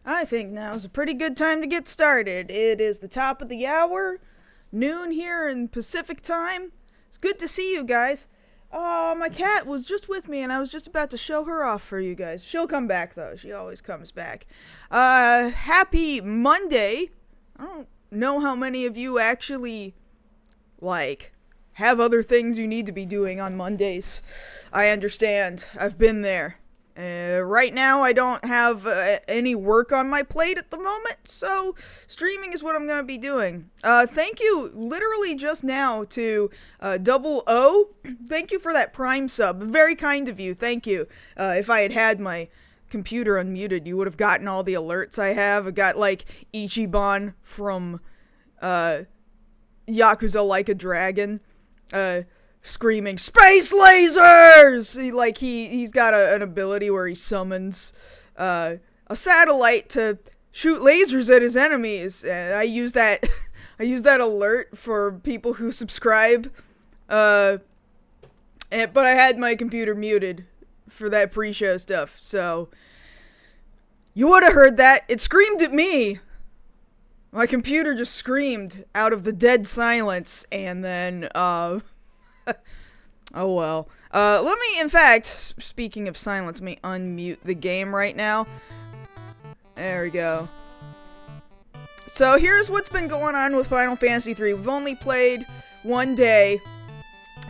I think now's a pretty good time to get started. It is the top of the hour, noon here in Pacific time. It's good to see you guys. My cat was just with me and I was just about to show her off for you guys. She'll come back though. She always comes back. Happy Monday. I don't know how many of you actually, have other things you need to be doing on Mondays. I understand. I've been there. Right now, I don't have any work on my plate at the moment, so streaming is what I'm going to be doing. Thank you, literally just now, to Double O. Thank you for that Prime sub. Very kind of you. Thank you. If I had my computer unmuted, you would have gotten all the alerts I have. I got, Ichiban from Yakuza Like a Dragon. Screaming space lasers. He's got an ability where he summons a satellite to shoot lasers at his enemies, and I use that alert for people who subscribe. But I had my computer muted for that pre-show stuff, so you would have heard that. It screamed at me. My computer just screamed out of the dead silence, and then oh well. Let me, in fact, speaking of silence, let me unmute the game right now. There we go. So here's what's been going on with Final Fantasy III. We've only played one day.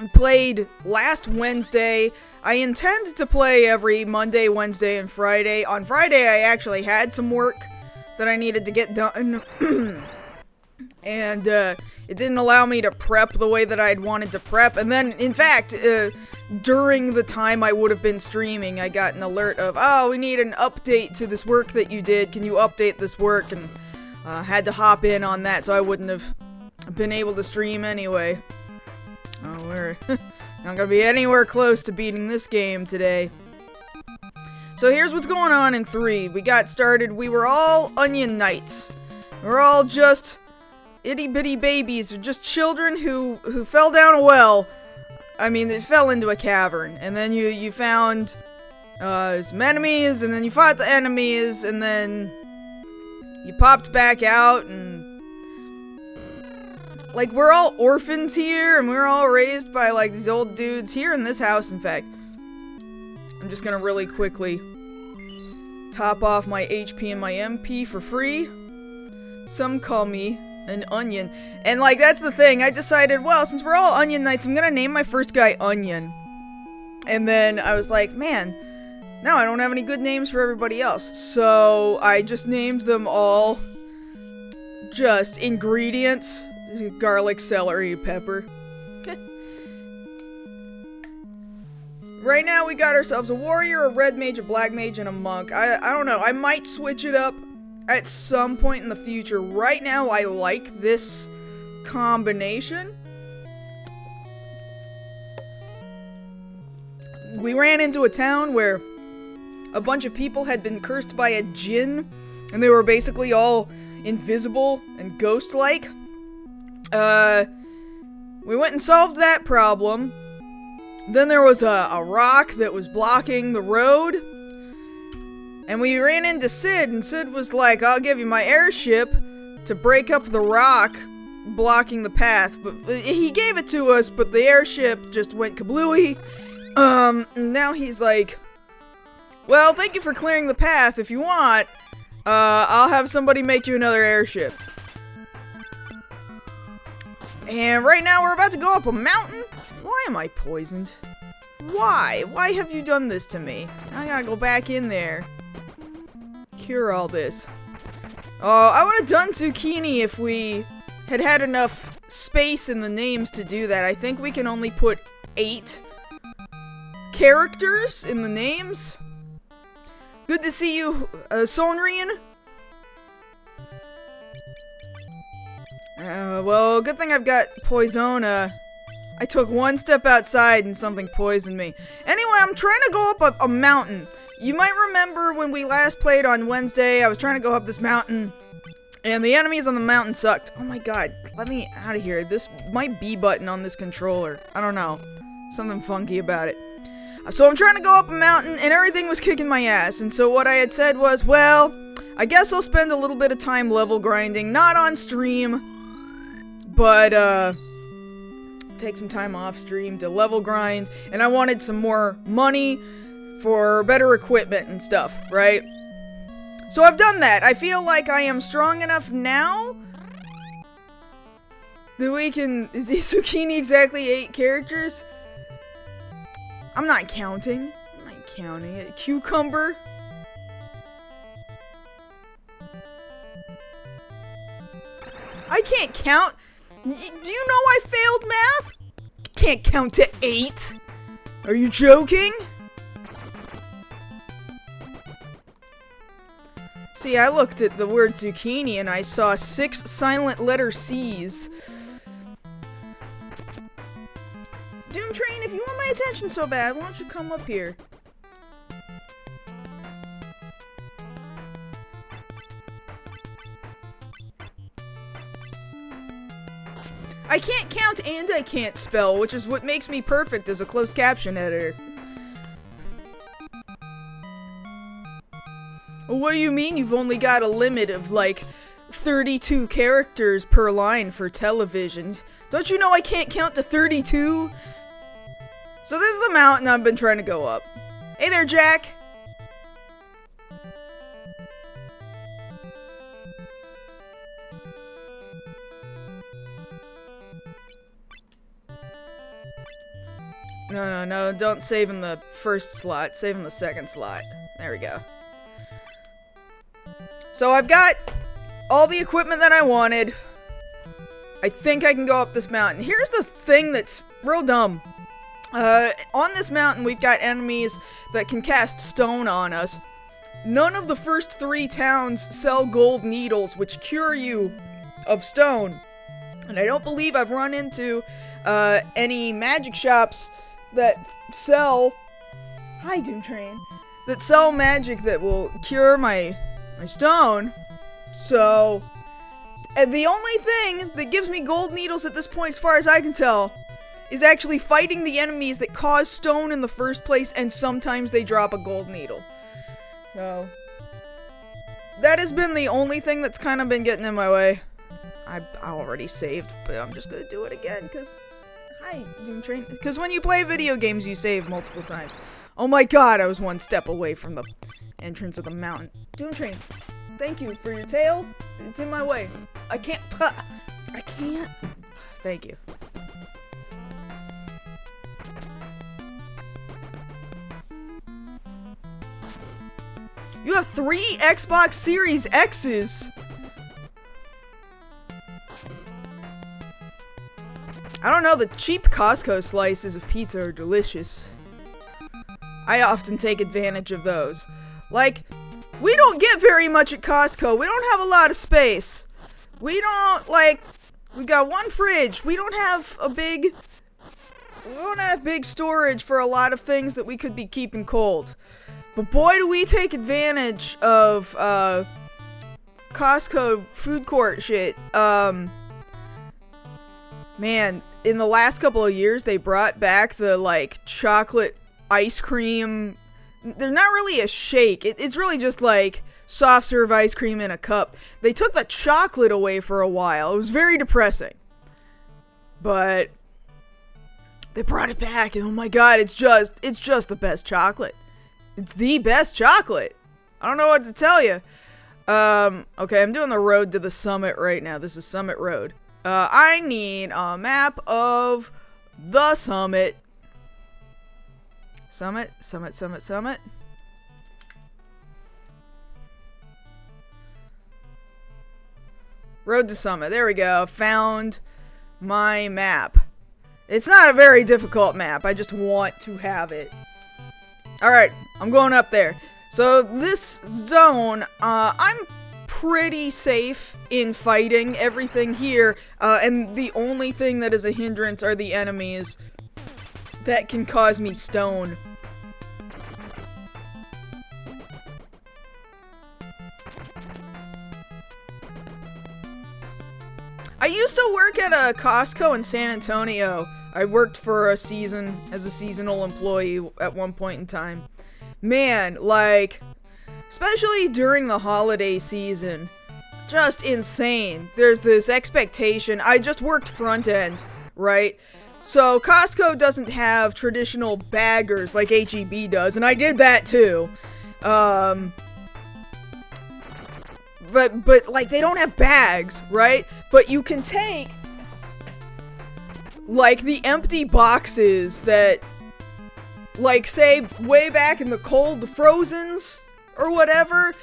We played last Wednesday. I intend to play every Monday, Wednesday, and Friday. On Friday, I actually had some work that I needed to get done. And, it didn't allow me to prep the way that I'd wanted to prep. And then, in fact, during the time I would have been streaming, I got an alert of, oh, we need an update to this work that you did. Can you update this work? And had to hop in on that, so I wouldn't have been able to stream anyway. Oh, we're not gonna be anywhere close to beating this game today. So here's what's going on in 3. We got started, we were all Onion Knights. We're all just itty-bitty babies, just children who fell down a well. I mean, they fell into a cavern, and then you found some enemies, and then you fought the enemies, and then you popped back out, and we're all orphans here, and we're all raised by these old dudes here in this house. In fact, I'm just gonna really quickly top off my HP and my MP for free. Some call me an onion. And that's the thing. I decided, well, since we're all Onion Knights, I'm gonna name my first guy Onion. And then I was like, man, now I don't have any good names for everybody else. So I just named them all just ingredients. Garlic, celery, pepper. Right now we got ourselves a warrior, a red mage, a black mage, and a monk. I don't know. I might switch it up at some point in the future. Right now, I like this combination. We ran into a town where a bunch of people had been cursed by a djinn, and they were basically all invisible and ghost-like. We went and solved that problem. Then there was a rock that was blocking the road. And we ran into Sid, and Sid was like, I'll give you my airship to break up the rock blocking the path. But he gave it to us, but the airship just went kablooey. Now he's like, well, thank you for clearing the path. If you want, I'll have somebody make you another airship. And right now we're about to go up a mountain. Why am I poisoned? Why? Why have you done this to me? I gotta go back in there. Cure all this. Oh, I would have done zucchini if we had had enough space in the names to do that. I think we can only put 8 characters in the names. Good to see you, Sonrian. Well, good thing I've got Poisona. I took one step outside and something poisoned me. Anyway, I'm trying to go up a mountain. You might remember when we last played on Wednesday, I was trying to go up this mountain, and the enemies on the mountain sucked. Oh my god, let me out of here. This might B button on this controller. I don't know. Something funky about it. So I'm trying to go up a mountain, and everything was kicking my ass. And so what I had said was, well, I guess I'll spend a little bit of time level grinding, not on stream, but take some time off stream to level grind, and I wanted some more money for better equipment and stuff, right? So I've done that. I feel like I am strong enough now that we can... Is Zucchini exactly 8 characters? I'm not counting. I'm not counting it. Cucumber. I can't count. Do you know I failed math? Can't count to 8. Are you joking? See, I looked at the word zucchini and I saw 6 silent letter C's. Doom Train, if you want my attention so bad, why don't you come up here? I can't count and I can't spell, which is what makes me perfect as a closed caption editor. Well, what do you mean you've only got a limit of, like, 32 characters per line for television? Don't you know I can't count to 32? So this is the mountain I've been trying to go up. Hey there, Jack! No, don't save in the first slot. Save in the second slot. There we go. So I've got all the equipment that I wanted. I think I can go up this mountain. Here's the thing that's real dumb. On this mountain, we've got enemies that can cast stone on us. None of the first 3 towns sell gold needles, which cure you of stone. And I don't believe I've run into any magic shops that sell... Hi, Doom Train. That sell magic that will cure my stone. So, and the only thing that gives me gold needles at this point, as far as I can tell, is actually fighting the enemies that cause stone in the first place, and sometimes they drop a gold needle. So, that has been the only thing that's kind of been getting in my way. I already saved, but I'm just gonna do it again, because... Hi, Doom Train. Because when you play video games, you save multiple times. Oh my god, I was one step away from the entrance of the mountain. Doom Train, thank you for your tail. It's in my way. I can't... I can't... Thank you. You have 3 Xbox Series X's! I don't know, the cheap Costco slices of pizza are delicious. I often take advantage of those. Like, we don't get very much at Costco. We don't have a lot of space. We don't, like, we got 1 fridge. We don't have big storage for a lot of things that we could be keeping cold. But boy, do we take advantage of, Costco food court shit. Man, in the last couple of years, they brought back the, like, chocolate ice cream. They're not really a shake. It's really just, like, soft serve ice cream in a cup. They took the chocolate away for a while. It was very depressing. But they brought it back, and oh my god, it's just the best chocolate. It's the best chocolate. I don't know what to tell you. Okay, I'm doing the road to the summit right now. This is Summit Road. I need a map of the summit. Summit. Road to summit. There we go. Found my map. It's not a very difficult map. I just want to have it. Alright, I'm going up there. So this zone, I'm pretty safe in fighting everything here, and the only thing that is a hindrance are the enemies that can cause me stone. I used to work at a Costco in San Antonio. I worked for a season as a seasonal employee at one point in time. Man, like... especially during the holiday season. Just insane. There's this expectation. I just worked front end, right? So Costco doesn't have traditional baggers like HEB does, and I did that too. But like they don't have bags, right? But you can take like the empty boxes that, like, say way back in the cold, the Frozens or whatever,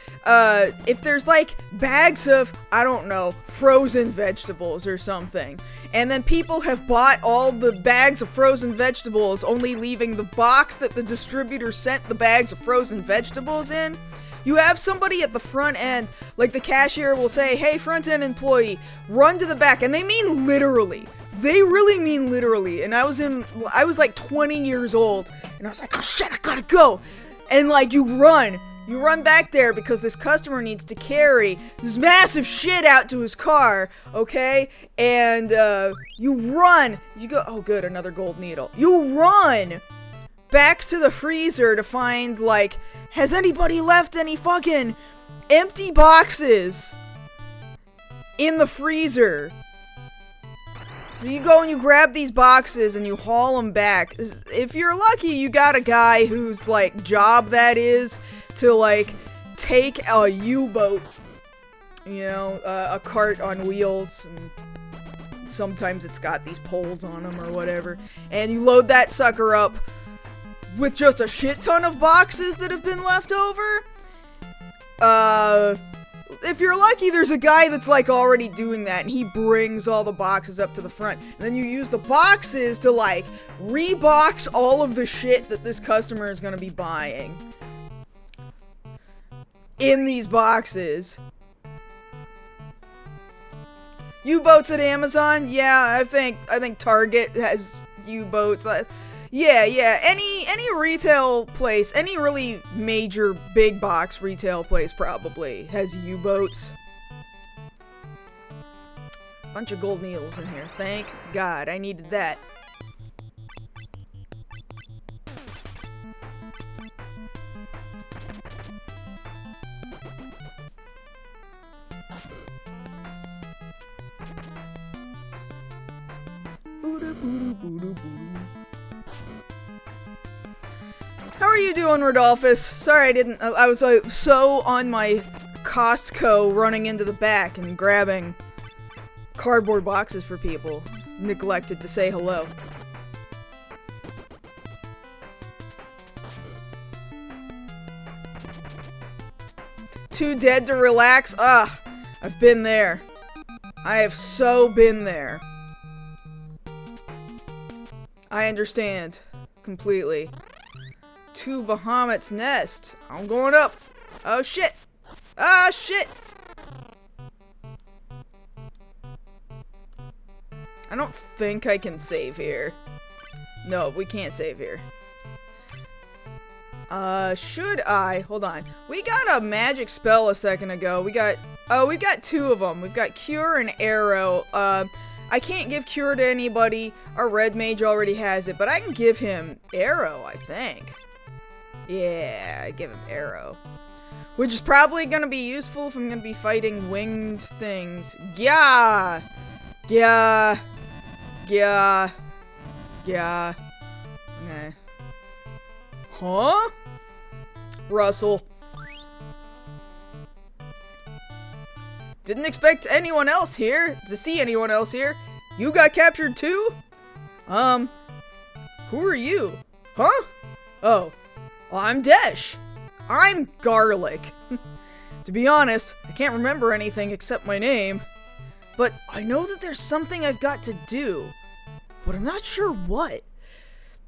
if there's like bags of, I don't know, frozen vegetables or something, and then people have bought all the bags of frozen vegetables, only leaving the box that the distributor sent the bags of frozen vegetables in, you have somebody at the front end, like the cashier will say, hey, front end employee, run to the back, and they mean literally. They really mean literally. And I was like 20 years old, and I was like, oh shit, I gotta go. And like, you run back there because this customer needs to carry this massive shit out to his car, okay? And you run, you go, oh good, another gold needle. You run back to the freezer to find, like, has anybody left any fucking empty boxes in the freezer? So you go and you grab these boxes and you haul them back. If you're lucky, you got a guy whose, like, job that is to, like, take a U-boat, you know, a cart on wheels, and sometimes it's got these poles on them or whatever, and you load that sucker up with just a shit ton of boxes that have been left over. If you're lucky, there's a guy that's, like, already doing that, and he brings all the boxes up to the front. And then you use the boxes to, like, rebox all of the shit that this customer is gonna be buying in these boxes. U-boats at Amazon? Yeah, I think Target has U-boats. Yeah, any retail place, any really major big box retail place probably has U-boats. Bunch of gold needles in here. Thank God, I needed that. How are you doing, Rodolphus? Sorry I was so on my Costco running into the back and grabbing cardboard boxes for people. Neglected to say hello. Too dead to relax? I've been there. I have so been there. I understand completely. To Bahamut's nest. I'm going up. Oh shit. Ah shit. I don't think I can save here. No, we can't save here. Should I? Hold on. We got a magic spell a second ago. we've got two of them. We've got Cure and Arrow. I can't give Cure to anybody. Our red mage already has it, but I can give him Arrow, I think. Yeah, I give him Arrow. Which is probably gonna be useful if I'm gonna be fighting winged things. Yeah! Yeah. Yeah. Yeah. Okay. Huh? Russell. Didn't expect anyone else here, to see anyone else here. You got captured too? Who are you? Huh? Oh. Well, I'm Desh. I'm Garlic. To be honest, I can't remember anything except my name. But I know that there's something I've got to do. But I'm not sure what.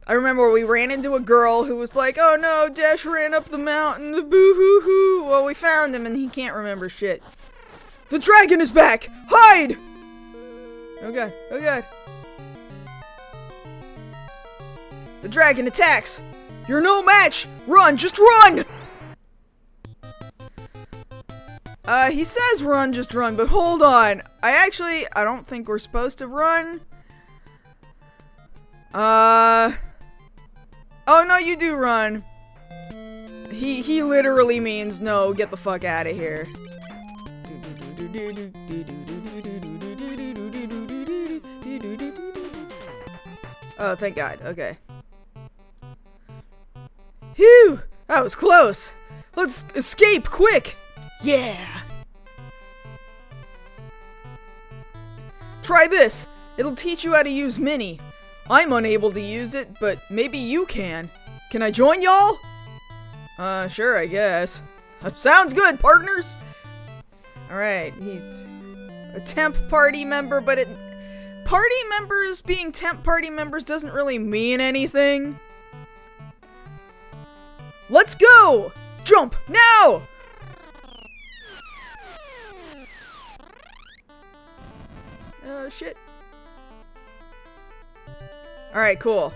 I remember we ran into a girl who was like, oh no, Desh ran up the mountain, boo-hoo-hoo. Well, we found him and he can't remember shit. The dragon is back! Hide! Oh god, oh god. The dragon attacks! You're no match! Run, just run! He says run, just run, but hold on. I don't think we're supposed to run. Oh no, you do run. He literally means, no, get the fuck out of here. Oh, thank God. Okay. Phew! That was close! Let's escape, quick! Yeah! Try this! It'll teach you how to use Mini. I'm unable to use it, but maybe you can. Can I join y'all? Sure, I guess. Sounds good, partners! Alright, he's a temp party member, but party members being temp party members doesn't really mean anything. Let's go! Jump, now! Oh, shit. Alright, cool.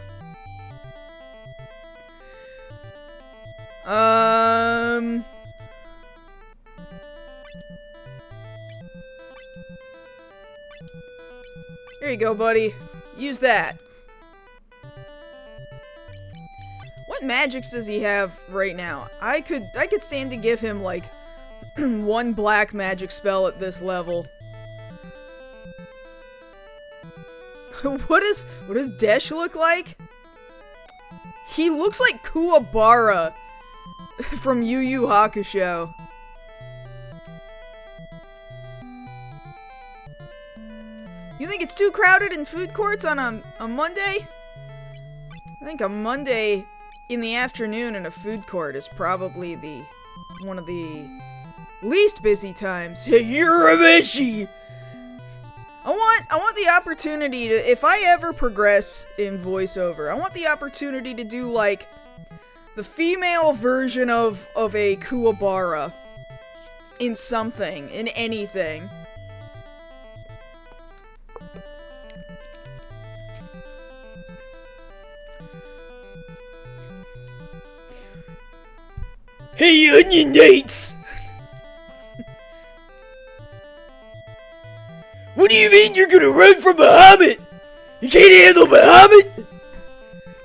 Here you go, buddy. Use that. What magics does he have right now? I could stand to give him, like, one black magic spell at this level. What does Desh look like? He looks like Kuwabara from Yu Yu Hakusho. You think it's too crowded in food courts on a Monday? I think a Monday in the afternoon in a food court is probably one of the least busy times. Hey, you're a Mishi! I want the opportunity to, if I ever progress in voiceover, I want the opportunity to do, like, the female version of a Kuwabara in something, in anything. Hey, onion dates! What do you mean you're gonna run from Bahamut? You can't handle Bahamut?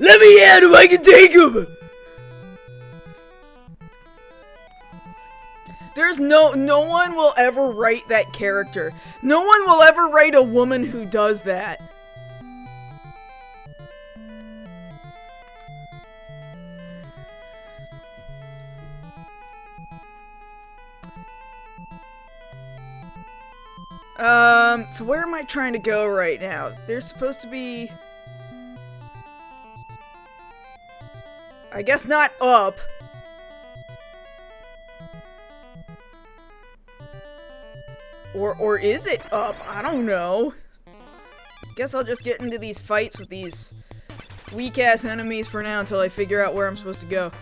Let me at him, I can take him! There's no one will ever write that character. No one will ever write a woman who does that. So where am I trying to go right now? There's supposed to be... I guess not up. Or is it up? I don't know. Guess I'll just get into these fights with these weak-ass enemies for now until I figure out where I'm supposed to go.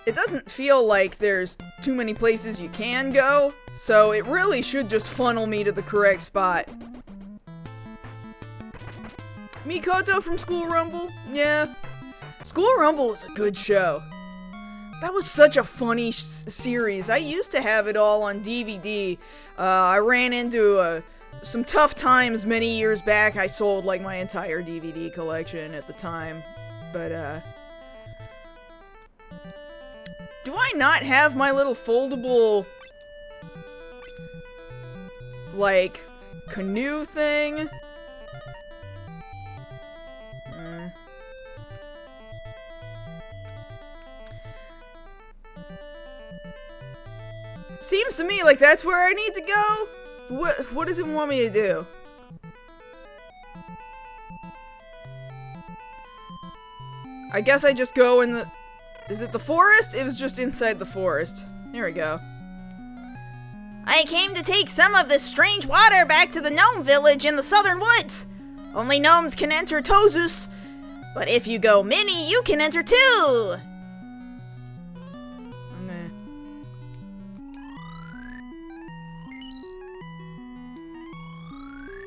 It doesn't feel like there's too many places you can go, so it really should just funnel me to the correct spot. Mikoto from School Rumble? Yeah. School Rumble was a good show. That was such a funny series. I used to have it all on DVD. I ran into some tough times many years back. I sold, like, my entire DVD collection at the time. But, do I not have my little foldable, like, canoe thing? Seems to me like that's where I need to go. What does it want me to do? I guess I just go in the... Is it the forest? It was just inside the forest. Here we go. I came to take some of this strange water back to the gnome village in the southern woods. Only gnomes can enter Tozus. But if you go Mini, you can enter too.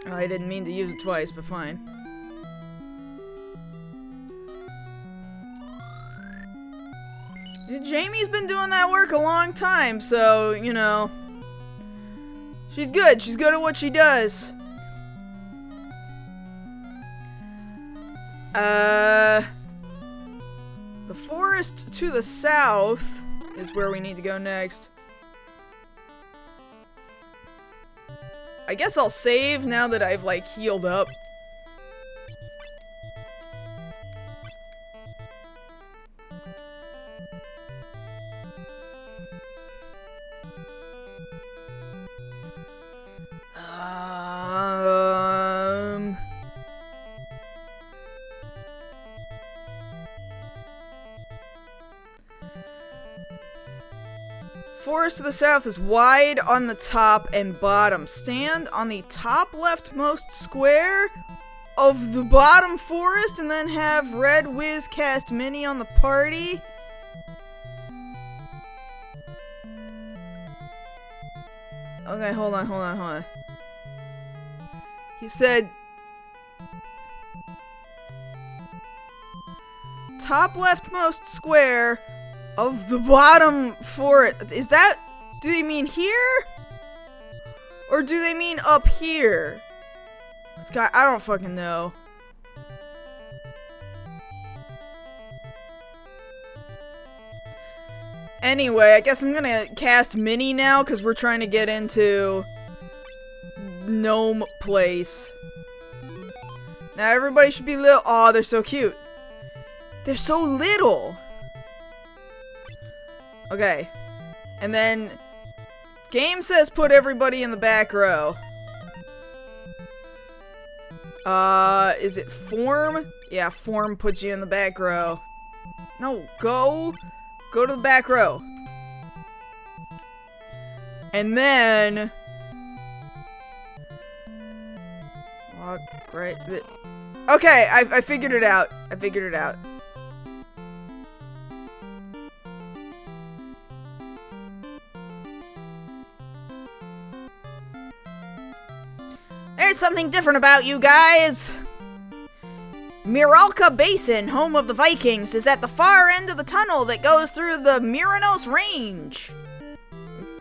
Oh, I didn't mean to use it twice, but fine. Jamie's been doing that work a long time, so, you know. She's good. She's good at what she does. The forest forest to the south is where we need to go next. I guess I'll save now that I've, like, healed up. Forest to the south is wide on the top and bottom. Stand on the top leftmost square of the bottom forest and then have Red Wiz cast Mini on the party. Okay, hold on. He said top leftmost square of the bottom forest. Is that, do they mean here? Or do they mean up here? I don't fucking know. Anyway, I guess I'm gonna cast Mini now, because we're trying to get into Gnome Place. Now everybody should be little. Aw, they're so cute. They're so little. Okay. And then game says put everybody in the back row. Is it form? Yeah, form puts you in the back row. No, go to the back row. And then oh, great. Okay, I figured it out. There's something different about you guys! Miralka Basin, home of the Vikings, is at the far end of the tunnel that goes through the Miranos Range.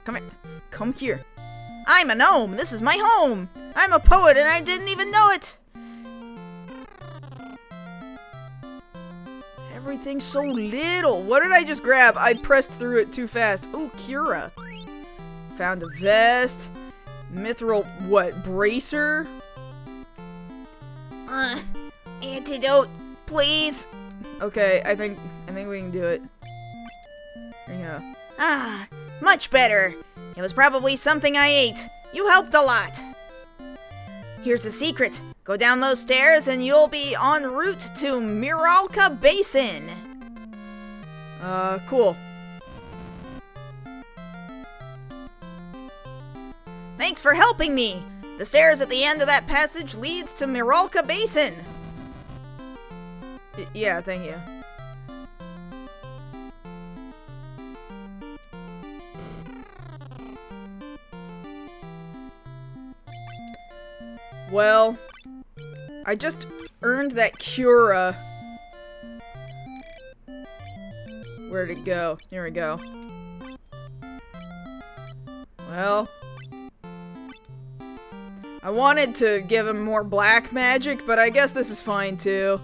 Come here. Come here. I'm a gnome. This is my home. I'm a poet and I didn't even know it. Everything's so little. What did I just grab? I pressed through it too fast. Ooh, Cura. Found a vest. Mithril, what, bracer? Antidote, please. Okay, I think we can do it. There you go. Ah, much better. It was probably something I ate. You helped a lot. Here's a secret. Go down those stairs and you'll be en route to Miralka Basin. Cool. Thanks for helping me! The stairs at the end of that passage leads to Miralka Basin! Yeah, thank you. Well, I just earned that Cura. Where'd it go? Here we go. Well, I wanted to give him more black magic, but I guess this is fine too.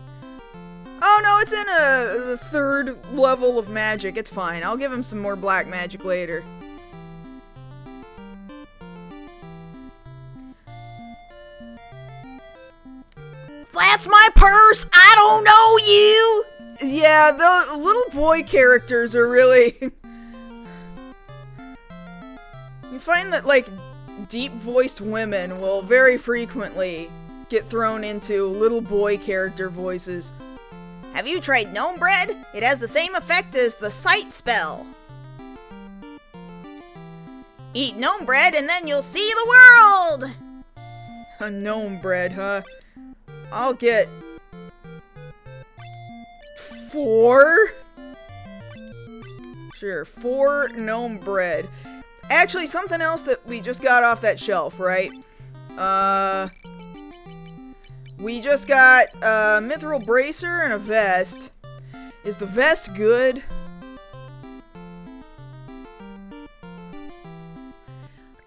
Oh no, it's in a third level of magic. It's fine. I'll give him some more black magic later. That's my purse! I don't know you! Yeah, the little boy characters are really... You find that, like, deep-voiced women will very frequently get thrown into little boy character voices. Have you tried gnome bread? It has the same effect as the sight spell. Eat gnome bread and then you'll see the world! A gnome bread, huh? I'll get 4? Sure, 4 gnome bread. Actually, something else that we just got off that shelf, right? We just got a mithril bracer and a vest. Is the vest good?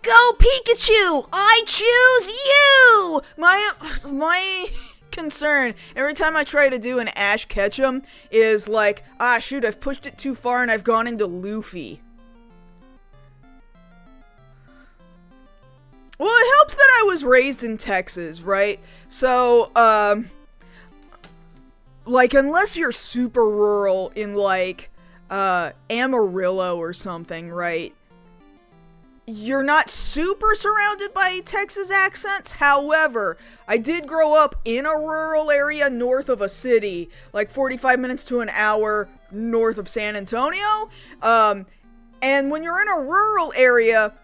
Go Pikachu! I choose you! My concern every time I try to do an Ash Ketchum is like, ah, shoot, I've pushed it too far and I've gone into Luffy. Well, it helps that I was raised in Texas, right? So, like, unless you're super rural in, like, Amarillo or something, right? You're not super surrounded by Texas accents. However, I did grow up in a rural area north of a city, like 45 minutes to an hour north of San Antonio. And when you're in a rural area,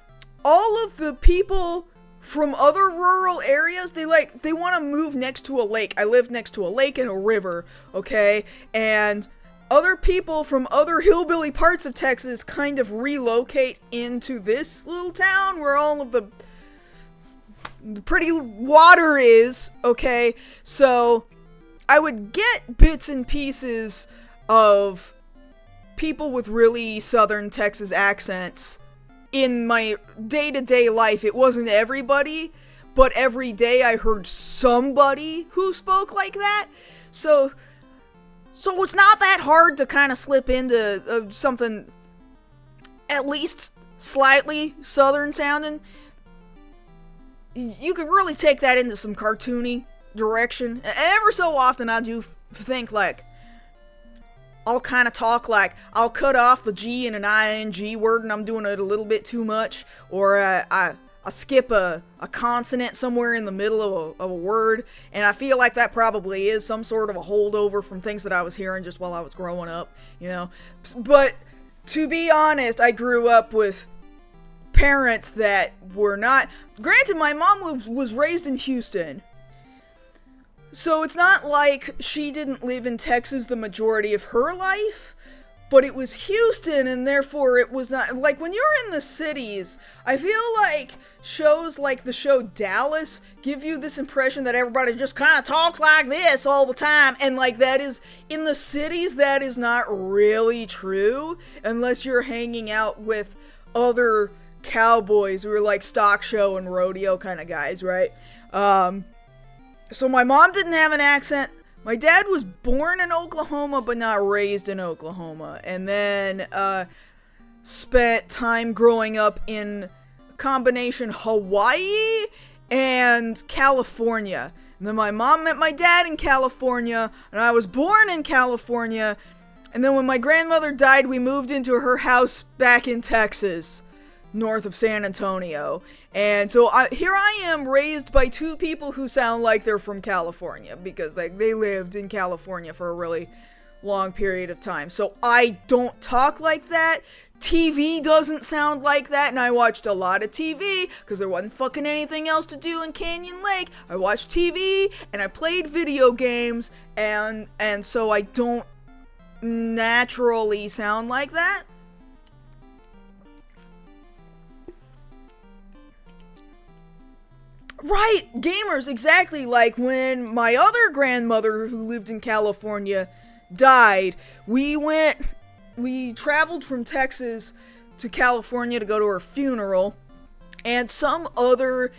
all of the people from other rural areas, they want to move next to a lake. I live next to a lake and a river, okay? And other people from other hillbilly parts of Texas kind of relocate into this little town where all of the pretty water is, okay? So I would get bits and pieces of people with really southern Texas accents in my day-to-day life. It wasn't everybody, but every day I heard somebody who spoke like that. So it's not that hard to kind of slip into something at least slightly southern sounding. You could really take that into some cartoony direction. Ever so often I do think, like, I'll kind of talk like, I'll cut off the G in an ing word and I'm doing it a little bit too much, or I skip a consonant somewhere in the middle of a word, and I feel like that probably is some sort of a holdover from things that I was hearing just while I was growing up, you know. But to be honest, I grew up with parents that were not... Granted, my mom was raised in Houston, so it's not like she didn't live in Texas the majority of her life. But it was Houston, and therefore it was not... Like, when you're in the cities, I feel like shows like the show Dallas give you this impression that everybody just kind of talks like this all the time. And, like, that is... In the cities, that is not really true. Unless you're hanging out with other cowboys who are, like, stock show and rodeo kind of guys, right? So my mom didn't have an accent. My dad was born in Oklahoma, but not raised in Oklahoma. And then, spent time growing up in a combination Hawaii and California. And then my mom met my dad in California, and I was born in California. And then when my grandmother died, we moved into her house back in Texas, north of San Antonio. And so here I am, raised by two people who sound like they're from California, because they lived in California for a really long period of time. So I don't talk like that. TV doesn't sound like that, and I watched a lot of TV because there wasn't fucking anything else to do in Canyon Lake. I watched TV and I played video games, and so I don't naturally sound like that. Right, gamers, exactly. Like when my other grandmother who lived in California died, we traveled from Texas to California to go to her funeral, and some other,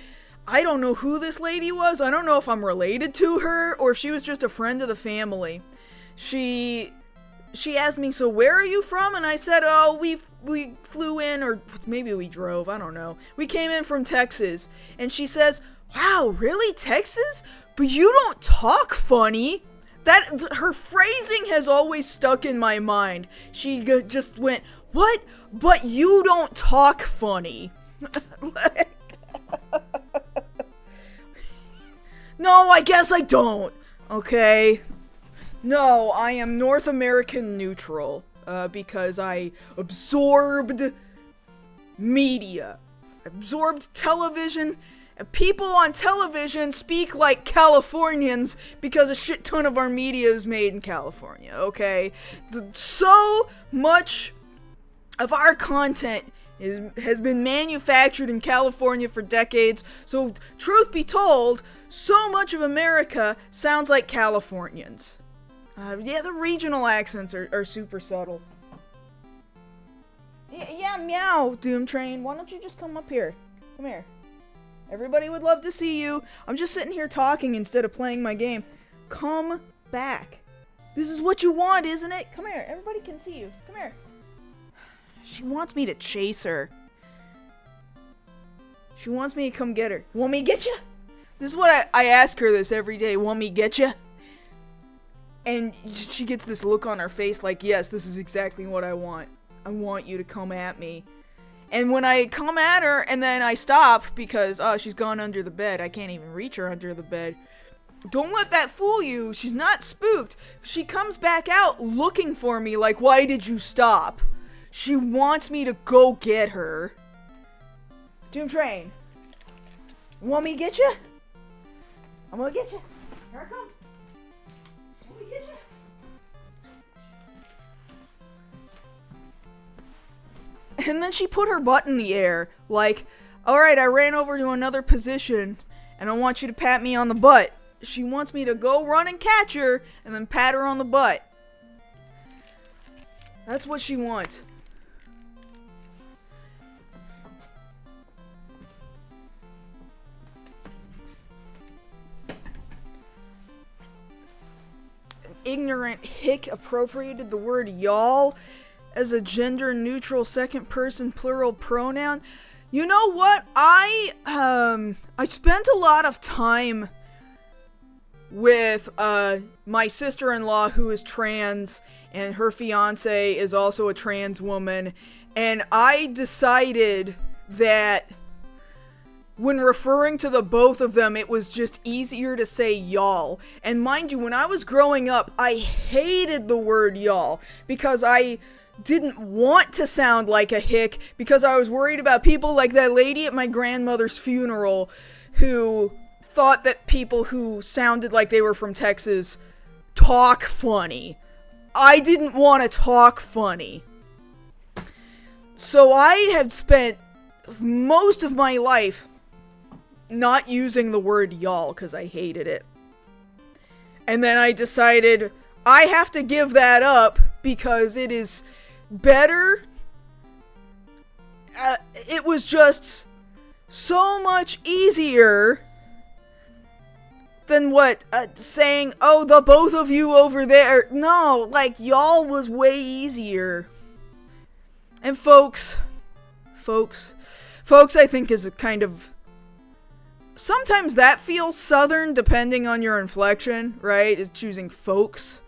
I don't know who this lady was, I don't know if I'm related to her, or if she was just a friend of the family. She asked me, so where are you from? And I said, oh, we flew in, or maybe we drove, I don't know. We came in from Texas. And she says, wow, really, Texas? But you don't talk funny. Her phrasing has always stuck in my mind. She just went, what? But you don't talk funny. No, I guess I don't. Okay. No, I am North American neutral, because I absorbed media. Absorbed television. People on television speak like Californians because a shit ton of our media is made in California, okay? So much of our content has been manufactured in California for decades, so truth be told, so much of America sounds like Californians. Yeah, the regional accents are super subtle. Yeah, meow, Doom Train. Why don't you just come up here? Come here. Everybody would love to see you. I'm just sitting here talking instead of playing my game. come back. This is what you want, isn't it? Come here. Everybody can see you. Come here. She wants me to chase her. She wants me to come get her. Want me to get you? This is what I ask her this every day. Want me to get you? And she gets this look on her face like, yes, this is exactly what I want. I want you to come at me. And when I come at her and then I stop because, oh, she's gone under the bed. I can't even reach her under the bed. Don't let that fool you. She's not spooked. She comes back out looking for me like, why did you stop? She wants me to go get her. Doom Train. Want me to get you? I'm gonna get you. Here I come. Want me to get you? And then she put her butt in the air. Like, alright, I ran over to another position and I want you to pat me on the butt. She wants me to go run and catch her and then pat her on the butt. That's what she wants. An ignorant hick appropriated the word y'all as a gender-neutral second-person plural pronoun. You know what? I spent a lot of time with my sister-in-law who is trans, and her fiance is also a trans woman, and I decided that when referring to the both of them, it was just easier to say y'all. And mind you, when I was growing up, I hated the word y'all because I didn't want to sound like a hick because I was worried about people like that lady at my grandmother's funeral who thought that people who sounded like they were from Texas talk funny. I didn't want to talk funny. So I had spent most of my life not using the word y'all because I hated it. And then I decided I have to give that up because it is better. It was just so much easier than saying, oh, the both of you over there. No, like, y'all was way easier. And folks, I think is a kind of, sometimes that feels southern depending on your inflection, right? It's choosing folks.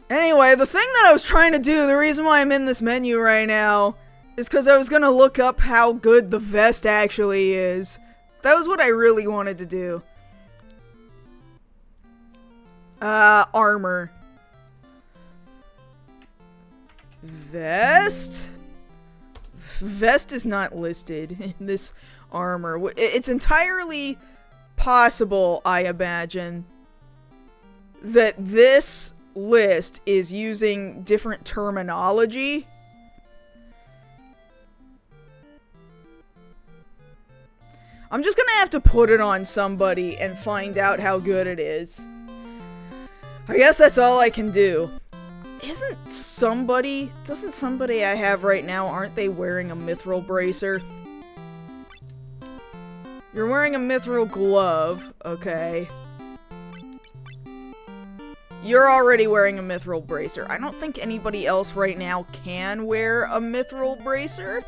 Anyway, the thing that I was trying to do, the reason why I'm in this menu right now, is because I was gonna look up how good the vest actually is. That was what I really wanted to do. Armor. Vest? Vest is not listed in this armor. It's entirely possible, I imagine, that this list is using different terminology. I'm just gonna have to put it on somebody and find out how good it is. I guess that's all I can do. Doesn't somebody I have right now, aren't they wearing a mithril bracer? You're wearing a mithril glove, okay. You're already wearing a mithril bracer. I don't think anybody else right now can wear a mithril bracer.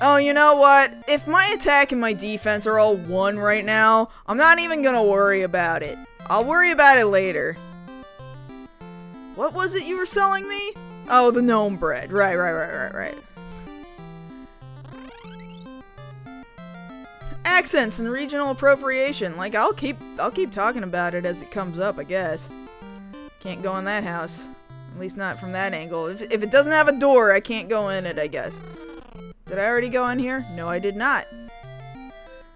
Oh, you know what? If my attack and my defense are all 1 right now, I'm not even gonna worry about it. I'll worry about it later. What was it you were selling me? Oh, the gnome bread. Right. Accents and regional appropriation. Like, I'll keep talking about it as it comes up, I guess. Can't go in that house. At least not from that angle. If it doesn't have a door, I can't go in it, I guess. Did I already go in here? No, I did not.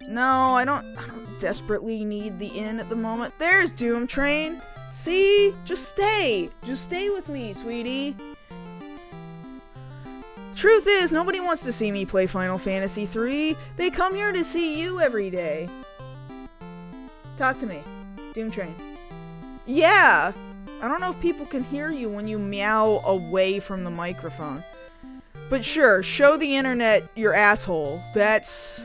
No, I don't desperately need the inn at the moment. There's Doom Train. See? Just stay. Just stay with me, sweetie. Truth is, nobody wants to see me play Final Fantasy III. They come here to see you every day. Talk to me. Doom Train. Yeah! I don't know if people can hear you when you meow away from the microphone. But sure, show the internet your asshole. That's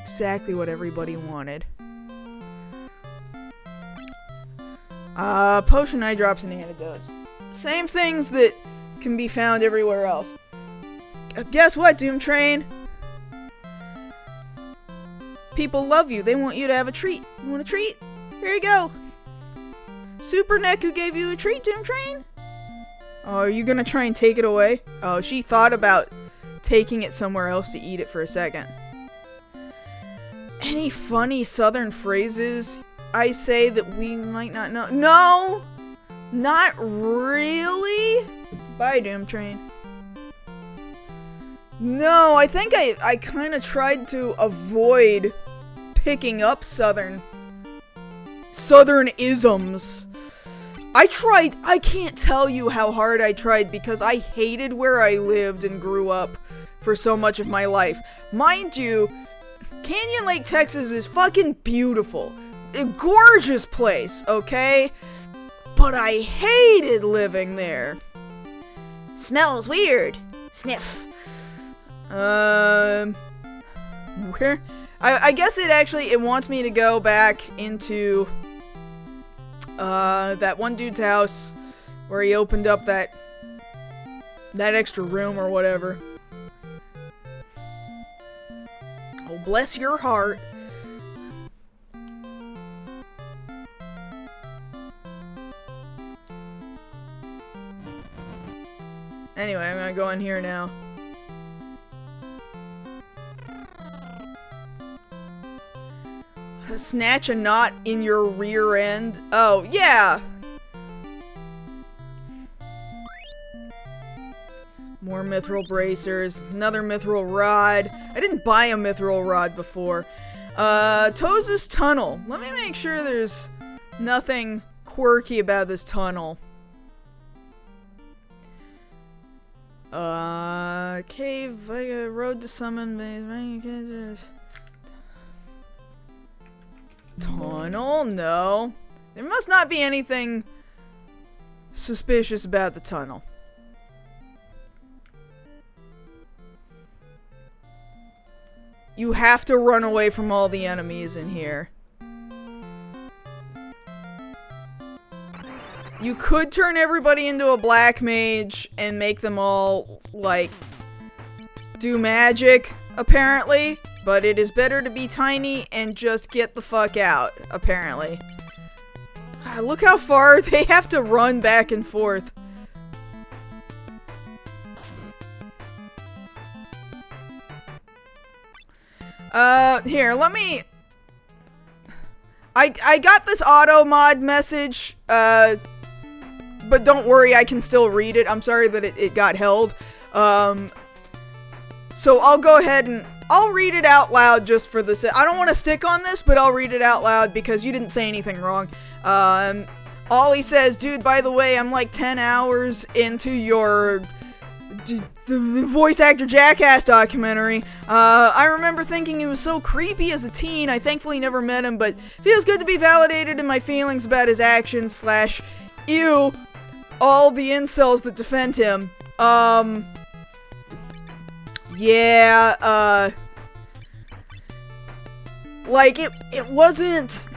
exactly what everybody wanted. Potion eye drops and antidotes. Same things that can be found everywhere else. Guess what, Doom Train? People love you. They want you to have a treat. You want a treat? Here you go. Super Neku gave you a treat, Doom Train? Oh, are you gonna try and take it away? Oh, she thought about taking it somewhere else to eat it for a second. Any funny southern phrases I say that we might not know? No! Not really? Bye, Doom Train. No, I think I kind of tried to avoid picking up southern isms. I can't tell you how hard I tried because I hated where I lived and grew up for so much of my life. Mind you, Canyon Lake, Texas is fucking beautiful. A gorgeous place, okay? But I hated living there. Smells weird. Sniff. Where? I guess it wants me to go back into that one dude's house where he opened up that extra room or whatever. Oh, bless your heart. Anyway, I'm gonna go in here now. Snatch a knot in your rear end. Oh, yeah! More mithril bracers. Another mithril rod. I didn't buy a mithril rod before. Tozu's tunnel. Let me make sure there's nothing quirky about this tunnel. Cave, road to summon base. Tunnel? No. There must not be anything suspicious about the tunnel. You have to run away from all the enemies in here. You could turn everybody into a black mage and make them all, like, do magic, apparently. But it is better to be tiny and just get the fuck out, apparently. God, look how far they have to run back and forth. Here, let me... I got this auto mod message, but don't worry, I can still read it. I'm sorry that it got held. So I'll go ahead and... I'll read it out loud just for this. I don't want to stick on this, but I'll read it out loud because you didn't say anything wrong. Ollie says, dude, by the way, I'm like 10 hours into your the voice actor Jackass documentary. I remember thinking he was so creepy as a teen. I thankfully never met him, but feels good to be validated in my feelings about his actions / ew, all the incels that defend him. Yeah, like, it wasn't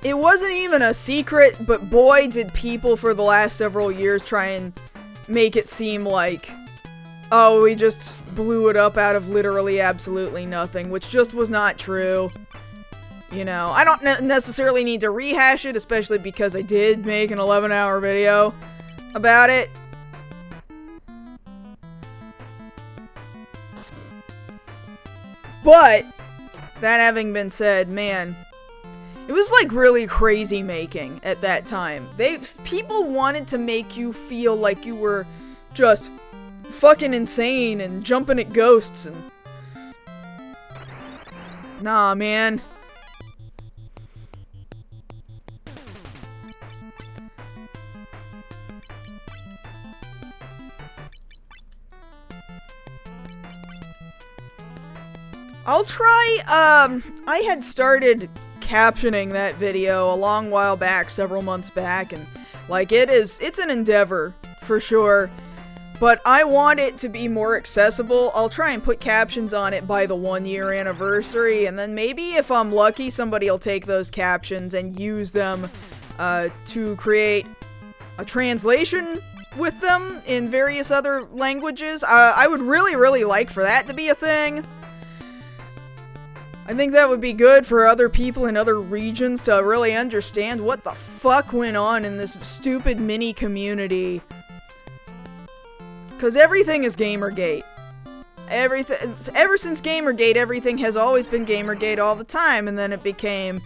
even a secret, but boy, did people for the last several years try and make it seem like, oh, we just blew it up out of literally absolutely nothing, which just was not true. You know, I don't necessarily need to rehash it, especially because I did make an 11-hour video about it. But, that having been said, man, it was like really crazy making at that time. People wanted to make you feel like you were just fucking insane and jumping at ghosts and... Nah, man. I'll try, I had started captioning that video a long while back, several months back, and, like, it's an endeavor for sure. But I want it to be more accessible. I'll try and put captions on it by the 1-year anniversary, and then maybe if I'm lucky, somebody will take those captions and use them to create a translation with them in various other languages. I would really, really like for that to be a thing. I think that would be good for other people in other regions to really understand what the fuck went on in this stupid mini community. Because everything is Gamergate. Ever since Gamergate, everything has always been Gamergate all the time, and then it became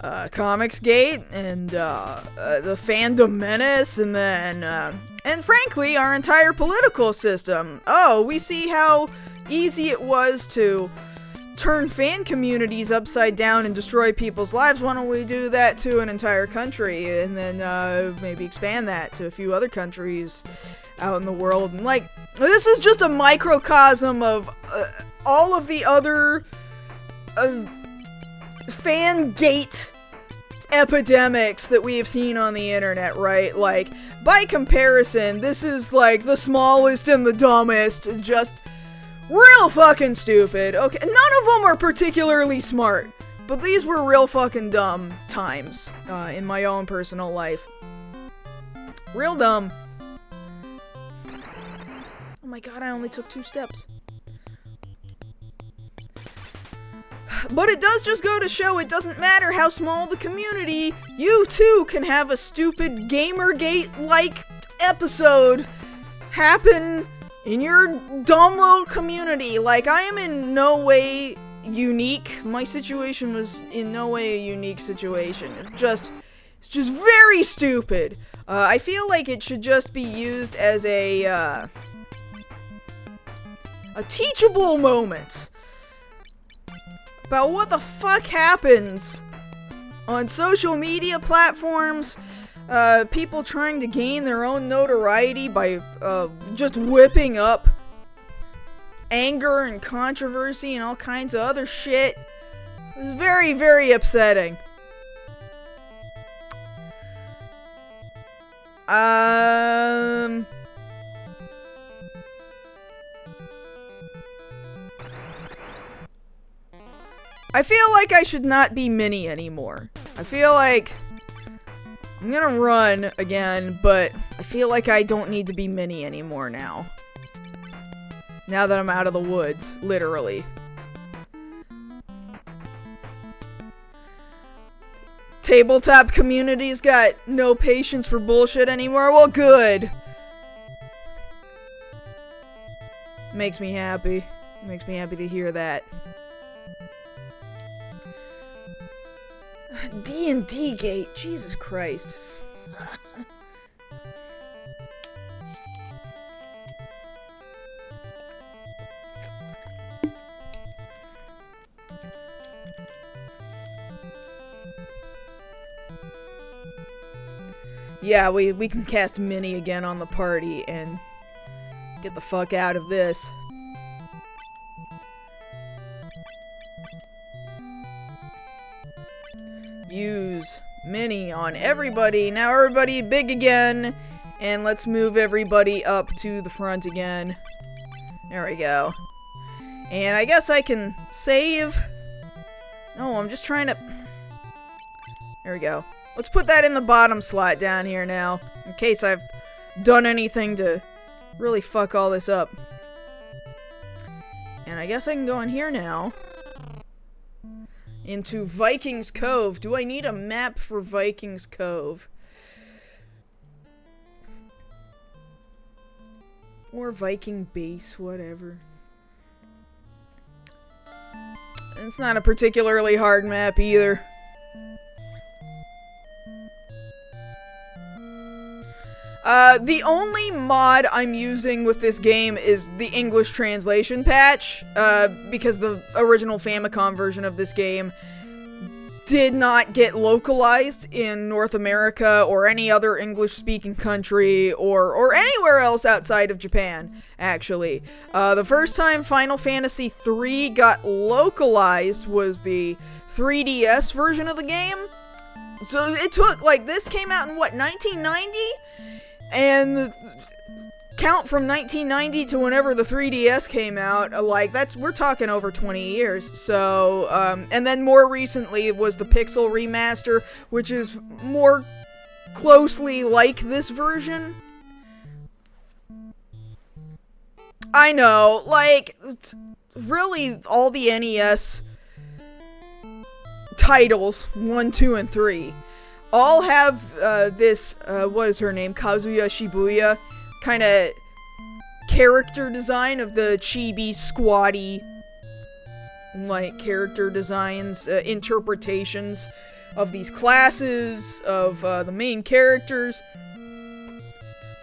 Comicsgate, and the Fandom Menace, and then, and frankly, our entire political system. Oh, we see how easy it was to turn fan communities upside down and destroy people's lives. Why don't we do that to an entire country, and then maybe expand that to a few other countries out in the world? And like, this is just a microcosm of all of the other fan-gate epidemics that we have seen on the internet, right? Like, by comparison, this is like the smallest and the dumbest, just real fucking stupid. Okay, none of them are particularly smart, but these were real fucking dumb times in my own personal life. Real dumb. Oh my god, I only took 2 steps. But it does just go to show it doesn't matter how small the community, you too can have a stupid Gamergate-like episode happen in your dumb little community. Like, I am in no way unique. My situation was in no way a unique situation. It's just very stupid. I feel like it should just be used as a teachable moment about what the fuck happens on social media platforms. People trying to gain their own notoriety by just whipping up anger and controversy and all kinds of other shit. It's very, very upsetting. I feel like I should not be Mini anymore. I feel like I'm gonna run again, but I feel like I don't need to be Mini anymore now. Now that I'm out of the woods, literally. Tabletop community's got no patience for bullshit anymore. Well, good. Makes me happy. Makes me happy to hear that. D&D gate, Jesus Christ. Yeah, we can cast Mini again on the party and get the fuck out of this. Use Mini on everybody. Now everybody big again. And let's move everybody up to the front again. There we go. And I guess I can save. No, I'm just trying to... There we go. Let's put that in the bottom slot down here now. In case I've done anything to really fuck all this up. And I guess I can go in here now. Into Vikings Cove. Do I need a map for Vikings Cove? Or Viking Base, whatever. It's not a particularly hard map either. The only mod I'm using with this game is the English translation patch, because the original Famicom version of this game did not get localized in North America or any other English-speaking country or anywhere else outside of Japan, actually. The first time Final Fantasy III got localized was the 3DS version of the game. So it took, like, this came out in, what, 1990? And count from 1990 to whenever the 3DS came out, like, we're talking over 20 years. So, and then more recently was the Pixel remaster, which is more closely like this version. I know, like, really all the NES titles, 1, 2, and 3, all have this, what is her name, Kazuya Shibuya, kind of character design of the chibi, squatty, like, character designs, interpretations of these classes, of the main characters.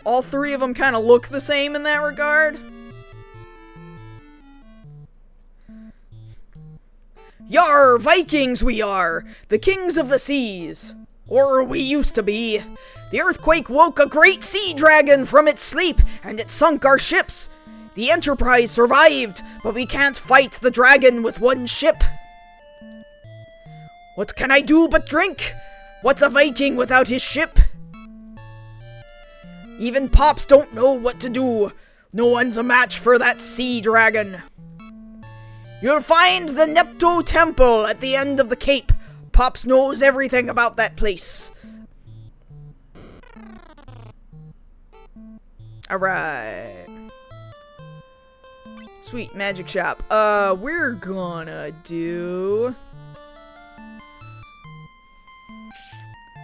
All three of them kind of look the same in that regard. Yar, Vikings we are, the kings of the seas. Or we used to be. The earthquake woke a great sea dragon from its sleep, and it sunk our ships. The Enterprise survived, but we can't fight the dragon with one ship. What can I do but drink? What's a Viking without his ship? Even Pops don't know what to do. No one's a match for that sea dragon. You'll find the Nepto Temple at the end of the Cape. Pops knows everything about that place. Alright. Sweet, magic shop. We're gonna do...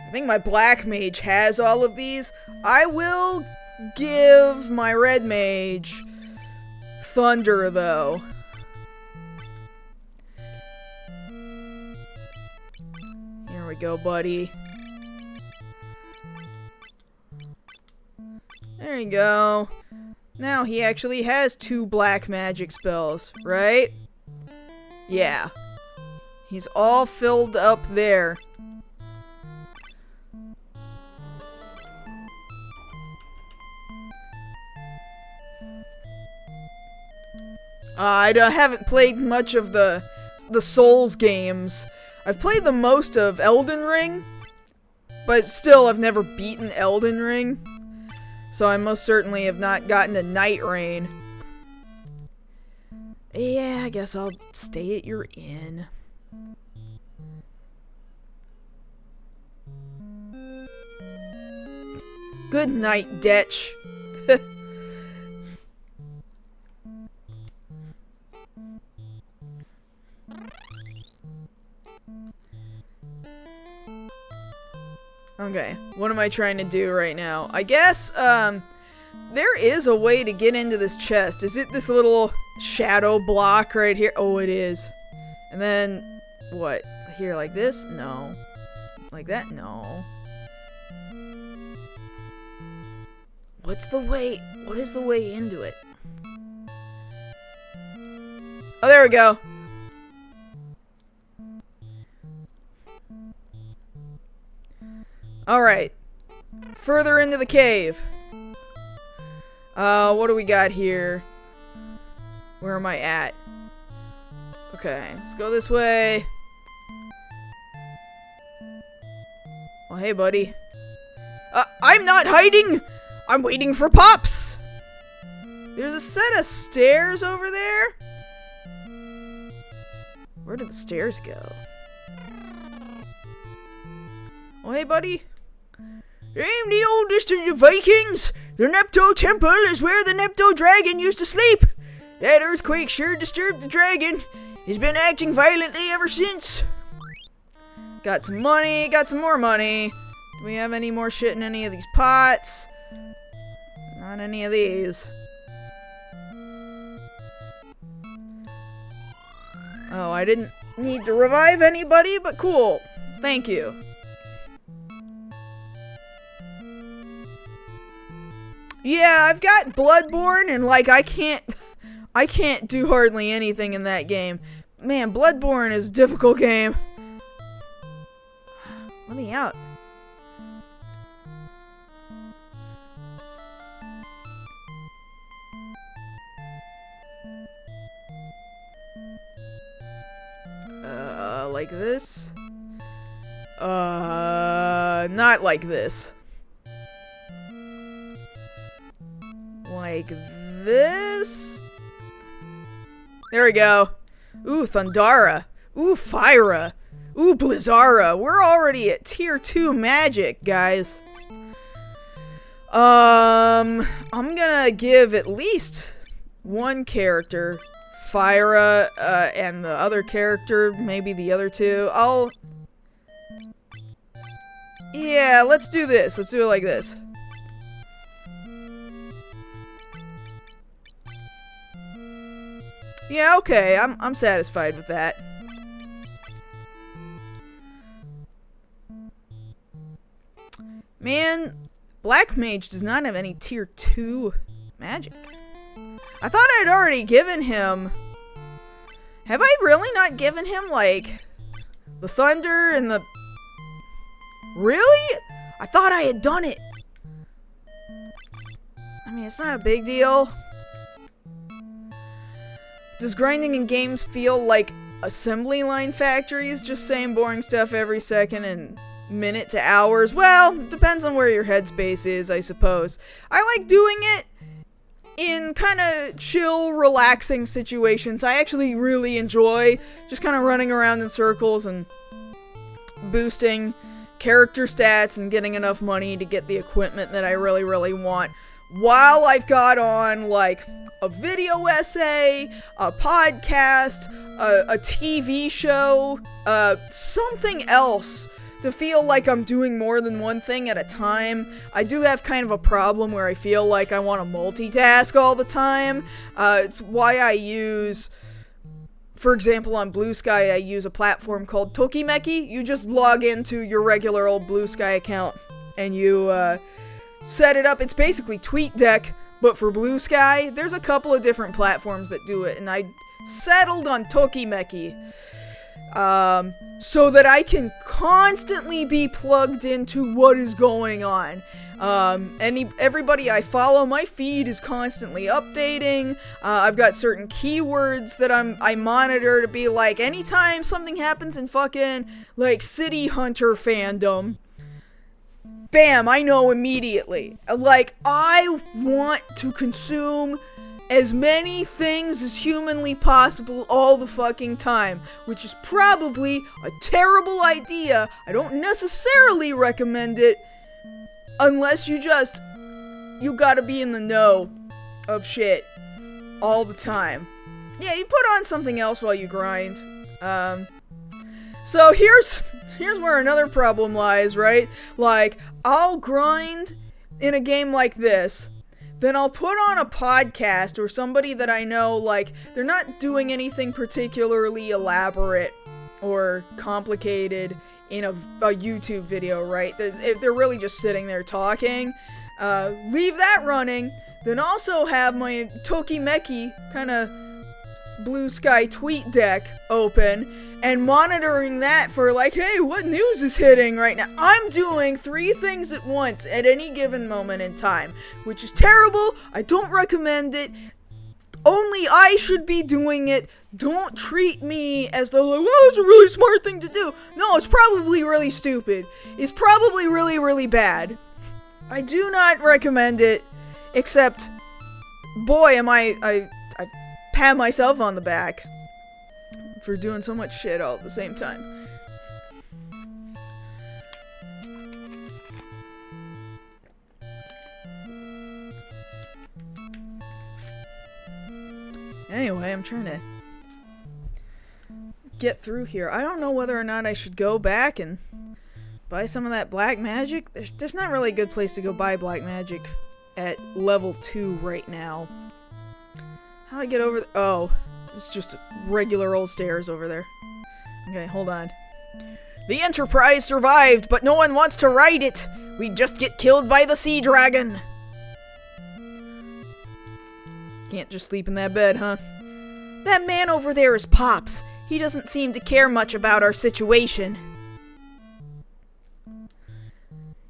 I think my black mage has all of these. I will give my red mage thunder, though. Here we go, buddy. There you go. Now he actually has 2 black magic spells, right? Yeah. He's all filled up there. I haven't played much of the Souls games. I've played the most of Elden Ring, but still I've never beaten Elden Ring. So I most certainly have not gotten to Night Rain. Yeah, I guess I'll stay at your inn. Good night, Detch. Okay, what am I trying to do right now? I guess, there is a way to get into this chest. Is it this little shadow block right here? Oh, it is. And then, what? Here, like this? No. Like that? No. What's the way? What is the way into it? Oh, there we go. Alright. Further into the cave. What do we got here? Where am I at? Okay, let's go this way. Oh, hey, buddy. I'm not hiding! I'm waiting for Pops! There's a set of stairs over there? Where did the stairs go? Oh, hey, buddy. I'm the oldest of the Vikings. The Nepto Temple is where the Nepto Dragon used to sleep. That earthquake sure disturbed the dragon. He's been acting violently ever since. Got some money, got some more money. Do we have any more shit in any of these pots? Not any of these. Oh, I didn't need to revive anybody, but cool. Thank you. Yeah, I've got Bloodborne, and like I can't do hardly anything in that game. Man, Bloodborne is a difficult game. Let me out. Like this? Not like this. like this. There we go. Ooh, Thundara. Ooh, Fyra. Ooh, Blizzara. We're already at tier 2 magic, guys. I'm gonna give at least one character Fyra, and the other character, maybe the other two. Yeah, let's do this. Let's do it like this. Yeah, okay, I'm satisfied with that. Man, Black Mage does not have any tier 2 magic. I thought I'd already given him... Have I really not given him, like, the Thunder and the... Really? I thought I had done it. I mean, it's not a big deal. Does grinding in games feel like assembly line factories? Just saying boring stuff every second and minute to hours? Well, it depends on where your headspace is, I suppose. I like doing it in kind of chill, relaxing situations. I actually really enjoy just kind of running around in circles and boosting character stats and getting enough money to get the equipment that I really, really want. While I've got on, like, a video essay, a podcast, a TV show, something else to feel like I'm doing more than one thing at a time. I do have kind of a problem where I feel like I want to multitask all the time. It's why I use, for example, on Blue Sky, I use a platform called Tokimeki. You just log into your regular old Blue Sky account and you set it up. It's basically TweetDeck, but for Blue Sky. There's a couple of different platforms that do it, and I settled on Tokimeki. So that I can constantly be plugged into what is going on. Everybody I follow, my feed is constantly updating. I've got certain keywords that I monitor to be like, anytime something happens in fucking, like, City Hunter fandom, bam, I know immediately. Like, I want to consume as many things as humanly possible all the fucking time, which is probably a terrible idea. I don't necessarily recommend it, unless you gotta be in the know of shit all the time. Yeah, you put on something else while you grind. So here's where another problem lies, right? Like, I'll grind in a game like this, then I'll put on a podcast or somebody that I know, like, they're not doing anything particularly elaborate or complicated in a YouTube video, right? If they're really just sitting there talking, leave that running, then also have my Tokimeki kind of Blue Sky TweetDeck open, and monitoring that for, like, hey, what news is hitting right now? I'm doing 3 things at once at any given moment in time, which is terrible. I don't recommend it. Only I should be doing it. Don't treat me as though, like, well, it's a really smart thing to do. No, it's probably really stupid. It's probably really, really bad. I do not recommend it, except, boy, am I pat myself on the back for doing so much shit all at the same time. Anyway, I'm trying to get through here. I don't know whether or not I should go back and buy some of that black magic. There's not really a good place to go buy black magic at level 2 right now. How do I get over oh, it's just regular old stairs over there. Okay, hold on. The Enterprise survived, but no one wants to ride it. We'd just get killed by the sea dragon. Can't just sleep in that bed, huh? That man over there is Pops. He doesn't seem to care much about our situation.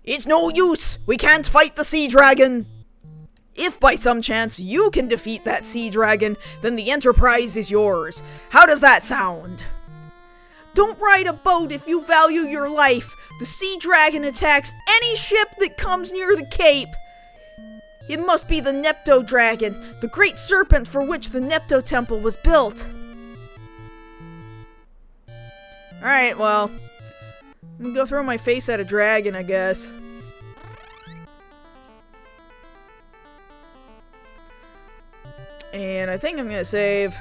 It's no use. We can't fight the sea dragon. If by some chance you can defeat that sea dragon, then the Enterprise is yours. How does that sound? Don't ride a boat if you value your life. The sea dragon attacks any ship that comes near the cape. It must be the Nepto Dragon, the great serpent for which the Nepto Temple was built. Alright, well, I'm gonna go throw my face at a dragon, I guess. And I think I'm gonna save.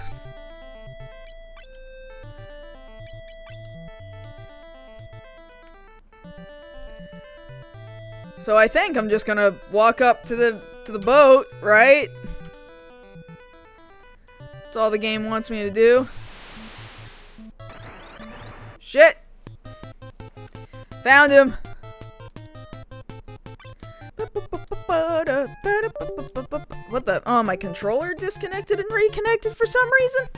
So I think I'm just gonna walk up to the boat, right? That's all the game wants me to do. Shit! Found him! What the? Oh, my controller disconnected and reconnected for some reason?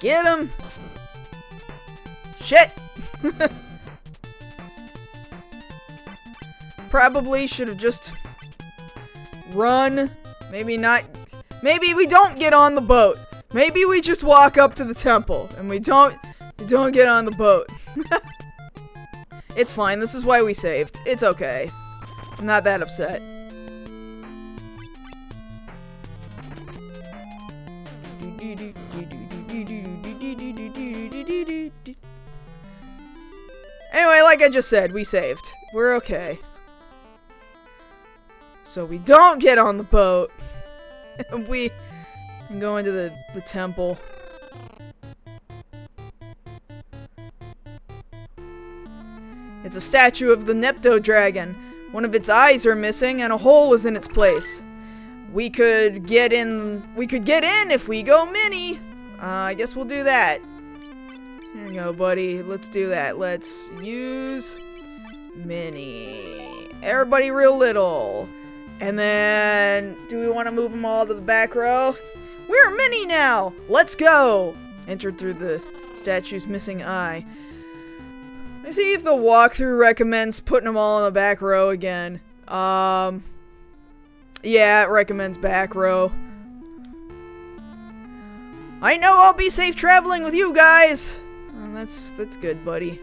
Get him! Shit! Probably should have just run. Maybe not. Maybe we don't get on the boat. Maybe we just walk up to the temple and we don't get on the boat. It's fine. This is why we saved. It's okay. I'm not that upset. Anyway, like I just said, we saved. We're okay. So we don't get on the boat. And we can go into the temple. It's a statue of the Nepto Dragon. One of its eyes are missing and a hole is in its place. We could get in if we go mini. I guess we'll do that. Here you go, buddy. Let's do that. Let's use mini. Everybody real little. And then, do we want to move them all to the back row? We're mini now! Let's go! Entered through the statue's missing eye. Let's see if the walkthrough recommends putting them all in the back row again. Yeah, it recommends back row. I know I'll be safe traveling with you guys! That's good, buddy.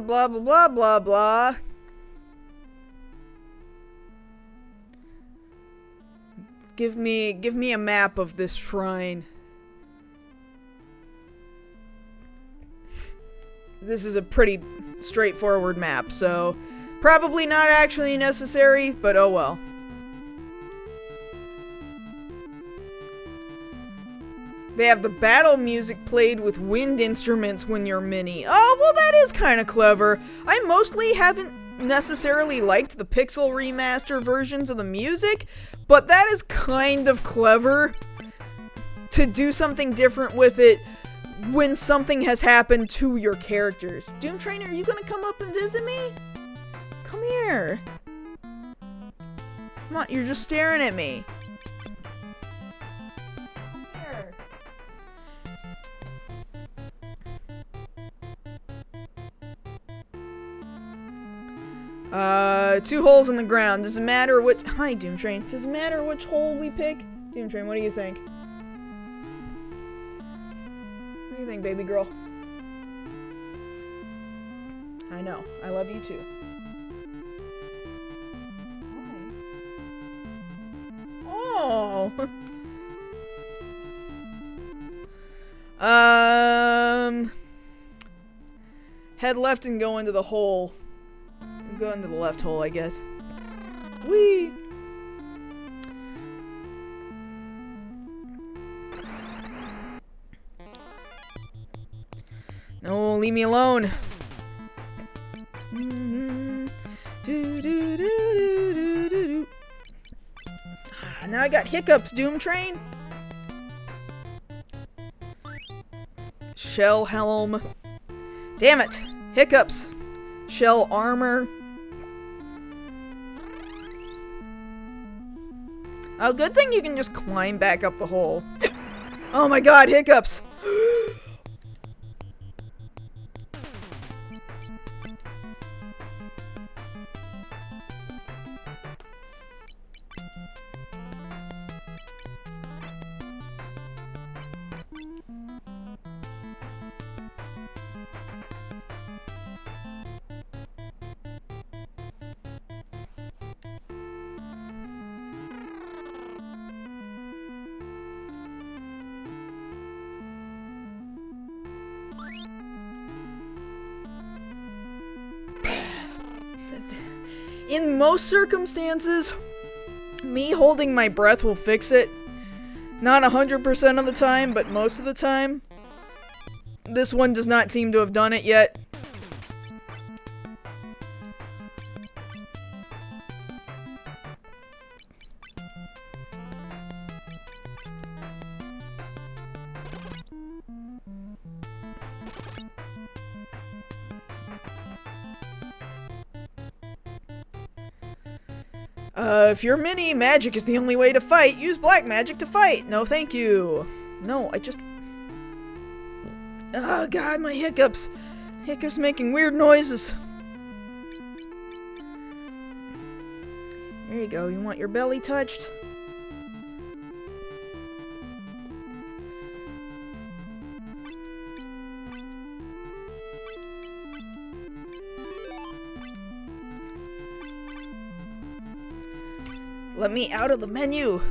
Blah blah blah blah blah. Give me a map of this shrine. This is a pretty straightforward map, so probably not actually necessary, but oh well. They have the battle music played with wind instruments when you're mini. Oh, well that is kind of clever. I mostly haven't necessarily liked the pixel remaster versions of the music, but that is kind of clever to do something different with it when something has happened to your characters. Doom Trainer, are you gonna come up and visit me? Come here. Come on, you're just staring at me. Two holes in the ground. Does it matter which— Hi, Doomtrain. Does it matter which hole we pick? Doomtrain, what do you think? What do you think, baby girl? I know. I love you too. Oh! Head left and go into the hole. Go into the left hole, I guess. Whee! No, leave me alone. Now I got hiccups, Doom Train. Shell helm. Damn it! Hiccups. Shell armor. Oh, good thing you can just climb back up the hole. Oh my god, hiccups! In most circumstances, me holding my breath will fix it. Not 100% of the time, but most of the time. This one does not seem to have done it yet. If you're mini, magic is the only way to fight. Use black magic to fight. No, thank you. No, I just... Oh, God, my hiccups. Hiccups making weird noises. There you go. You want your belly touched? Let me out of the menu!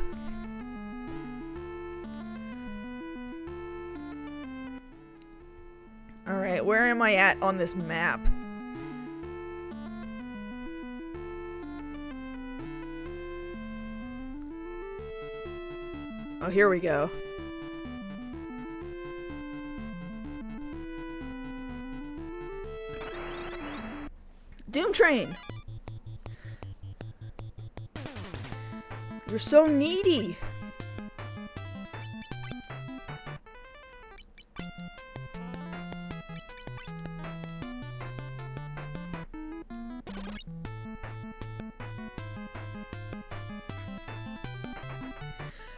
Alright, where am I at on this map? Oh, here we go. Doom Train! You're so needy!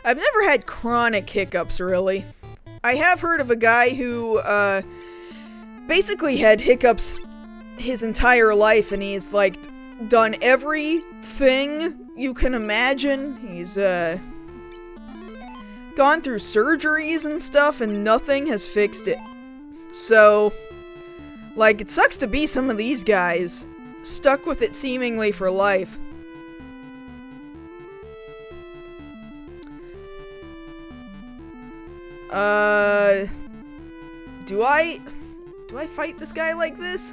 I've never had chronic hiccups, really. I have heard of a guy who, basically had hiccups his entire life, and he's, like, done everything you can imagine. He's, gone through surgeries and stuff, and nothing has fixed it. So, like, it sucks to be some of these guys. Stuck with it seemingly for life. Do I fight this guy like this?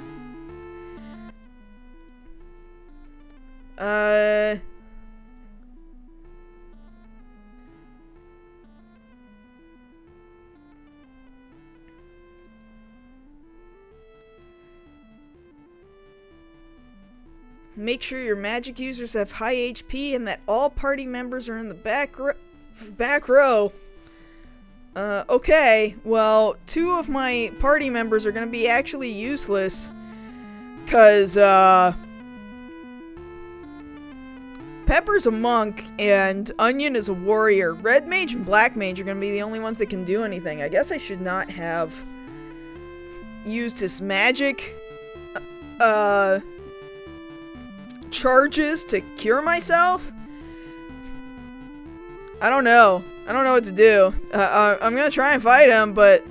Make sure your magic users have high HP and that all party members are in the back row. Okay. Well, 2 of my party members are gonna be actually useless. 'Cause, Pepper's a monk, and Onion is a warrior. Red Mage and Black Mage are gonna be the only ones that can do anything. I guess I should not have used his magic, charges to cure myself? I don't know. I don't know what to do. I'm gonna try and fight him, but...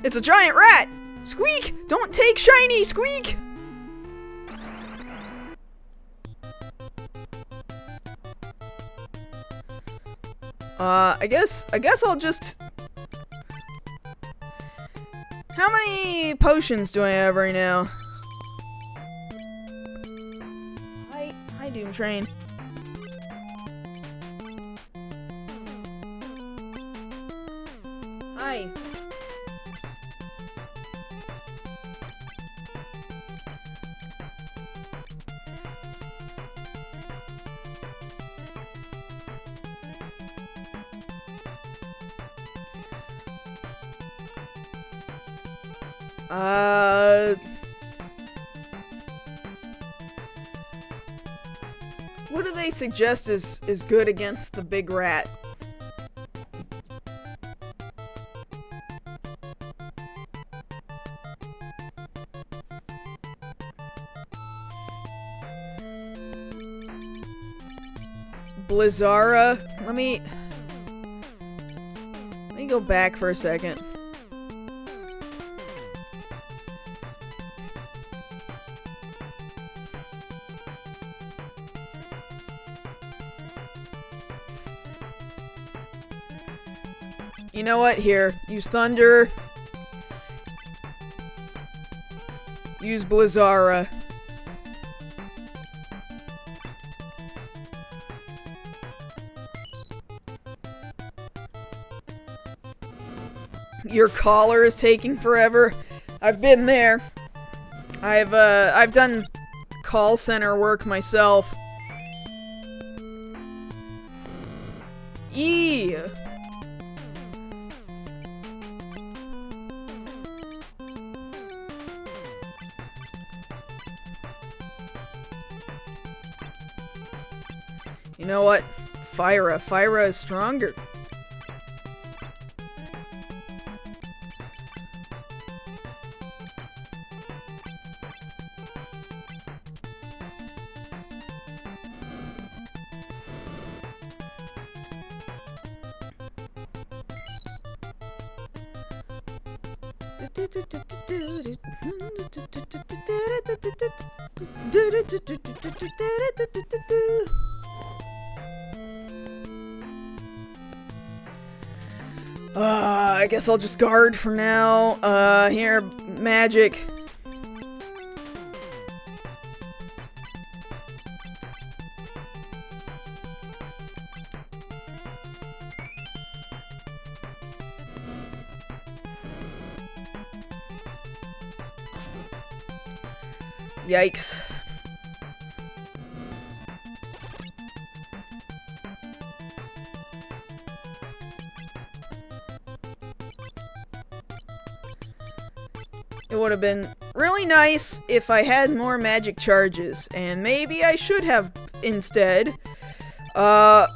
It's a giant rat! Squeak! Don't take shiny! Squeak! I guess I'll just... How many potions do I have right now? Hi, Doom Train. Hi. Uh... What do they suggest is good against the big rat? Blizzara? Let me go back for a second. You know what? Here. Use Thunder. Use Blizzara. Your collar is taking forever. I've been there. I've done call center work myself. Yee! You know what? Fyra. Fyra is stronger. I guess I'll just guard for now. Here, magic. Yikes. It would have been really nice if I had more magic charges, and maybe I should have instead bought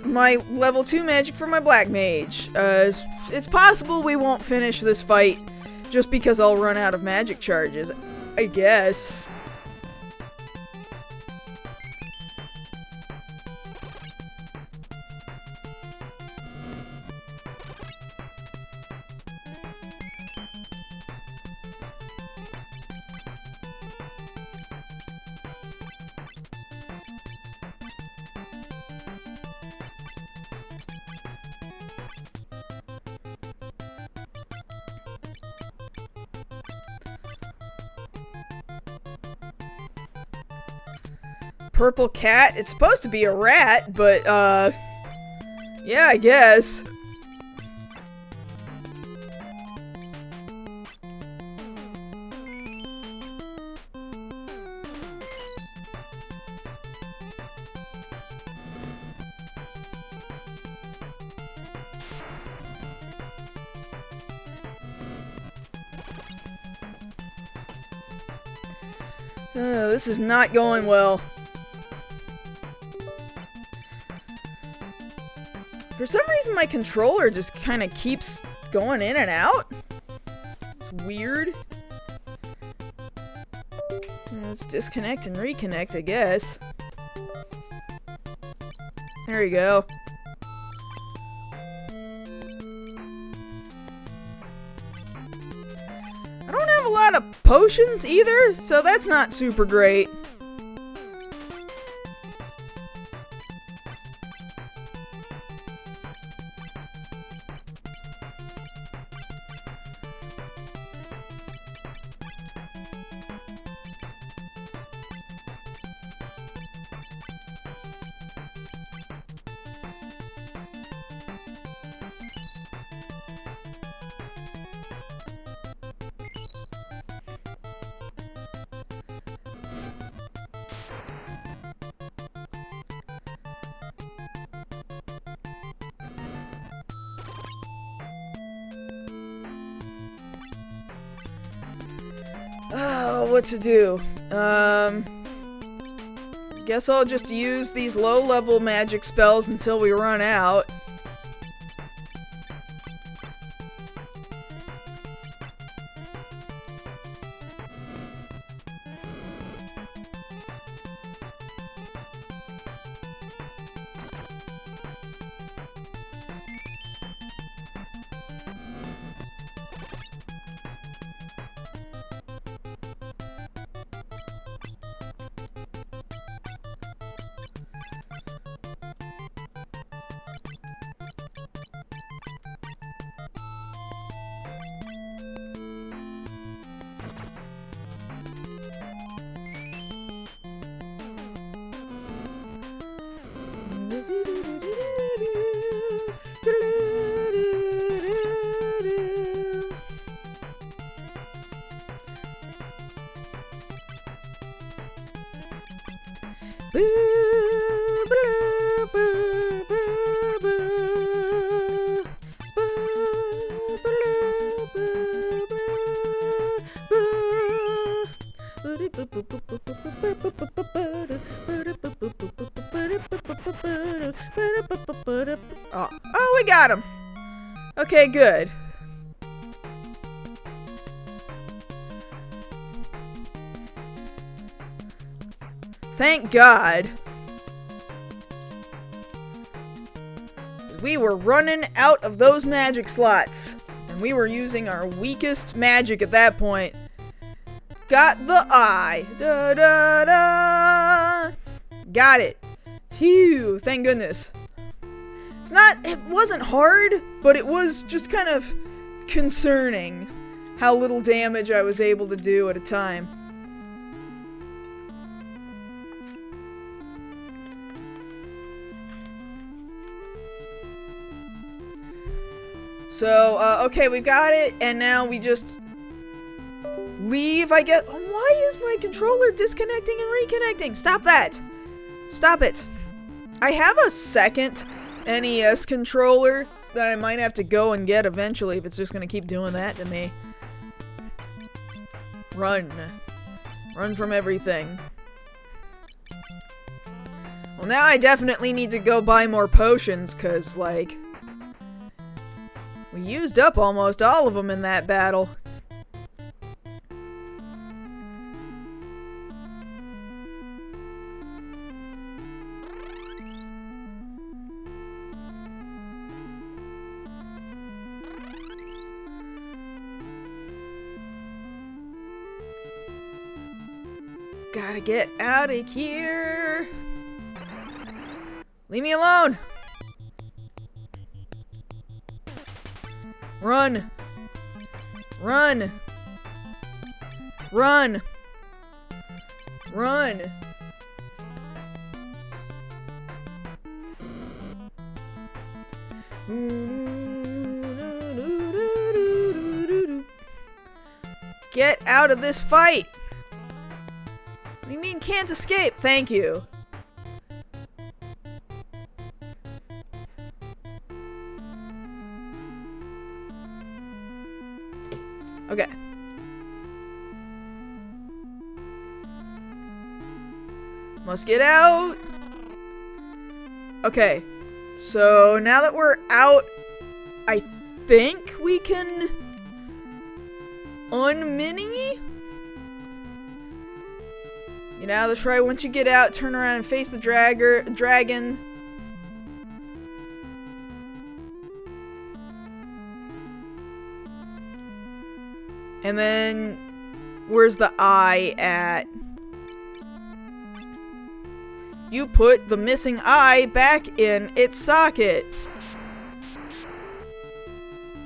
my level 2 magic for my black mage. It's possible we won't finish this fight just because I'll run out of magic charges, I guess. Purple cat? It's supposed to be a rat, but, yeah, I guess. This is not going well. For some reason, my controller just kind of keeps going in and out. It's weird. Let's disconnect and reconnect, I guess. There you go. I don't have a lot of potions either, so that's not super great. what to do? Guess I'll just use these low-level magic spells until we run out. Oh, we got him. Okay, good. Thank God. We were running out of those magic slots, and we were using our weakest magic at that point. Got the eye. Da da da. Got it. Phew, thank goodness. It wasn't hard, but it was just kind of concerning how little damage I was able to do at a time. So, okay, we got it, and now we just leave, I guess. Why is my controller disconnecting and reconnecting? Stop that! Stop it. I have a second NES controller that I might have to go and get eventually if it's just gonna keep doing that to me. Run. Run from everything. Well, now I definitely need to go buy more potions, cause, like, we used up almost all of them in that battle. Gotta get out of here. Leave me alone. Run. Run. Run. Run. Get out of this fight. What do you mean can't escape? Thank you. Okay. Must get out. Okay. So now that we're out, I think we can unmini? You know, let's try once you get out, turn around and face the dragon. And then, where's the eye at? You put the missing eye back in its socket.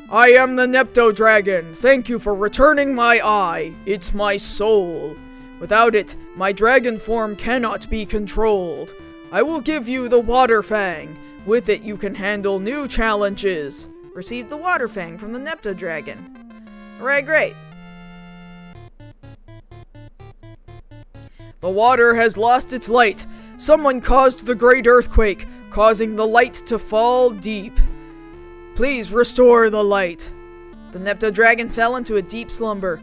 I am the Nepto Dragon. Thank you for returning my eye. It's my soul. Without it, my dragon form cannot be controlled. I will give you the Water Fang. With it, you can handle new challenges. Receive the Water Fang from the Nepto Dragon. Alright, great. The water has lost its light. Someone caused the great earthquake, causing the light to fall deep. Please restore the light. The Nepto Dragon fell into a deep slumber.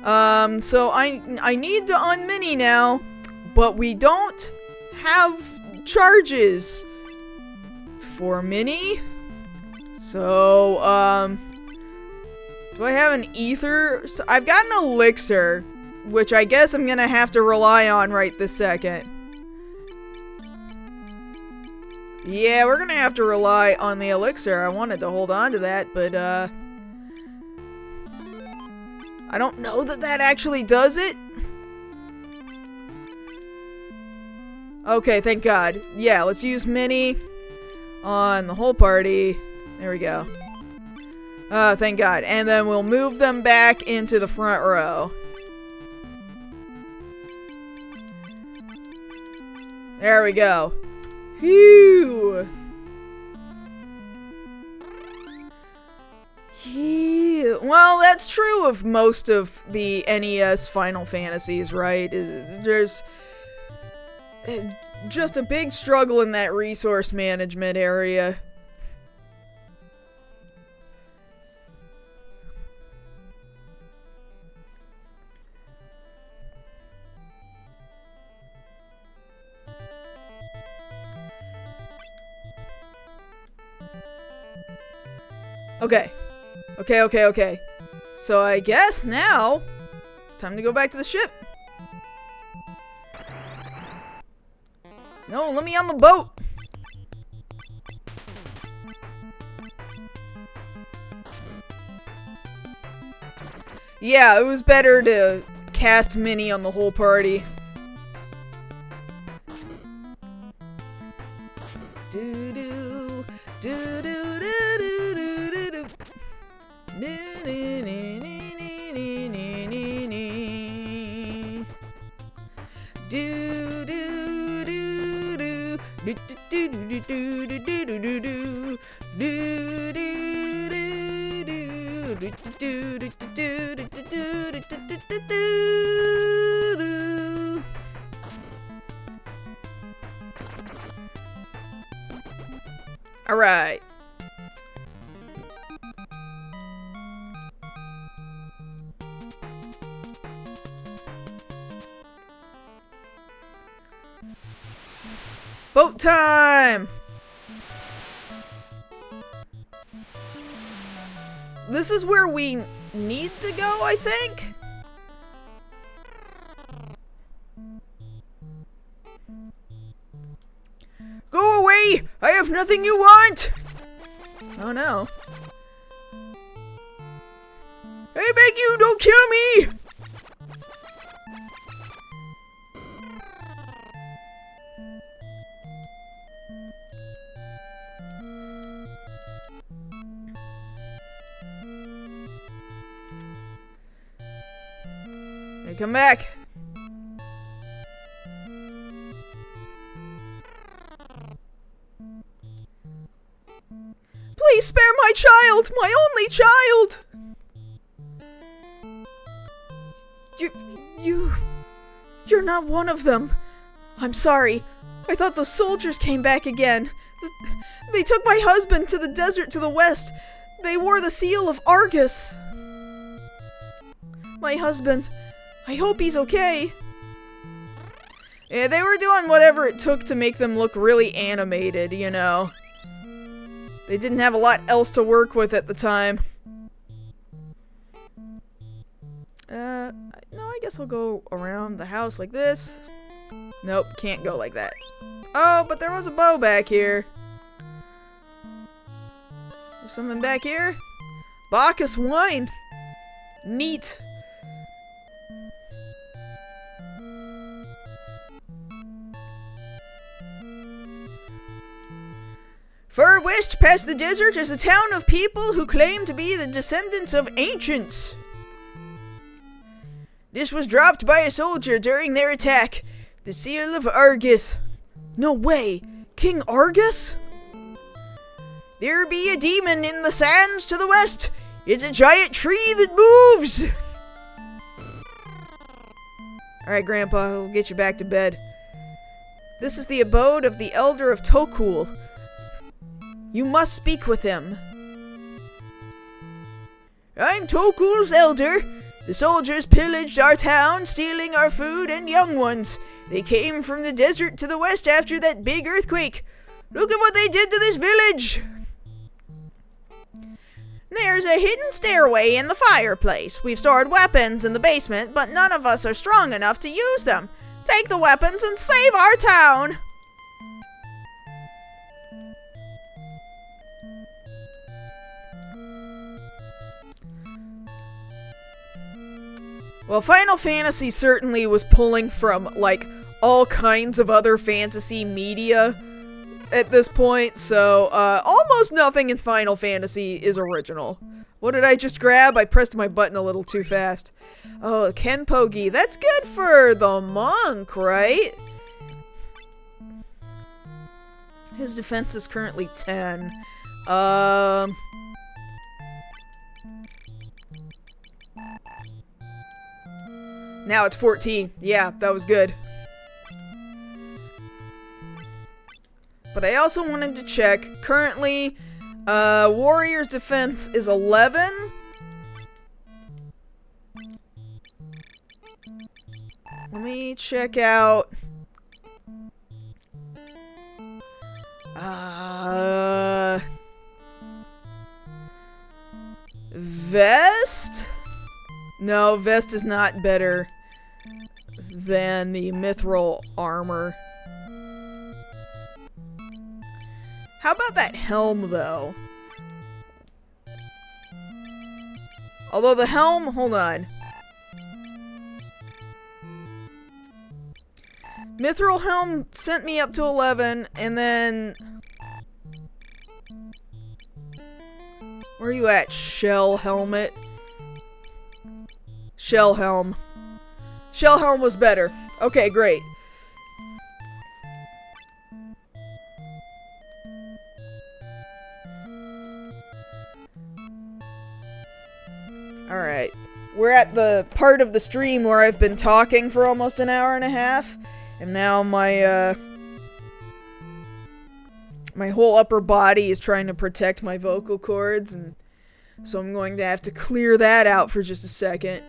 So I need to unmini now, but we don't have charges for mini. So, do I have an ether? So I've got an elixir, which I guess I'm gonna have to rely on right this second. Yeah, we're gonna have to rely on the elixir. I wanted to hold on to that, but, I don't know that that actually does it. Okay, thank God. Yeah, let's use mini on the whole party. There we go. Thank God. And then we'll move them back into the front row. There we go. Phew! Yeah. Well, that's true of most of the NES Final Fantasies, right? There's just a big struggle in that resource management area. Okay. Okay. So I guess now, time to go back to the ship. No, let me on the boat. Yeah, it was better to cast Mini on the whole party. Do-do, do-do-do-do-do-do-do. Nee-nee-nee-nee-nee-nee-nee. Do-do-do-do. Do-do-do-do-do-do-do-do-do. Do-do-do-do-do-do-do-do-do-do-do-do-do. All right. Boat time! This is where we need to go, I think? Go away! I have nothing you want! Oh no. I beg you, don't kill me! Hey, come back! Please spare my child! My only child! You're not one of them. I'm sorry. I thought those soldiers came back again. They took my husband to the desert to the west. They wore the seal of Argus. My husband. I hope he's okay. Yeah, they were doing whatever it took to make them look really animated, you know. They didn't have a lot else to work with at the time. No, I guess I'll go around the house like this. Nope, can't go like that. Oh, but there was a bow back here. There's something back here. Bacchus wine. Neat. Far west past the desert is a town of people who claim to be the descendants of ancients. This was dropped by a soldier during their attack. The seal of Argus. No way! King Argus? There be a demon in the sands to the west. It's a giant tree that moves! Alright, Grandpa, we'll get you back to bed. This is the abode of the Elder of Tokul. You must speak with him. I'm Tokul's elder. The soldiers pillaged our town, stealing our food and young ones. They came from the desert to the west after that big earthquake. Look at what they did to this village! There's a hidden stairway in the fireplace. We've stored weapons in the basement, but none of us are strong enough to use them. Take the weapons and save our town! Well, Final Fantasy certainly was pulling from, like, all kinds of other fantasy media at this point, so, almost nothing in Final Fantasy is original. What did I just grab? I pressed my button a little too fast. Oh, Kenpogi. That's good for the monk, right? His defense is currently 10. Now it's 14. Yeah, that was good. But I also wanted to check. Currently, Warrior's defense is 11. Let me check out. Vest? No, Vest is not better than the mithril armor. How about that helm, though? Although the helm, hold on. Mithril helm sent me up to 11, and then... Where are you at, Shell helmet? Shell helm. Shell helm was better. Okay, great. Alright. We're at the part of the stream where I've been talking for almost an hour and a half. And now my, my whole upper body is trying to protect my vocal cords. And so I'm going to have to clear that out for just a second.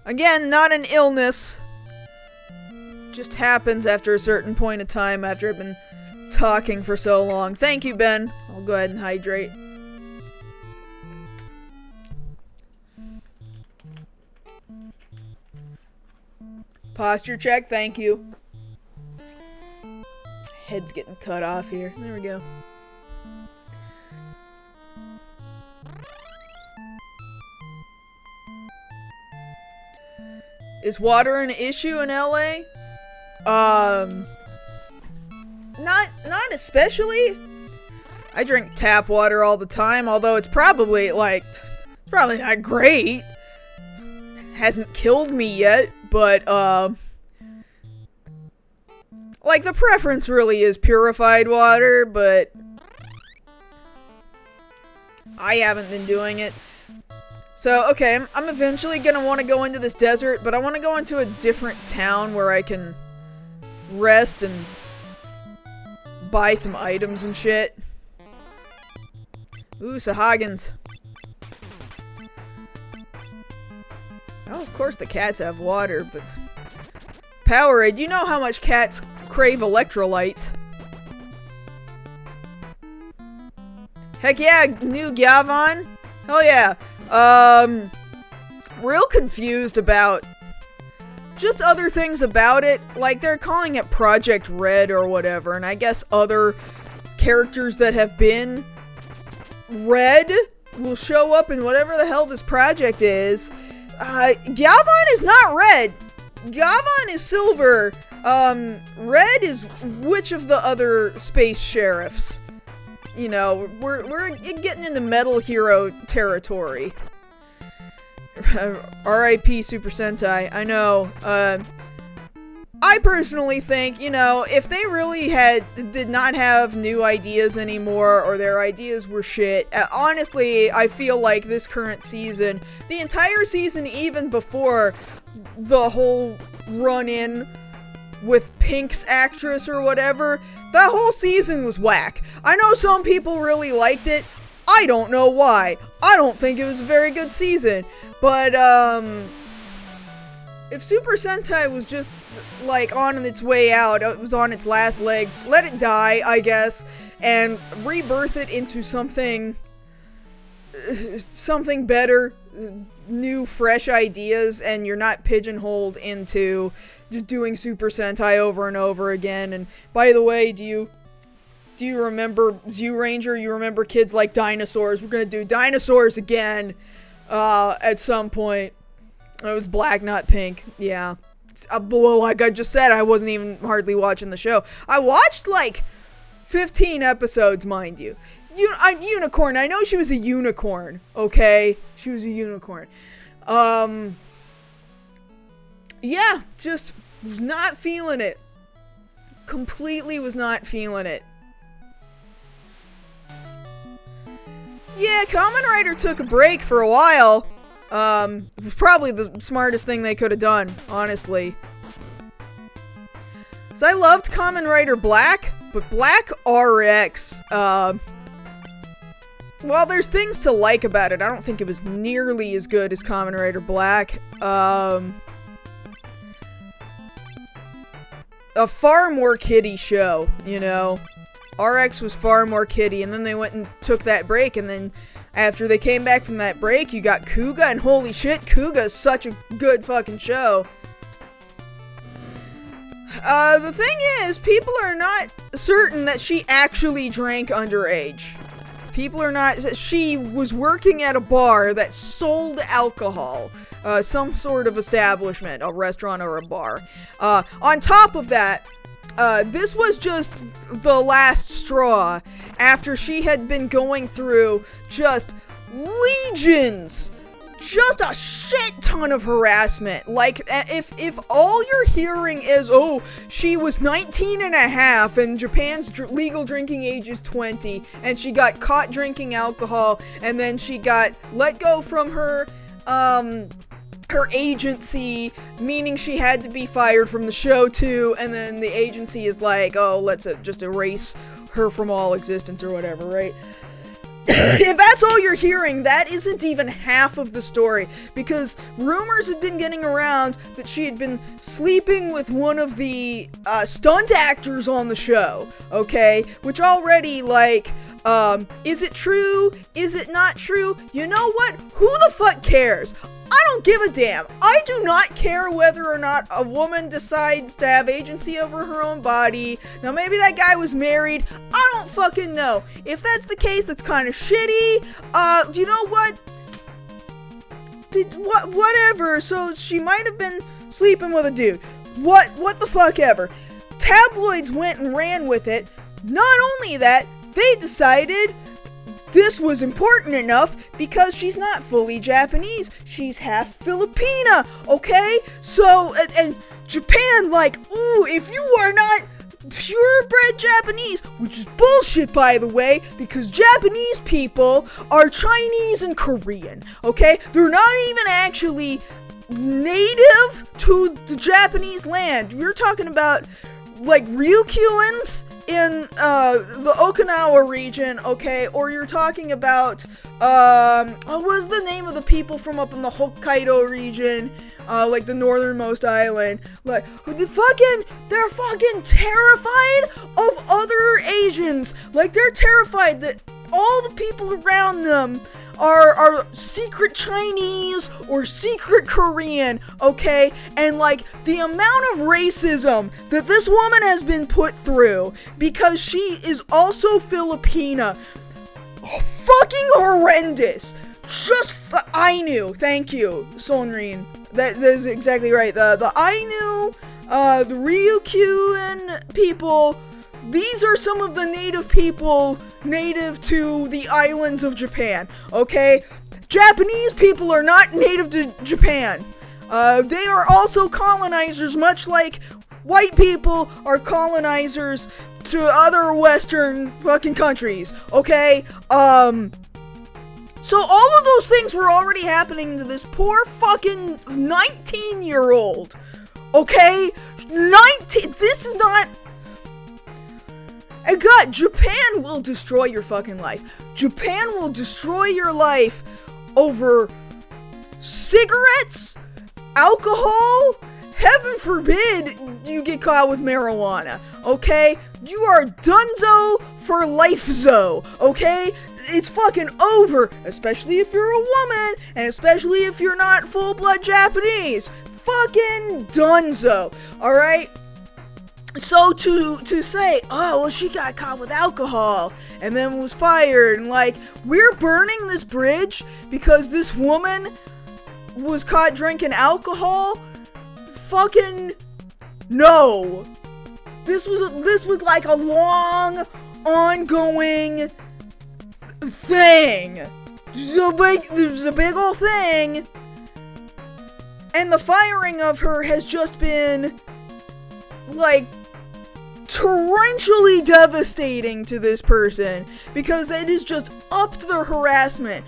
Again, not an illness. Just happens after a certain point of time after I've been talking for so long. Thank you, Ben. I'll go ahead and hydrate. Posture check, thank you. Head's getting cut off here. There we go. Is water an issue in LA? Not especially. I drink tap water all the time, although it's probably, like, it's probably not great. Hasn't killed me yet, but, like, the preference really is purified water, but I haven't been doing it. So, okay, I'm eventually gonna want to go into this desert, but I want to go into a different town where I can rest and buy some items and shit. Ooh, Sahagins. Oh, of course the cats have water, but... Powerade, do you know how much cats crave electrolytes? Heck yeah, new Gyavon? Hell yeah. Real confused about just other things about it. Like, they're calling it Project Red or whatever, and I guess other characters that have been red will show up in whatever the hell this project is. Galvon is not red. Galvon is silver. Red is which of the other space sheriffs? You know, we're getting into Metal Hero territory. R.I.P. Super Sentai. I know. I I personally think, if they really did not have new ideas anymore, or their ideas were shit, honestly, I feel like this current season, the entire season even before the whole run-in with Pink's actress or whatever, that whole season was whack. I know some people really liked it. I don't know why. I don't think it was a very good season. But, if Super Sentai was just, like, on its way out, it was on its last legs, let it die, I guess, and rebirth it into something better, new, fresh ideas, and you're not pigeonholed into just doing Super Sentai over and over again. And, by the way, do you remember Zoo Ranger? You remember kids like dinosaurs? We're gonna do dinosaurs again, at some point. It was black, not pink. Yeah. Well, like I just said, I wasn't even hardly watching the show. I watched, like, 15 episodes, mind you. Unicorn. I know she was a unicorn, okay? She was a unicorn. Yeah, just was not feeling it. Completely was not feeling it. Yeah, Kamen Rider took a break for a while. It was probably the smartest thing they could have done, honestly. So I loved Kamen Rider Black, but Black RX, well, there's things to like about it. I don't think it was nearly as good as Kamen Rider Black. A far more kiddie show, RX was far more kiddie, and then they went and took that break, and then after they came back from that break, you got Kuga, and holy shit, Kuga is such a good fucking show. The thing is, people are not certain that she actually drank underage. People are not. She was working at a bar that sold alcohol. Some sort of establishment, a restaurant or a bar. On top of that, this was just the last straw after she had been going through just legions, just a shit ton of harassment. Like, if all you're hearing is, oh, she was 19 and a half and Japan's legal drinking age is 20 and she got caught drinking alcohol and then she got let go from her agency, meaning she had to be fired from the show too, and then the agency is like, oh, let's just erase her from all existence or whatever, right? If that's all you're hearing, that isn't even half of the story, because rumors had been getting around that she had been sleeping with one of the stunt actors on the show, okay? Which already, like, is it true? Is it not true? You know what? Who the fuck cares? I don't give a damn. I do not care whether or not a woman decides to have agency over her own body. Now, maybe that guy was married. I don't fucking know. If that's the case, that's kind of shitty. You know what? Whatever. So she might have been sleeping with a dude. What the fuck ever. Tabloids went and ran with it. Not only that, they decided this was important enough because she's not fully Japanese. She's half Filipina, okay? So, and Japan, like, ooh, if you are not purebred Japanese, which is bullshit, by the way, because Japanese people are Chinese and Korean, okay? They're not even actually native to the Japanese land. You're talking about, like, Ryukyuans in the Okinawa region, okay, or you're talking about what was the name of the people from up in the Hokkaido region, like the northernmost island, like, they're fucking terrified of other Asians, like, they're terrified that all the people around them are secret Chinese or secret Korean, okay? And, like, the amount of racism that this woman has been put through because she is also Filipina, fucking horrendous. Ainu, thank you, Sonrin. That is exactly right. The Ainu, the Ryukyuan people, these are some of the native people native to the islands of Japan, okay? Japanese people are not native to Japan. They are also colonizers, much like white people are colonizers to other Western fucking countries, okay? So all of those things were already happening to this poor fucking 19-year-old, okay? 19, this is not... And God, Japan will destroy your fucking life. Japan will destroy your life over cigarettes, alcohol. Heaven forbid you get caught with marijuana, okay? You are donezo for life-zo, okay? It's fucking over, especially if you're a woman, and especially if you're not full-blood Japanese. Fucking donezo, alright? So to say, oh, well, she got caught with alcohol and then was fired, and like, we're burning this bridge because this woman was caught drinking alcohol? Fucking no. This was like a long, ongoing thing. This was a big old thing. And the firing of her has just been, like, torrentially devastating to this person, because it has just upped their harassment.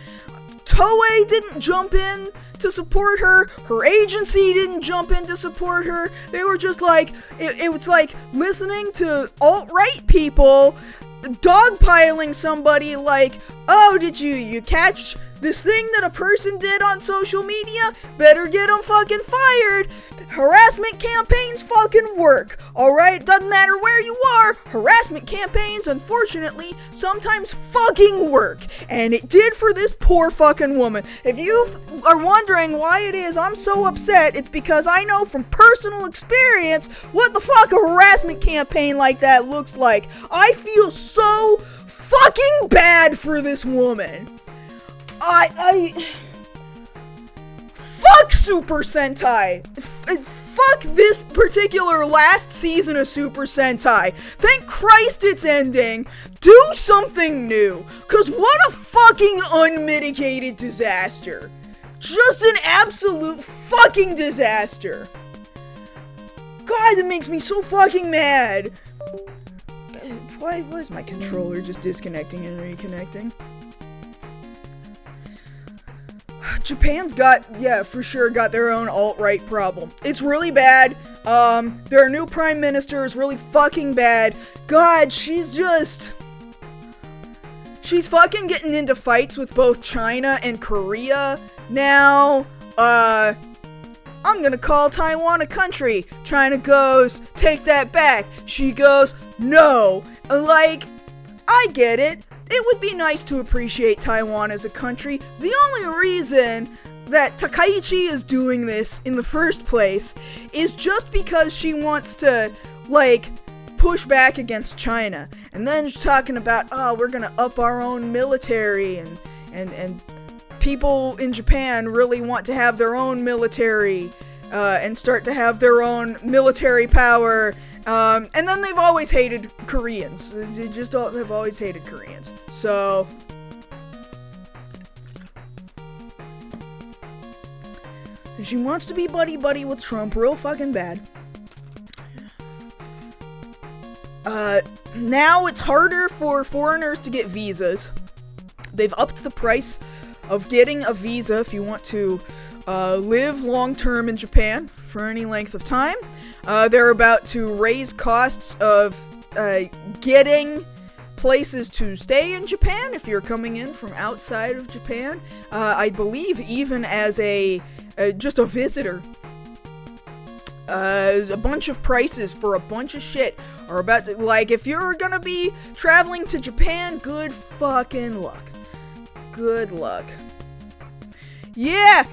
Toei didn't jump in to support her. Her agency didn't jump in to support her. They were just like, it was like listening to alt-right people dogpiling somebody like, oh, did you catch this thing that a person did on social media? Better get them fucking fired. Harassment campaigns fucking work, alright? Doesn't matter where you are, harassment campaigns, unfortunately, sometimes fucking work. And it did for this poor fucking woman. If you are wondering why it is I'm so upset, it's because I know from personal experience what the fuck a harassment campaign like that looks like. I feel so fucking bad for this woman. Fuck Super Sentai! Fuck this particular last season of Super Sentai. Thank Christ it's ending. Do something new. Cause what a fucking unmitigated disaster. Just an absolute fucking disaster. God, that makes me so fucking mad. Why is my controller just disconnecting and reconnecting? Japan's got, yeah, for sure got their own alt-right problem. It's really bad. Their new prime minister is really fucking bad. God, she's fucking getting into fights with both China and Korea now. I'm gonna call Taiwan a country. China goes, take that back. She goes, no. Like, I get it. It would be nice to appreciate Taiwan as a country. The only reason that Takaichi is doing this in the first place is just because she wants to, like, push back against China. And then she's talking about, oh, we're gonna up our own military, and people in Japan really want to have their own military, and start to have their own military power. And then they've always hated Koreans. They just have always hated Koreans. So, she wants to be buddy-buddy with Trump real fucking bad. Now it's harder for foreigners to get visas. They've upped the price of getting a visa if you want to live long-term in Japan for any length of time. They're about to raise costs of getting places to stay in Japan if you're coming in from outside of Japan. I believe even as just a visitor. A bunch of prices for a bunch of shit are about to, like, if you're gonna be traveling to Japan, good fucking luck. Good luck. Yeah,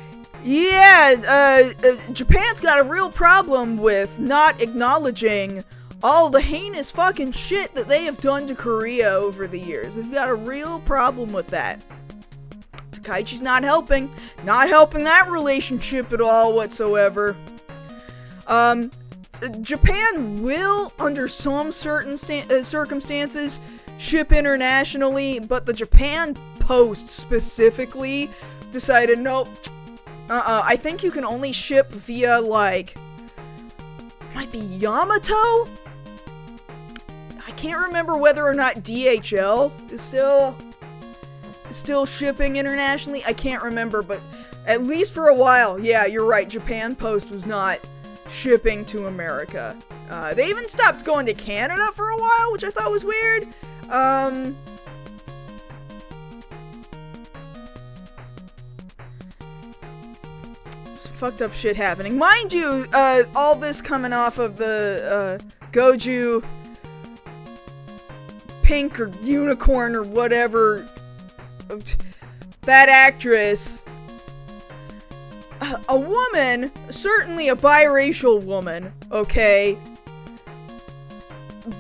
Japan's got a real problem with not acknowledging all the heinous fucking shit that they have done to Korea over the years. They've got a real problem with that. Takaichi's not helping that relationship at all whatsoever. Japan will, under some certain circumstances, ship internationally, but the Japan Post specifically decided, nope, I think you can only ship via, like, might be Yamato? I can't remember whether or not DHL is still shipping internationally. I can't remember, but at least for a while, yeah, you're right, Japan Post was not shipping to America. They even stopped going to Canada for a while, which I thought was weird. Fucked up shit happening. Mind you, all this coming off of the, Goju Pink or Unicorn or whatever, that actress, a woman, certainly a biracial woman, okay,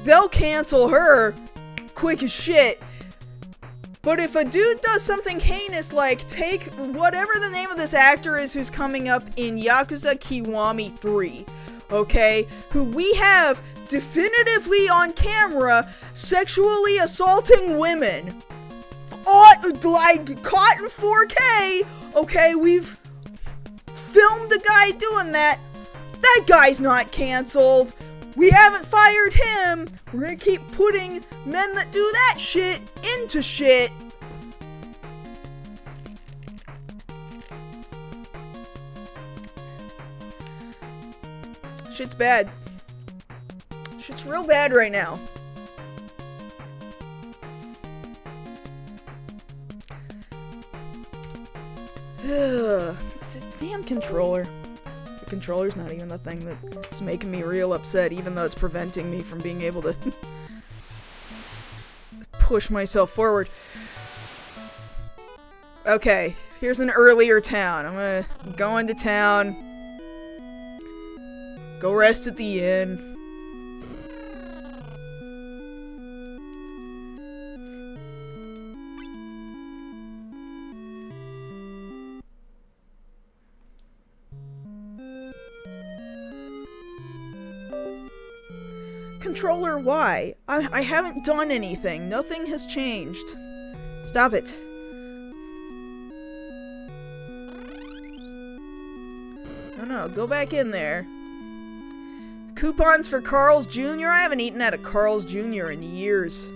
they'll cancel her quick as shit. But if a dude does something heinous like take whatever the name of this actor is who's coming up in Yakuza Kiwami 3, okay, who we have definitively on camera sexually assaulting women, like caught in 4K, okay, we've filmed a guy doing that, that guy's not canceled. We haven't fired him. We're gonna keep putting men that do that shit into shit. Shit's bad. Shit's real bad right now. It's a damn controller. The controller's not even the thing that's making me real upset, even though it's preventing me from being able to push myself forward. Okay, here's an earlier town. I'm gonna go into town. Go rest at the inn. Controller, why? I haven't done anything. Nothing has changed. Stop it. No, go back in there. Coupons for Carl's Jr.? I haven't eaten at a Carl's Jr. in years.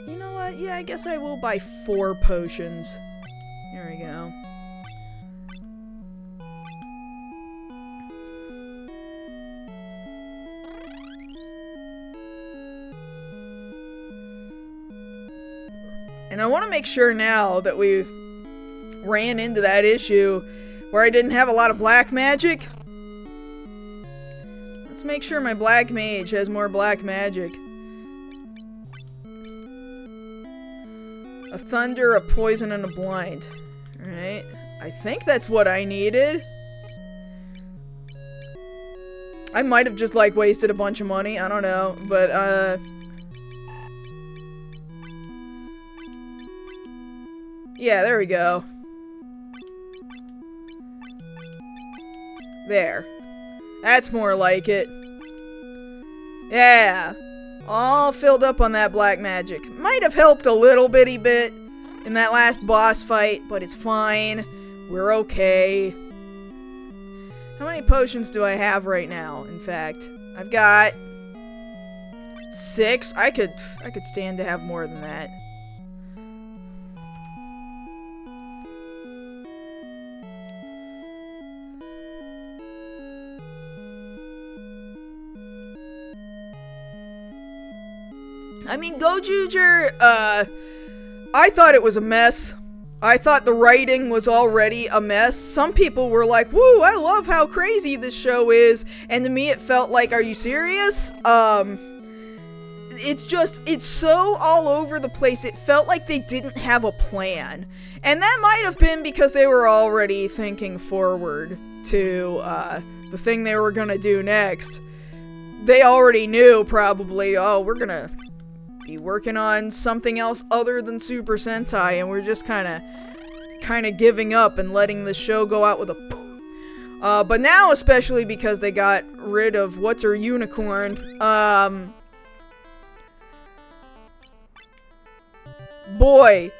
You know what? Yeah, I guess I will buy 4 potions. Here we go. And I want to make sure now that we ran into that issue where I didn't have a lot of black magic. Let's make sure my black mage has more black magic. A thunder, a poison, and a blind. Alright. I think that's what I needed. I might have just, like, wasted a bunch of money. I don't know. But, yeah, there we go. There. That's more like it. Yeah. All filled up on that black magic. Might have helped a little bitty bit in that last boss fight, but it's fine. We're okay. How many potions do I have right now, in fact? I've got 6. I could stand to have more than that. I mean, Gojuger, I thought it was a mess. I thought the writing was already a mess. Some people were like, woo, I love how crazy this show is. And to me, it felt like, are you serious? It's so all over the place. It felt like they didn't have a plan. And that might have been because they were already thinking forward to, the thing they were gonna do next. They already knew, probably, oh, we're gonna be working on something else other than Super Sentai, and we're just kind of giving up and letting the show go out with a poof. But now, especially because they got rid of What's Her Unicorn, boy,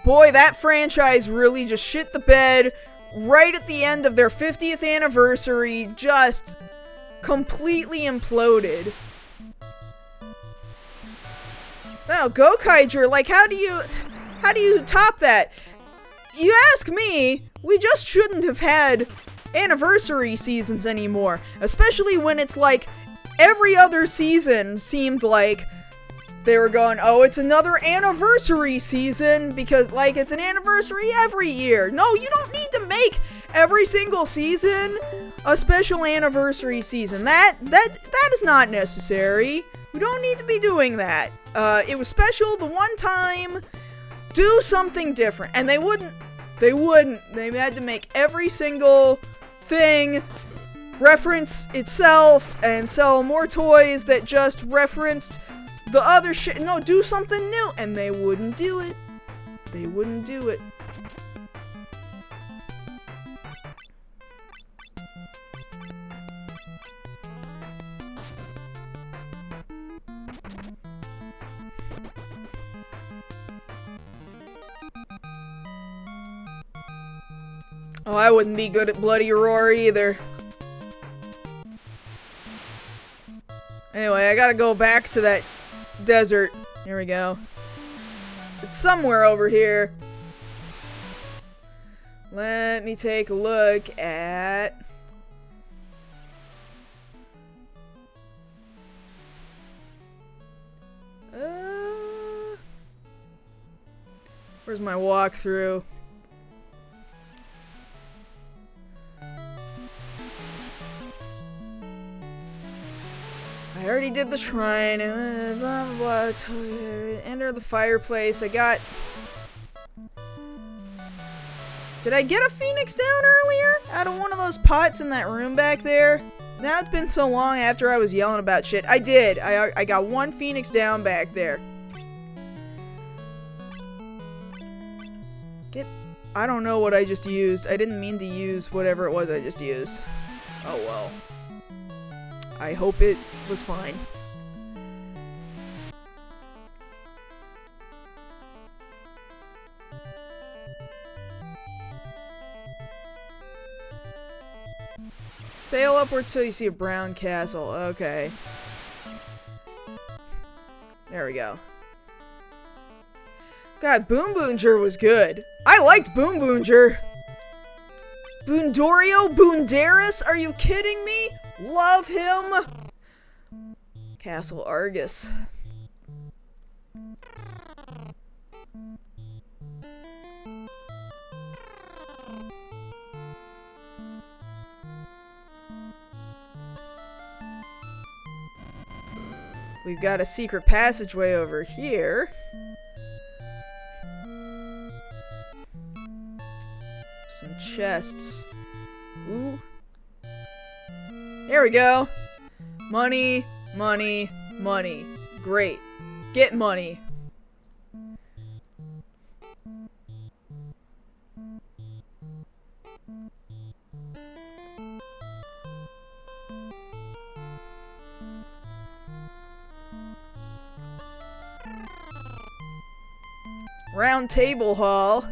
that franchise really just shit the bed right at the end of their 50th anniversary, just completely imploded. Now, Gokaiger, like, how do you top that? You ask me, we just shouldn't have had anniversary seasons anymore. Especially when it's like, every other season seemed like they were going, oh, it's another anniversary season, because, like, it's an anniversary every year. No, you don't need to make every single season a special anniversary season. That is not necessary. We don't need to be doing that. It was special the one time. Do something different. And they wouldn't. They had to make every single thing reference itself and sell more toys that just referenced the other shit. No, do something new. And they wouldn't do it. They wouldn't do it. Oh, I wouldn't be good at Bloody Roar either. Anyway, I gotta go back to that desert. Here we go. It's somewhere over here. Let me take a look at... Where's my walkthrough? I already did the shrine. Blah, blah, blah. Enter the fireplace. I got... Did I get a phoenix down earlier? Out of one of those pots in that room back there? Now it's been so long after I was yelling about shit. I did. I got one phoenix down back there. I don't know what I just used. I didn't mean to use whatever it was I just used. Oh well. I hope it was fine. Sail upwards till you see a brown castle. Okay. There we go. God, Boom Boonger was good. I liked Boom Boonger. Boondorio? Boondaris? Are you kidding me? Love him! Castle Argus. We've got a secret passageway over here. Some chests. Ooh. Here we go. Money, money, money. Great. Get money. Round Table Hall.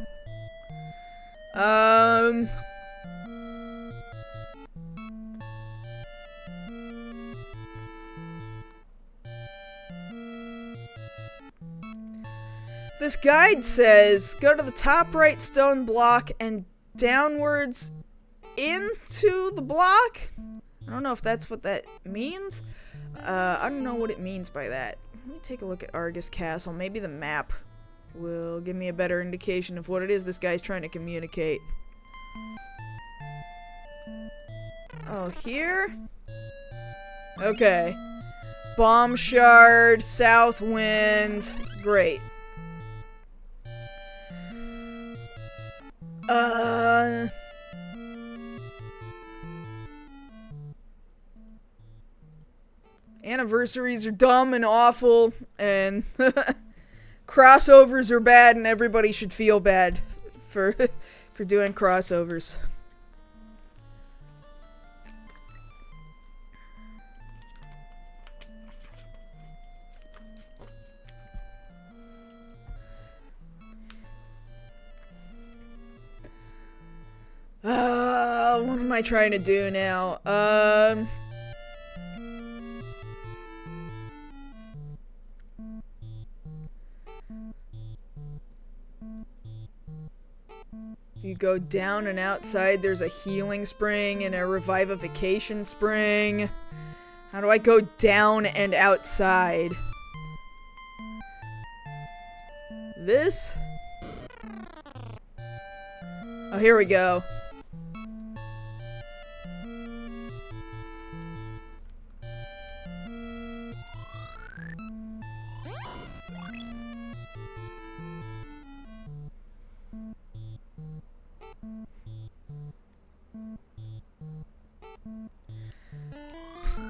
This guide says, go to the top right stone block and downwards into the block? I don't know if that's what that means. I don't know what it means by that. Let me take a look at Argus Castle. Maybe the map will give me a better indication of what it is this guy's trying to communicate. Oh, here? Okay. Bomb Shard, South Wind. Great. Anniversaries are dumb and awful, and crossovers are bad, and everybody should feel bad for doing crossovers. I trying to do now? If you go down and outside, there's a healing spring and a revivification spring. How do I go down and outside? This? Oh, here we go.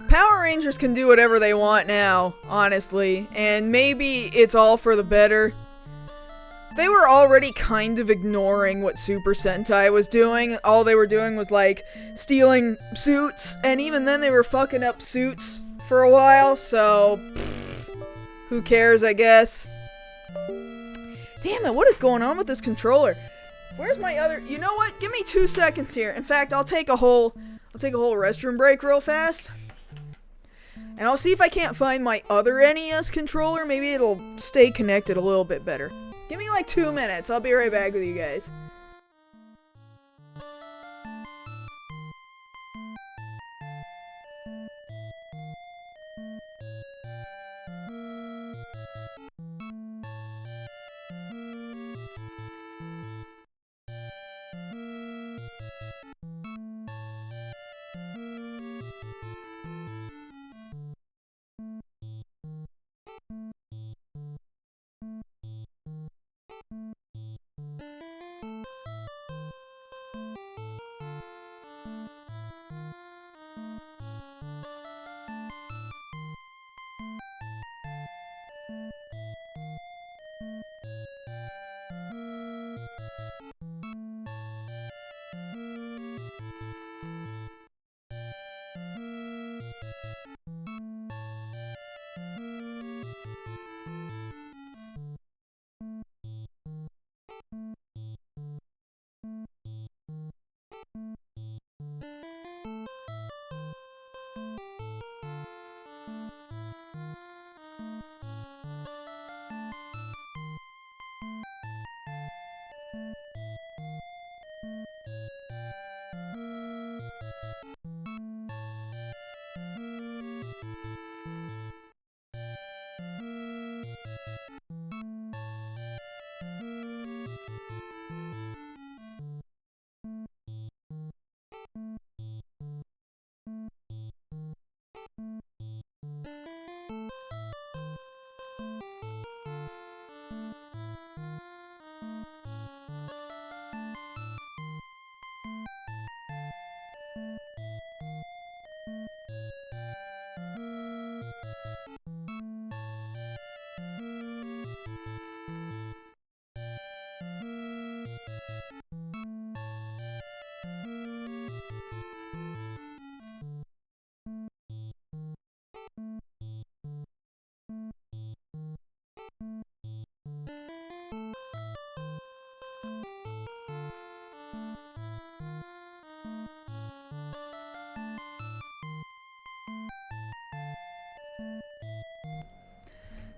Power Rangers can do whatever they want now, honestly, and maybe it's all for the better. They were already kind of ignoring what Super Sentai was doing. All they were doing was, like, stealing suits, and even then they were fucking up suits for a while, so who cares, I guess. Damn it, what is going on with this controller? Where's my other... You know what? Give me 2 seconds here. In fact, I'll take a whole restroom break real fast. And I'll see if I can't find my other NES controller. Maybe it'll stay connected a little bit better. Give me like 2 minutes. I'll be right back with you guys.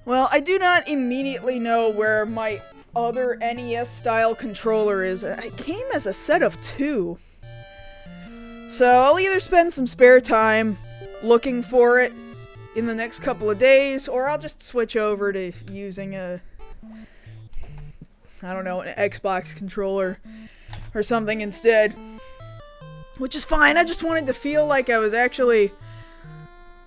Well, I do not immediately know where my other NES-style controller is. It came as a set of 2. So I'll either spend some spare time looking for it in the next couple of days, or I'll just switch over to using I don't know, an Xbox controller or something instead. Which is fine, I just wanted to feel like I was actually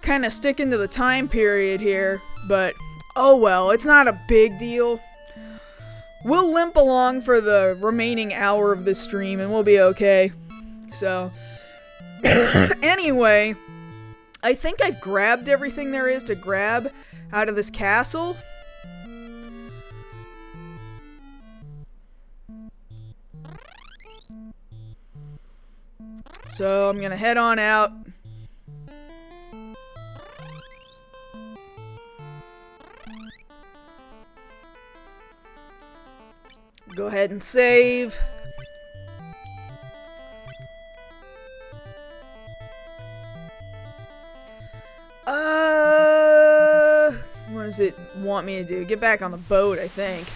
kind of sticking to the time period here, but oh well, it's not a big deal. We'll limp along for the remaining hour of this stream and we'll be okay. So, anyway, I think I've grabbed everything there is to grab out of this castle. So I'm gonna head on out. Go ahead and save. does it want me to do? Get back on the boat, I think.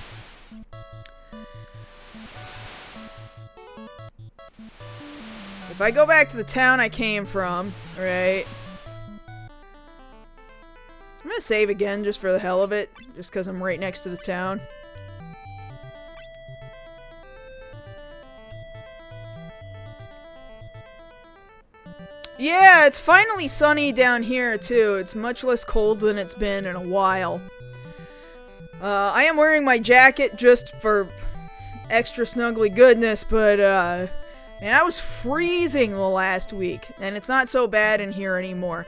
If I go back to the town I came from, right? I'm gonna save again just for the hell of it, just because I'm right next to this town. Yeah, it's finally sunny down here, too. It's much less cold than it's been in a while. I am wearing my jacket just for extra snuggly goodness, but, man, I was freezing the last week, and it's not so bad in here anymore.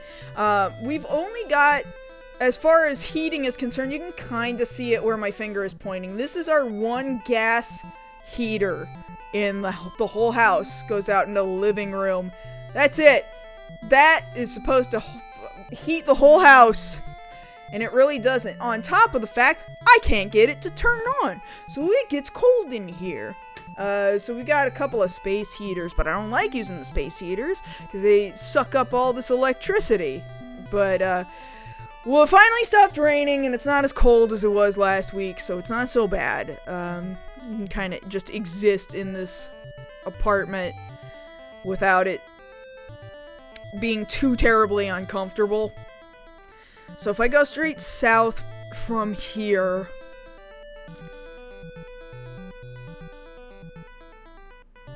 We've only got, as far as heating is concerned, you can kind of see it where my finger is pointing. This is our one gas heater in the whole house. Goes out into the living room. That's it. That is supposed to heat the whole house, and it really doesn't. On top of the fact, I can't get it to turn on, so it gets cold in here. So we got a couple of space heaters, but I don't like using the space heaters because they suck up all this electricity. But, well, it finally stopped raining, and it's not as cold as it was last week, so it's not so bad. You can kind of just exist in this apartment without it being too terribly uncomfortable. So if I go straight south from here,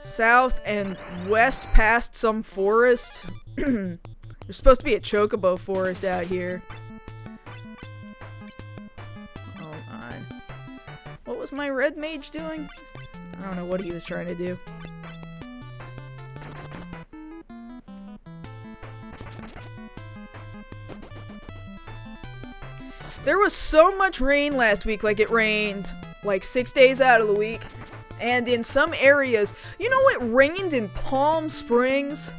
south and west past some forest. There's supposed to be a chocobo forest out here. Hold on. What was my red mage doing? I don't know what he was trying to do. There was so much rain last week, like it rained like 6 days out of the week. And in some areas, you know what rained in Palm Springs?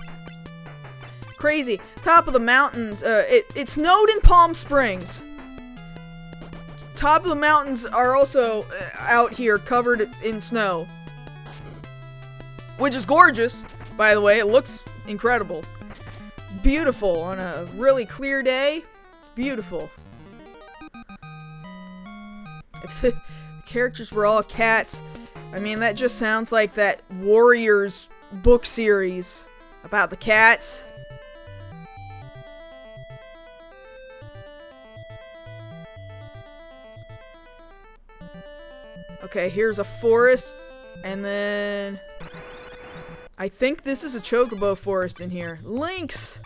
Crazy. Top of the mountains, it snowed in Palm Springs. Top of the mountains are also out here covered in snow. Which is gorgeous, by the way. It looks incredible. Beautiful on a really clear day. Beautiful. If the characters were all cats, I mean, that just sounds like that Warriors book series about the cats. Okay, here's a forest, and then I think this is a chocobo forest in here. Lynx!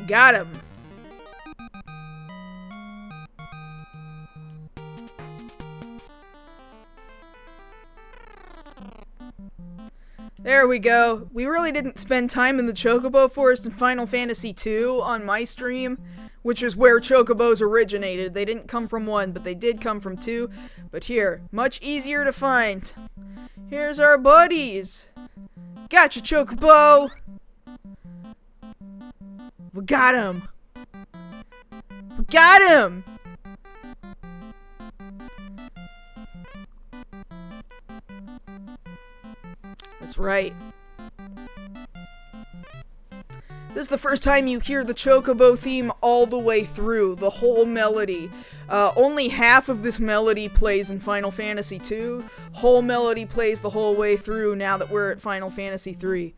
Got him. There we go. We really didn't spend time in the Chocobo Forest in Final Fantasy II on my stream, which is where Chocobos originated. They didn't come from 1, but they did come from 2. But here, much easier to find. Here's our buddies. Gotcha, Chocobo! We got him! We got him! That's right. This is the first time you hear the Chocobo theme all the way through, the whole melody. Only half of this melody plays in Final Fantasy II. Whole melody plays the whole way through now that we're at Final Fantasy III.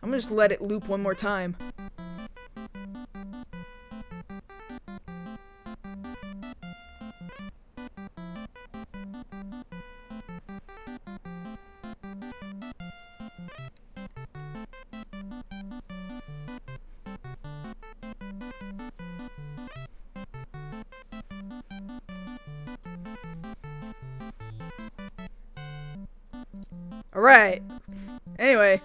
I'm gonna just let it loop one more time. Alright. Anyway.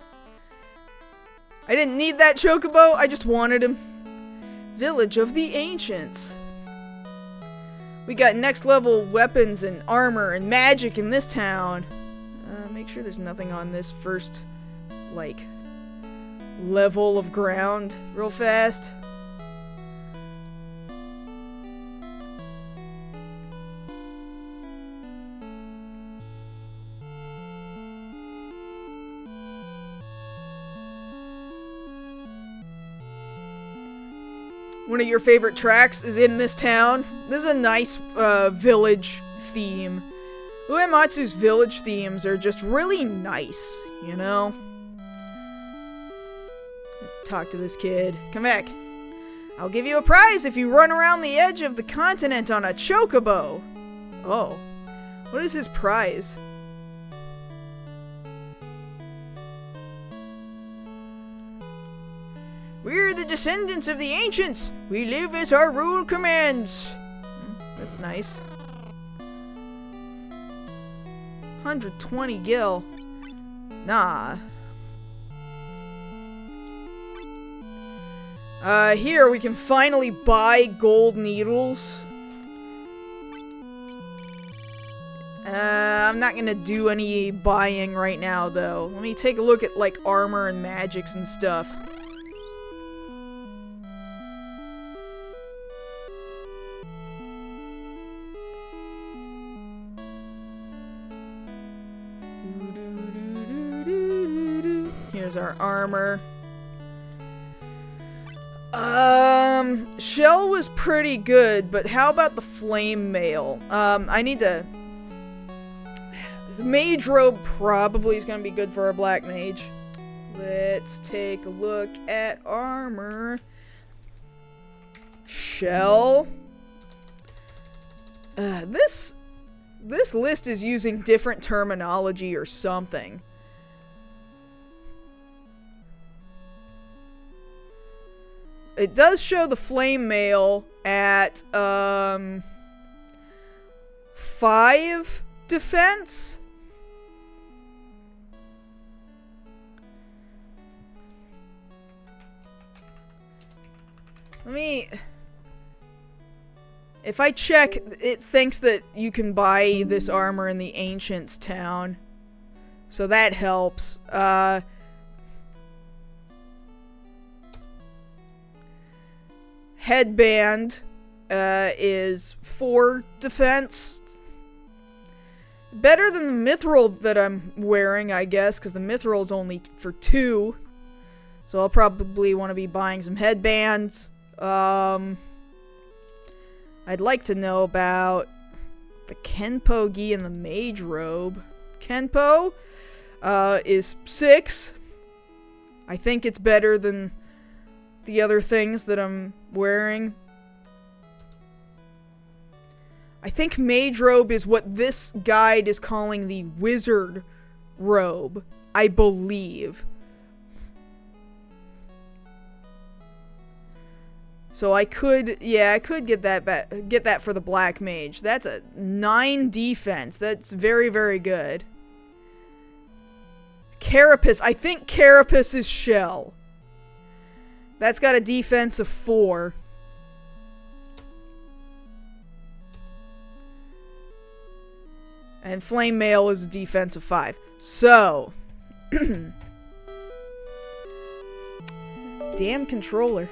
I didn't need that Chocobo, I just wanted him. Village of the Ancients. We got next level weapons and armor and magic in this town. Make sure there's nothing on this first, like, level of ground real fast. One of your favorite tracks is in this town. This is a nice village theme. Uematsu's village themes are just really nice, you know? Talk to this kid. Come back. I'll give you a prize if you run around the edge of the continent on a chocobo. Oh. What is his prize? We're the descendants of the ancients. We live as our rule commands. That's nice. 120 gil. Nah. Here we can finally buy gold needles. I'm not gonna do any buying right now, though. Let me take a look at, like, armor and magics and stuff. Here's our armor. Shell was pretty good, but how about the flame mail? I need to... The mage robe probably is gonna be good for our black mage. Let's take a look at armor. Shell. This list is using different terminology or something. It does show the flame mail at 5 defense. Let me... If I check, it thinks that you can buy this armor in the Ancients town. So that helps. Headband is 4 defense. Better than the mithril that I'm wearing, I guess, because the mithril is only for 2. So I'll probably want to be buying some headbands. I'd like to know about the Kenpo gi and the mage robe. Kenpo is 6. I think it's better than the other things that I'm wearing. I think mage robe is what this guide is calling the wizard robe, I believe. So I could get that for the black mage. That's a 9 defense. That's very, very good. Carapace. I think Carapace is shell. That's got a defense of 4. And Flame Mail is a defense of 5. So. This damn controller.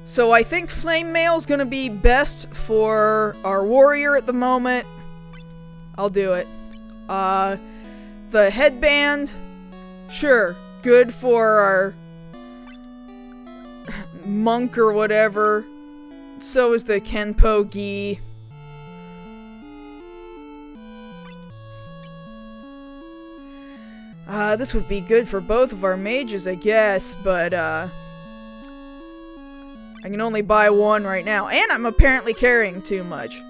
So I think Flame Mail is going to be best for our warrior at the moment. I'll do it. The headband, sure, good for our monk or whatever. So is the Kenpo gi. This would be good for both of our mages, I guess, but, I can only buy 1 right now, and I'm apparently carrying too much.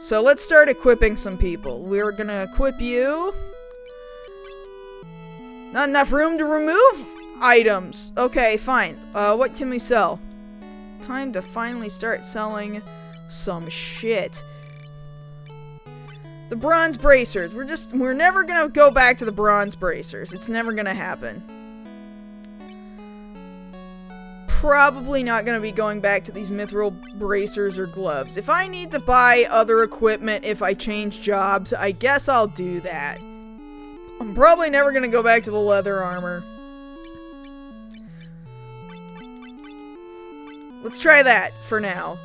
So let's start equipping some people. We're gonna equip you. Not enough room to remove items. Okay, fine. What can we sell? Time to finally start selling some shit. The bronze bracers. We're never gonna go back to the bronze bracers. It's never gonna happen. probably not going to be going back to these mithril bracers or gloves. If I need to buy other equipment if I change jobs, I guess I'll do that. I'm probably never going to go back to the leather armor. Let's try that for now.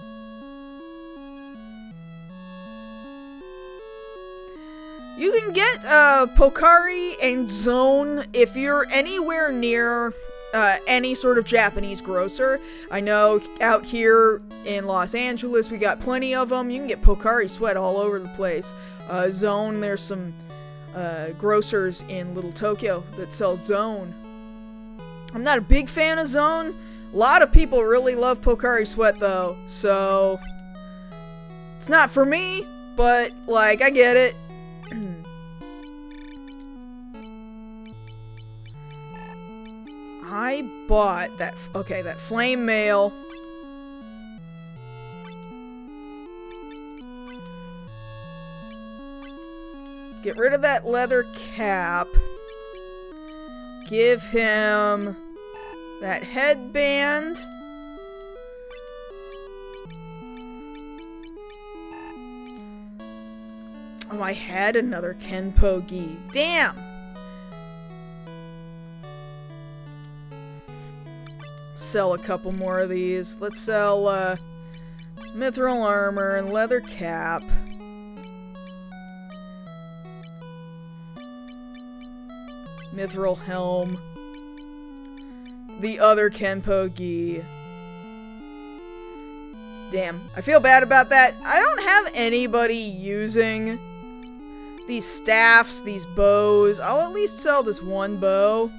You can get Pocari and Zone if you're anywhere near any sort of Japanese grocer. I know out here in Los Angeles we got plenty of them. You can get Pocari Sweat all over the place. Zone, there's some grocers in Little Tokyo that sell Zone. I'm not a big fan of Zone. A lot of people really love Pocari Sweat though, so it's not for me, but like I get it. I bought that, okay, that flame mail. Get rid of that leather cap. Give him that headband. Oh, I had another Kenpo gi. Damn! Sell a couple more of these. Let's sell mithril armor and leather cap. Mithril helm. The other Kenpo gi. Damn, I feel bad about that. I don't have anybody using these staffs, these bows. I'll at least sell this one bow.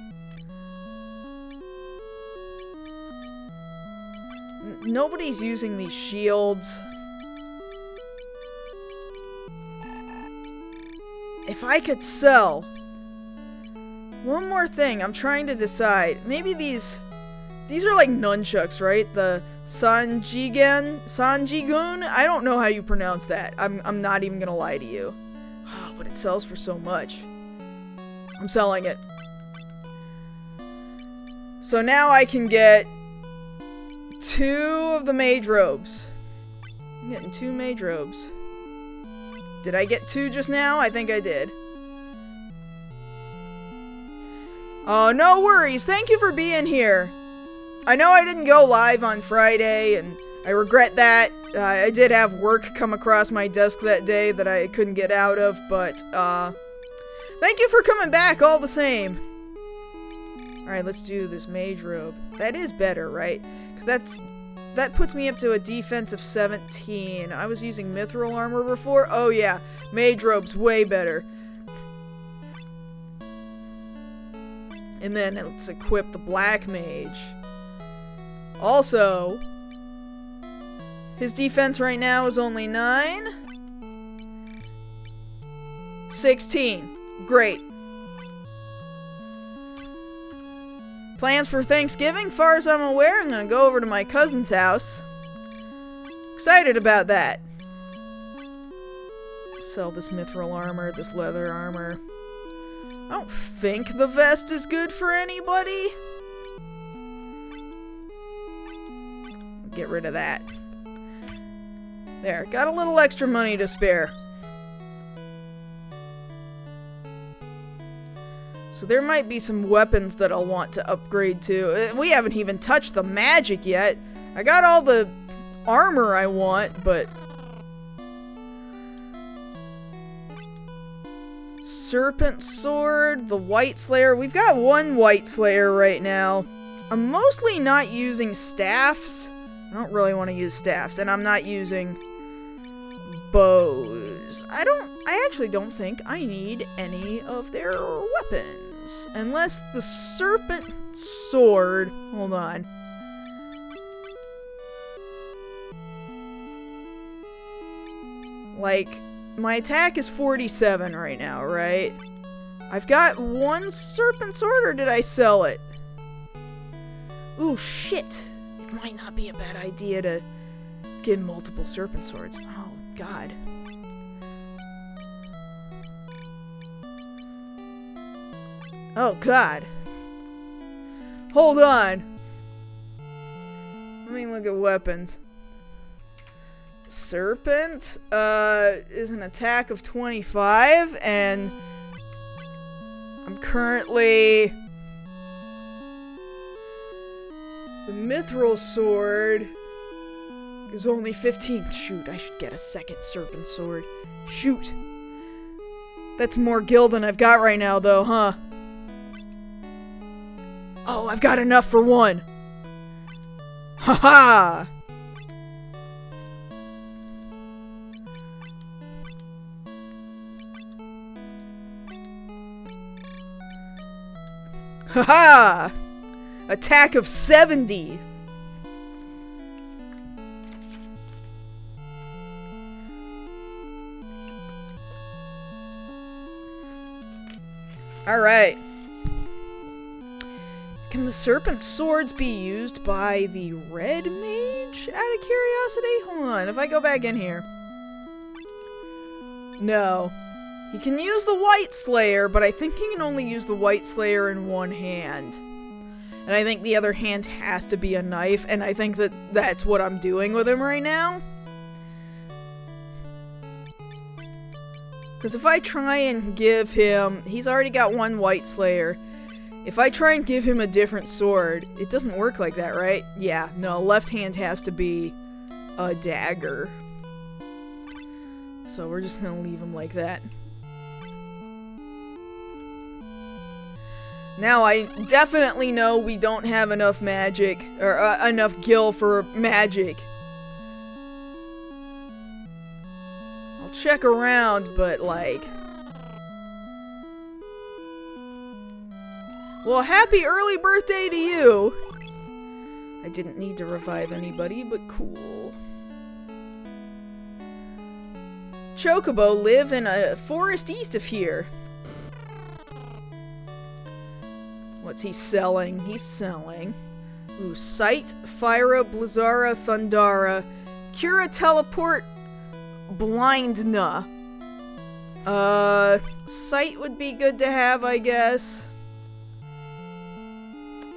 Nobody's using these shields. If I could sell one more thing, I'm trying to decide. Maybe these are like nunchucks, right? The Sanjigun? I don't know how you pronounce that. I'm not even gonna lie to you. Oh, but it sells for so much. I'm selling it. So now I can get 2 of the mage robes. I'm getting 2 mage robes. Did I get 2 just now? I think I did. Oh, no worries. Thank you for being here. I know I didn't go live on Friday, and I regret that. I did have work come across my desk that day that I couldn't get out of, but, thank you for coming back all the same. Alright, let's do this mage robe. That is better, right? Because that puts me up to a defense of 17. I was using mithril armor before. Oh yeah, mage robe's way better. And then let's equip the black mage. Also, his defense right now is only 9. 16. Great. Plans for Thanksgiving? Far as I'm aware, I'm gonna go over to my cousin's house. Excited about that. Sell this mithril armor, this leather armor. I don't think the vest is good for anybody. Get rid of that. There, got a little extra money to spare. So there might be some weapons that I'll want to upgrade to. We haven't even touched the magic yet. I got all the armor I want, but... Serpent Sword, the White Slayer. We've got 1 White Slayer right now. I'm mostly not using staffs. I don't really want to use staffs, and I'm not using bows. I actually don't think I need any of their weapons. Unless the Serpent Sword... Hold on. Like, my attack is 47 right now, right? I've got 1 Serpent Sword, or did I sell it? Ooh, shit. It might not be a bad idea to get multiple Serpent Swords. Oh, God. Oh, God. Hold on. Let me look at weapons. Serpent is an attack of 25, and I'm currently... The mithril sword is only 15. Shoot, I should get a second serpent sword. Shoot. That's more gil than I've got right now, though, huh? Oh, I've got enough for one. Haha! Haha! Attack of 70! Alright. Can the serpent swords be used by the red mage? Out of curiosity? Hold on, if I go back in here. No. He can use the white slayer, but I think he can only use the white slayer in one hand. And I think the other hand has to be a knife, and I think that that's what I'm doing with him right now. Because if I try and give him... He's already got one white slayer. If I try and give him a different sword, it doesn't work like that, right? Yeah, no, left hand has to be a dagger. So we're just gonna leave him like that. Now, I definitely know we don't have enough magic, or enough gil for magic. I'll check around, but like... Well, happy early birthday to you! I didn't need to revive anybody, but cool. Chocobo live in a forest east of here. What's he selling? He's selling... Ooh, Sight, Fyra, Blizzara, Thundara, Cura, Teleport, Blindna. Sight would be good to have, I guess.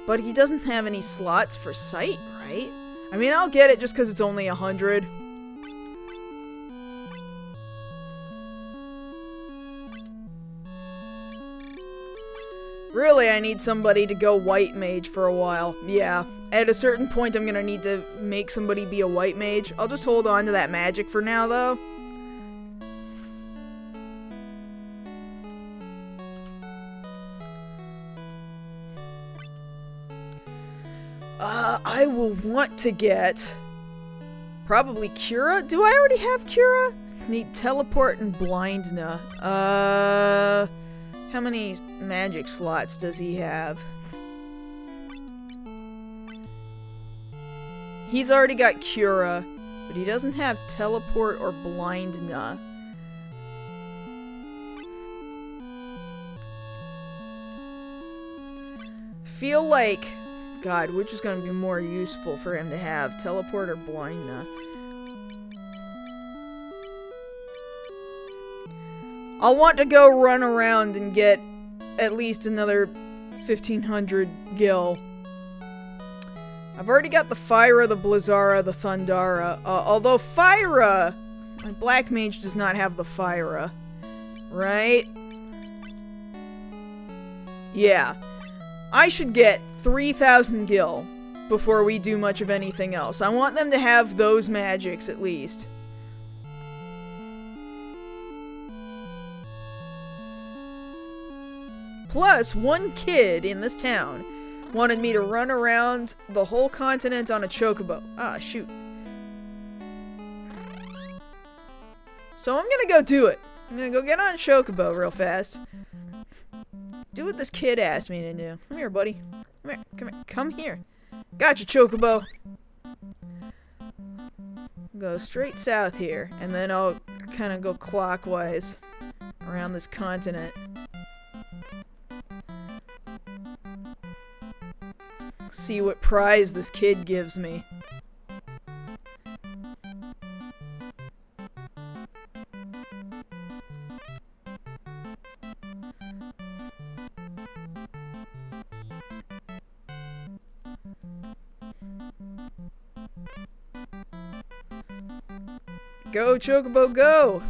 But he doesn't have any slots for Sight, right? I mean, I'll get it just because it's only 100. Really, I need somebody to go white mage for a while. Yeah, at a certain point I'm gonna need to make somebody be a white mage. I'll just hold on to that magic for now, though. I will want to get... Probably Cura? Do I already have Cura? Need Teleport and Blindna. How many magic slots does he have? He's already got Cura, but he doesn't have Teleport or Blindna. Feel like... God, which is going to be more useful for him to have? Teleport or Blindna? I'll want to go run around and get at least another 1,500 gil. I've already got the Fyra, the Blizzara, the Thundara. Although Fyra... My Black Mage does not have the Fyra. Right? Yeah. I should get 3,000 gil before we do much of anything else. I want them to have those magics at least. Plus, one kid in this town wanted me to run around the whole continent on a chocobo. Ah, shoot. So I'm gonna go do it. I'm gonna go get on a chocobo real fast. Do what this kid asked me to do. Come here, buddy. Come here, come here, come here. Gotcha, chocobo. Go straight south here, and then I'll kind of go clockwise around this continent. See what prize this kid gives me. Go, Chocobo, go!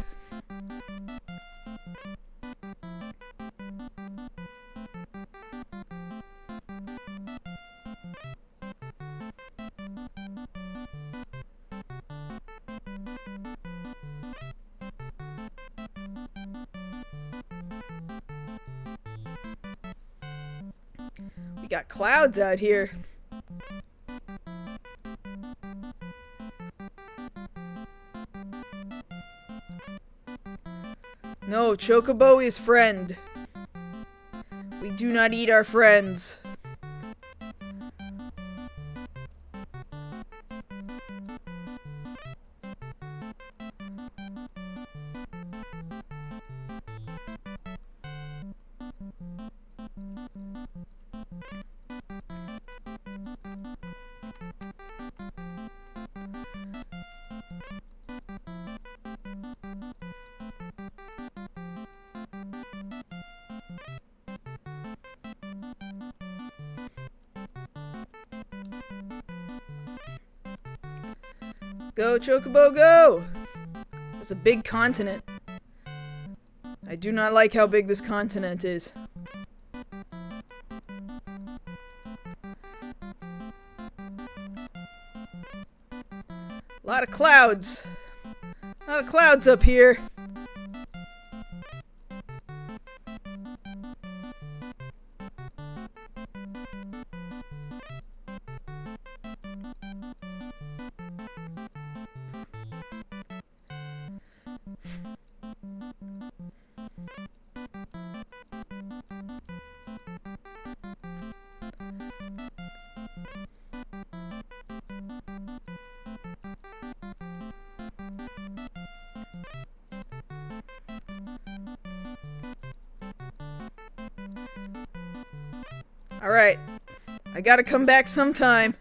We got clouds out here. No, Chocobo is friend. We do not eat our friends. Go, Chocobo, go! It's a big continent. I do not like how big this continent is. A lot of clouds. A lot of clouds up here. Alright. I gotta come back sometime.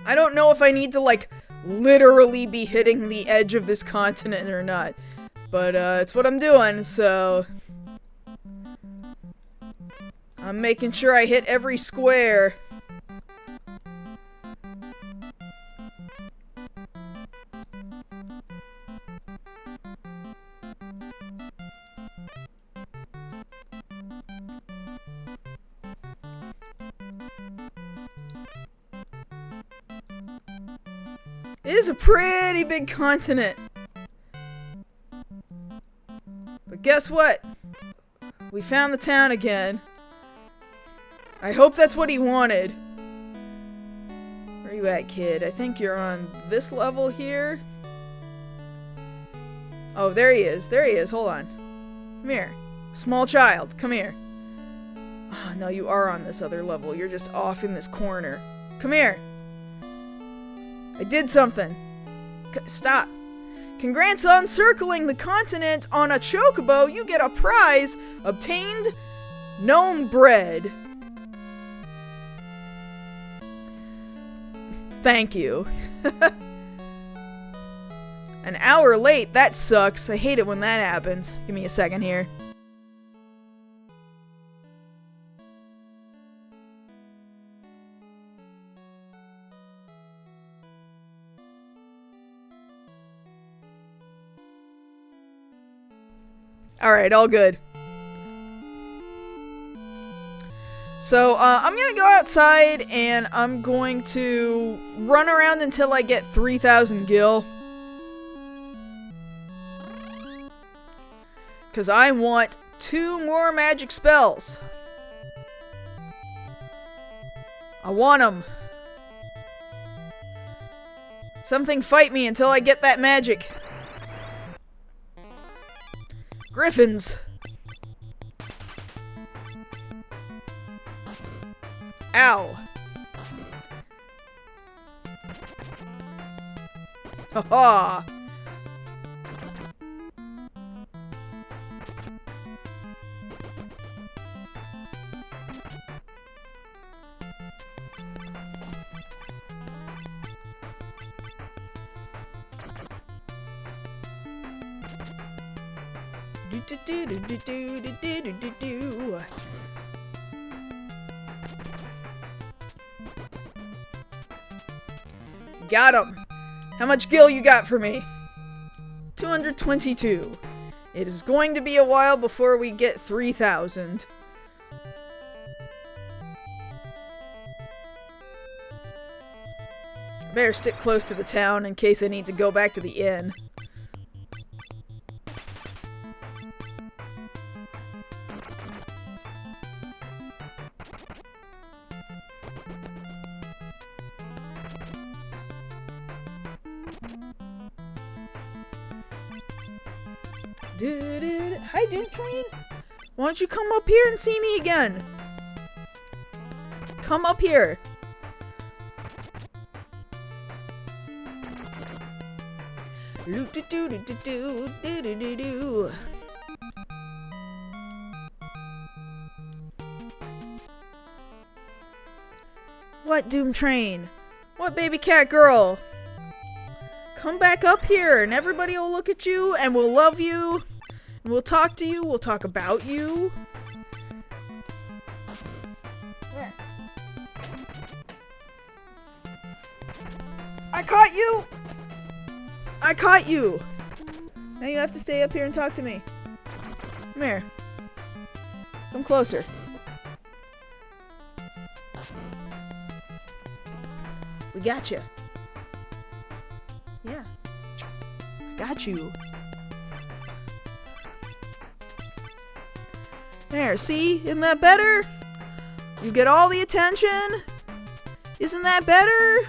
I don't know if I need to, like, literally be hitting the edge of this continent or not. But, it's what I'm doing, so... I'm making sure I hit every square. It is a pretty big continent. But guess what? We found the town again. I hope that's what he wanted. Where you at, kid? I think you're on this level here. Oh, there he is. There he is. Hold on. Come here. Small child, come here. Oh, no, you are on this other level. You're just off in this corner. Come here. I did something. Stop. Congrats on circling the continent on a chocobo. You get a prize. Obtained gnome bread. Thank you. An hour late. That sucks. I hate it when that happens. Give me a second here. Alright, all good. So, I'm gonna go outside and I'm going to run around until I get 3,000 gil. Because I want 2 more magic spells. I want them. Something fight me until I get that magic. Griffins. Ow. Ha-ha. Got him. How much gil you got for me? 222. It is going to be a while before we get 3,000. Better stick close to the town in case I need to go back to the inn. Hi, Doom Train. Why don't you come up here and see me again? Come up here. What, Doom Train? What, baby cat girl? Come back up here and everybody will look at you and will love you. And we'll talk to you. We'll talk about you. There. I caught you! I caught you! Now you have to stay up here and talk to me. Come here. Come closer. We got you. Yeah. I got you. There, see? Isn't that better? You get all the attention. Isn't that better?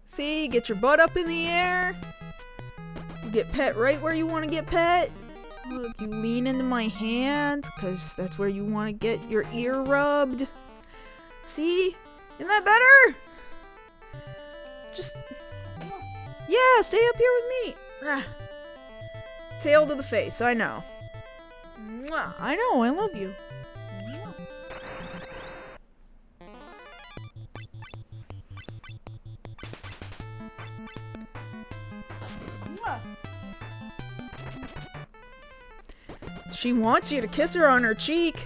See? Get your butt up in the air. You get pet right where you want to get pet. Look, you lean into my hand, because that's where you want to get your ear rubbed. See? Isn't that better? Just... yeah, stay up here with me. Ah. Tail to the face, I know. Mwah. I know, I love you. Mwah. She wants you to kiss her on her cheek.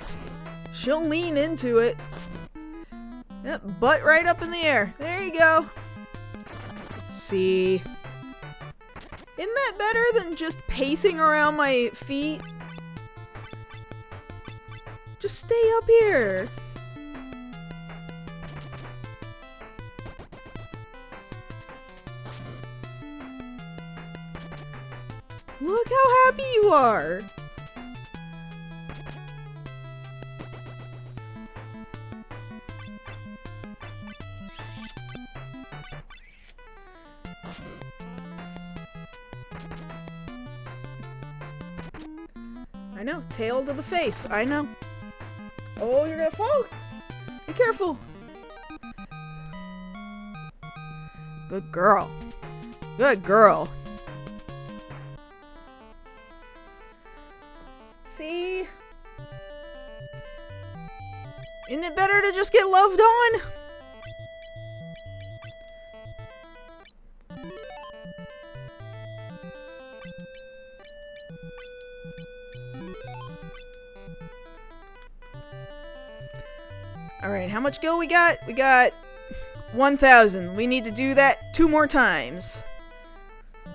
She'll lean into it. Yep, butt right up in the air. There you go. See? Isn't that better than just pacing around my feet? Just stay up here. Look how happy you are. I know, tail to the face, I know. Oh, you're gonna fall! Be careful! Good girl. Good girl. See? Isn't it better to just get loved on? Alright, how much gil we got? We got 1,000. We need to do that 2 more times.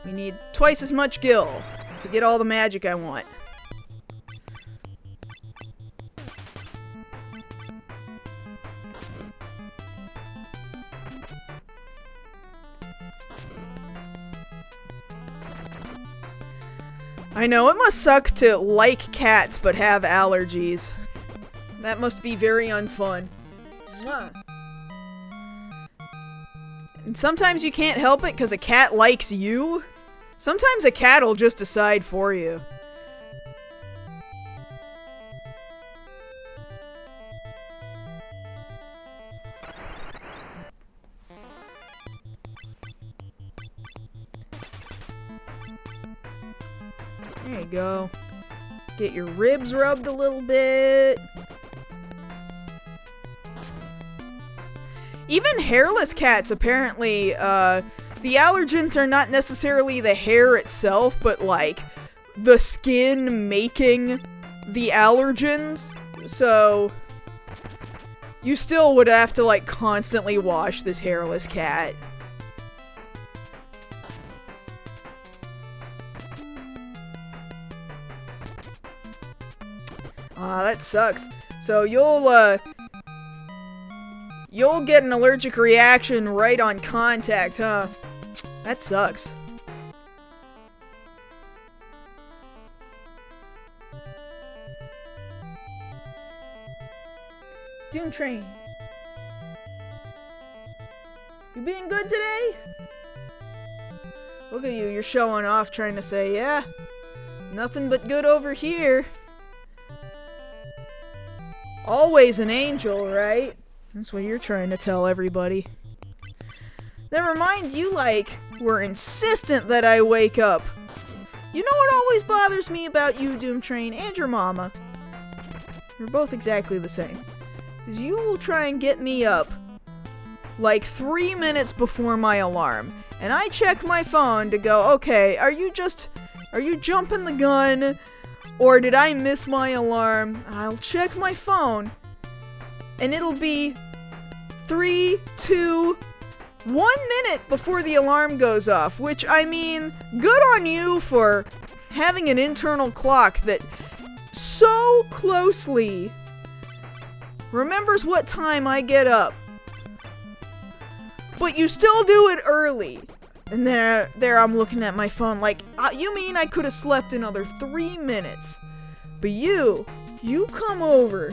We need twice as much gil to get all the magic I want. I know, it must suck to like cats but have allergies. That must be very unfun. And sometimes you can't help it because a cat likes you. Sometimes a cat will just decide for you. There you go. Get your ribs rubbed a little bit. Even hairless cats, apparently, the allergens are not necessarily the hair itself, but, like, the skin making the allergens. So, you still would have to, like, constantly wash this hairless cat. Ah, that sucks. So you'll get an allergic reaction right on contact, huh? That sucks. Doom Train. You being good today? Look at you, you're showing off trying to say, yeah, nothing but good over here. Always an angel, right? That's what you're trying to tell everybody. Never mind, you, like, were insistent that I wake up. You know what always bothers me about you, Doom Train, and your mama? You're both exactly the same. Because you will try and get me up, like, 3 minutes before my alarm. And I check my phone to go, okay, are you jumping the gun? Or did I miss my alarm? I'll check my phone. And it'll be 3, 2, 1 minute before the alarm goes off. Which, I mean, good on you for having an internal clock that so closely remembers what time I get up. But you still do it early. And there I'm looking at my phone like, you mean I could have slept another 3 minutes? But you come over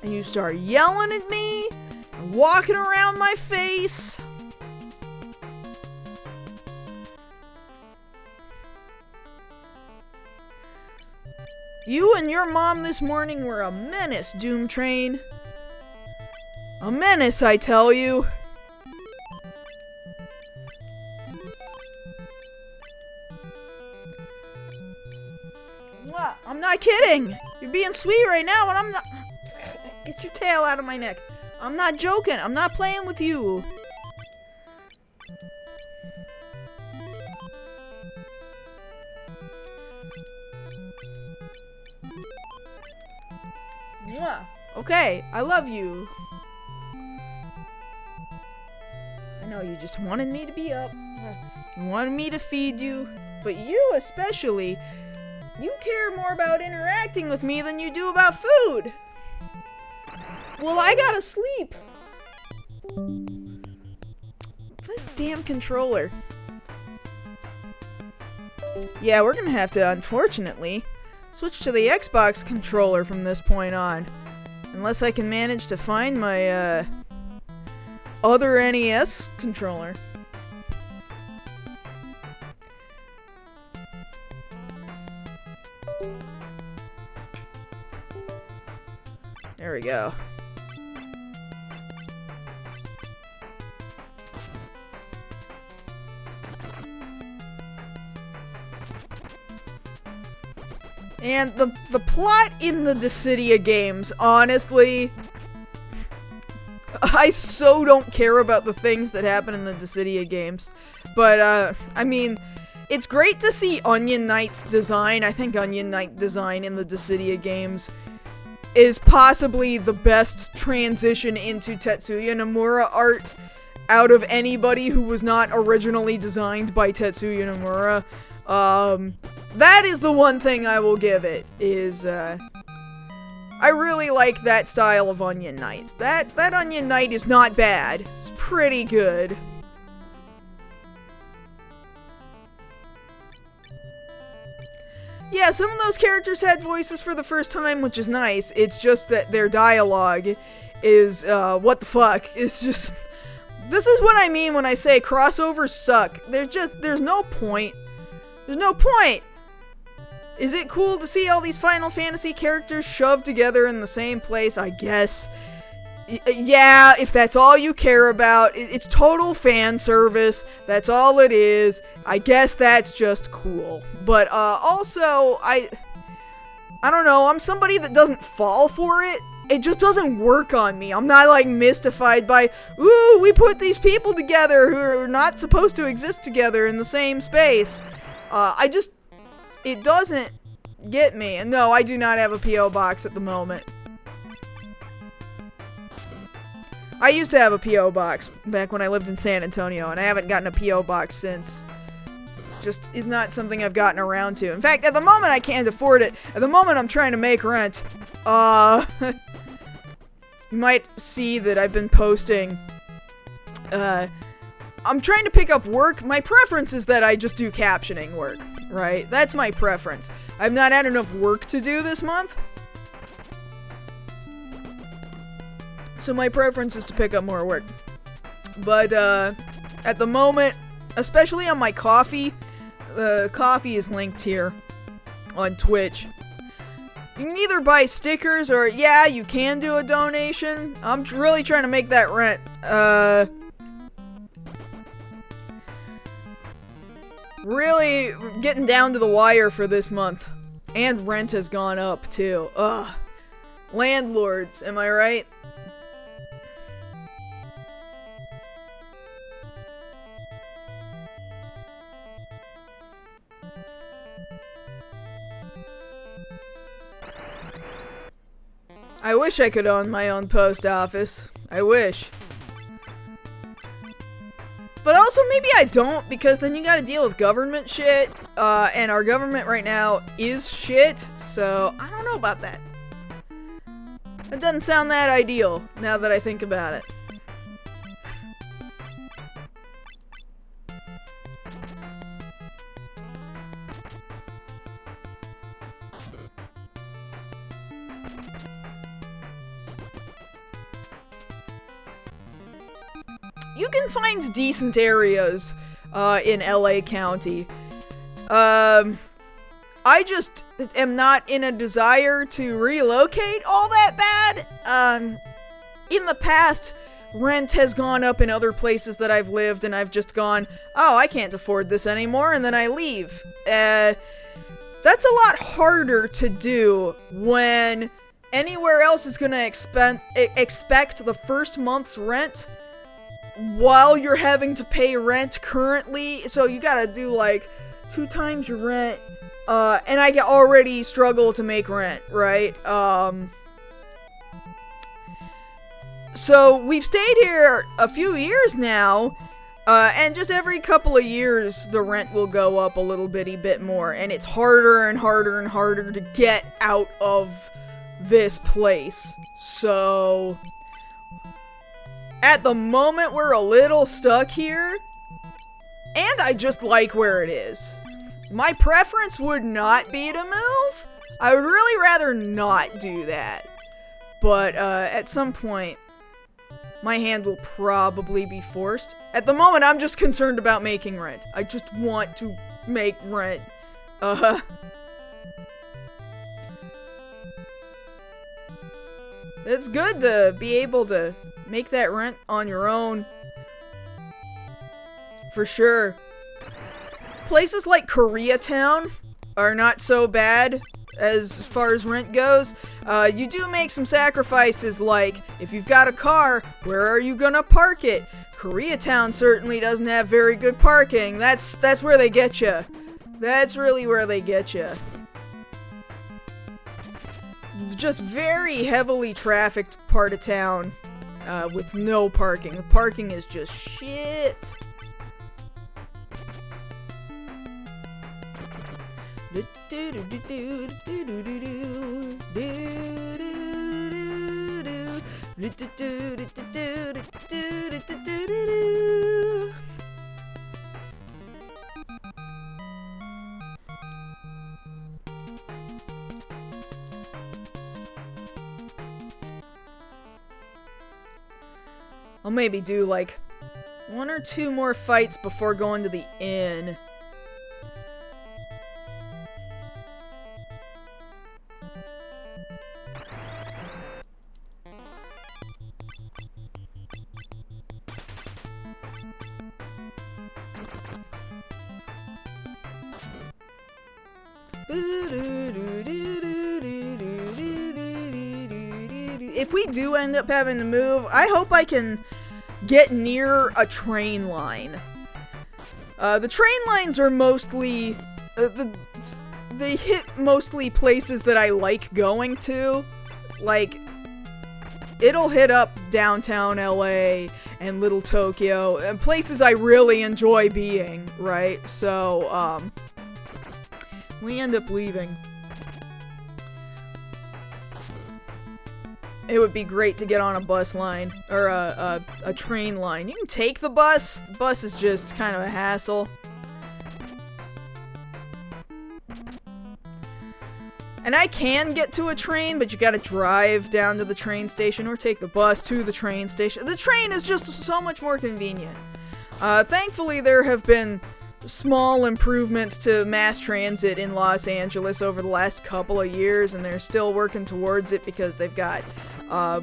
and you start yelling at me and walking around my face. You and your mom this morning were a menace, Doom Train. A menace, I tell you. What? I'm not kidding. You're being sweet right now, and I'm not. Get your tail out of my neck. I'm not joking. I'm not playing with you. Mwah. Okay, I love you. I know you just wanted me to be up. You wanted me to feed you. But you especially, you care more about interacting with me than you do about food. Well, I gotta sleep. This damn controller. Yeah, we're gonna have to, unfortunately, switch to the Xbox controller from this point on. Unless I can manage to find my, other NES controller. There we go. And the plot in the Dissidia games, honestly, I so don't care about the things that happen in the Dissidia games. But, I mean, it's great to see Onion Knight's design. I think Onion Knight design in the Dissidia games is possibly the best transition into Tetsuya Nomura art out of anybody who was not originally designed by Tetsuya Nomura. That is the one thing I will give it, is, I really like that style of Onion Knight. That Onion Knight is not bad. It's pretty good. Yeah, some of those characters had voices for the first time, which is nice. It's just that their dialogue is, what the fuck? It's just... This is what I mean when I say crossovers suck. There's no point. There's no point! Is it cool to see all these Final Fantasy characters shoved together in the same place? I guess. Yeah, if that's all you care about, it's total fan service. That's all it is. I guess that's just cool. But, also, I don't know, I'm somebody that doesn't fall for it, it just doesn't work on me. I'm not like mystified by, ooh, we put these people together who are not supposed to exist together in the same space. It doesn't get me. And no, I do not have a P.O. box at the moment. I used to have a P.O. box back when I lived in San Antonio, and I haven't gotten a P.O. box since. Just is not something I've gotten around to. In fact, at the moment I can't afford it. At the moment I'm trying to make rent. You might see that I've been posting. I'm trying to pick up work. My preference is that I just do captioning work, right? That's my preference. I've not had enough work to do this month. So my preference is to pick up more work. But, at the moment, especially on my coffee, the coffee is linked here on Twitch. You can either buy stickers or, yeah, you can do a donation. I'm really trying to make that rent. Really getting down to the wire for this month. And rent has gone up, too. Ugh. Landlords, am I right? I wish I could own my own post office. I wish. But also, maybe I don't, because then you gotta deal with government shit, and our government right now is shit, so I don't know about that. It doesn't sound that ideal, now that I think about it. You can find decent areas in LA County. I just am not in a desire to relocate all that bad. In the past, rent has gone up in other places that I've lived, and I've just gone, oh, I can't afford this anymore, and then I leave. That's a lot harder to do when anywhere else is gonna expect the first month's rent while you're having to pay rent currently, so you gotta do like 2 times your rent, and I already struggle to make rent, right? So we've stayed here a few years now, and just every couple of years the rent will go up a little bitty bit more, and it's harder and harder and harder to get out of this place. So at the moment, we're a little stuck here, and I just like where it is. My preference would not be to move. I would really rather not do that. But, at some point, my hand will probably be forced. At the moment, I'm just concerned about making rent. I just want to make rent. It's good to be able to make that rent on your own. For sure. Places like Koreatown are not so bad as far as rent goes. You do make some sacrifices, like, if you've got a car, where are you gonna park it? Koreatown certainly doesn't have very good parking. That's where they get you. That's really where they get you. Just very heavily trafficked part of town. With no parking. The parking is just shit. I'll maybe do like 1 or 2 more fights before going to the inn. if we do end up having to move, I hope I can get near a train line. The train lines are mostly, they hit mostly places that I like going to. Like, it'll hit up downtown LA and Little Tokyo, and places I really enjoy being, right? So, we end up leaving. It would be great to get on a bus line, or a train line. You can take the bus is just kind of a hassle. And I can get to a train, but you gotta drive down to the train station, or take the bus to the train station. The train is just so much more convenient. Thankfully, there have been small improvements to mass transit in Los Angeles over the last couple of years, and they're still working towards it because they've got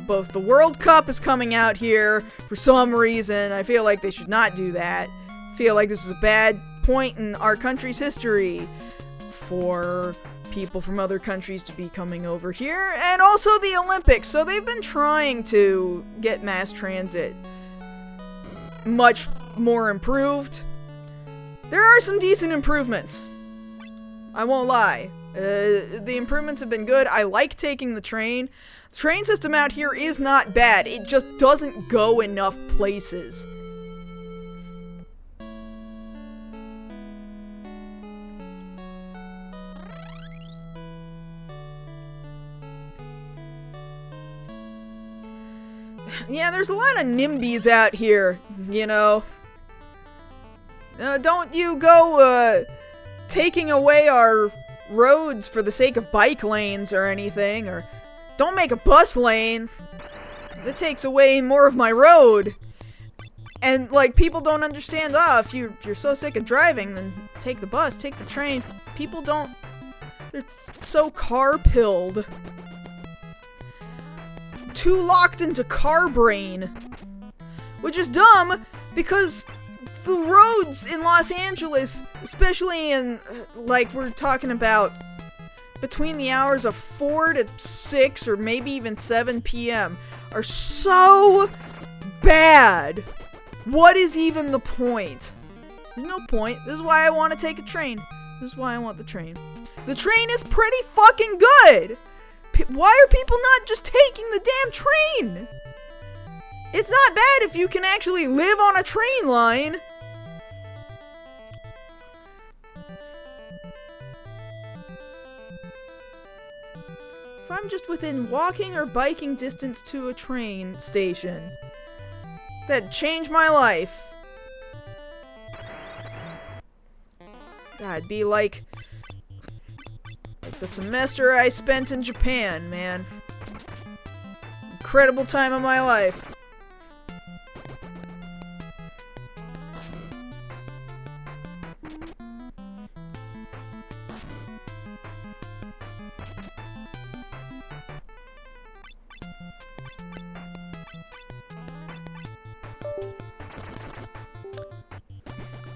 both the World Cup is coming out here for some reason. I feel like they should not do that. I feel like this is a bad point in our country's history for people from other countries to be coming over here, and also the Olympics. So they've been trying to get mass transit much more improved. There are some decent improvements. I won't lie. The improvements have been good. I like taking the train. The train system out here is not bad. It just doesn't go enough places. Yeah, there's a lot of NIMBYs out here, you know. Don't you go, taking away our roads for the sake of bike lanes or anything, or don't make a bus lane. That takes away more of my road. And, like, people don't understand, if you're so sick of driving, then take the bus, take the train. People don't, they're so car-pilled. Too locked into car brain. Which is dumb, because the roads in Los Angeles, especially in, like, we're talking about between the hours of 4 to 6 or maybe even 7 p.m. are so bad. What is even the point? There's no point. This is why I want to take a train. This is why I want the train. The train is pretty fucking good! Why are people not just taking the damn train? It's not bad if you can actually live on a train line. If I'm just within walking or biking distance to a train station, that'd change my life. That'd be like the semester I spent in Japan, man. Incredible time of my life.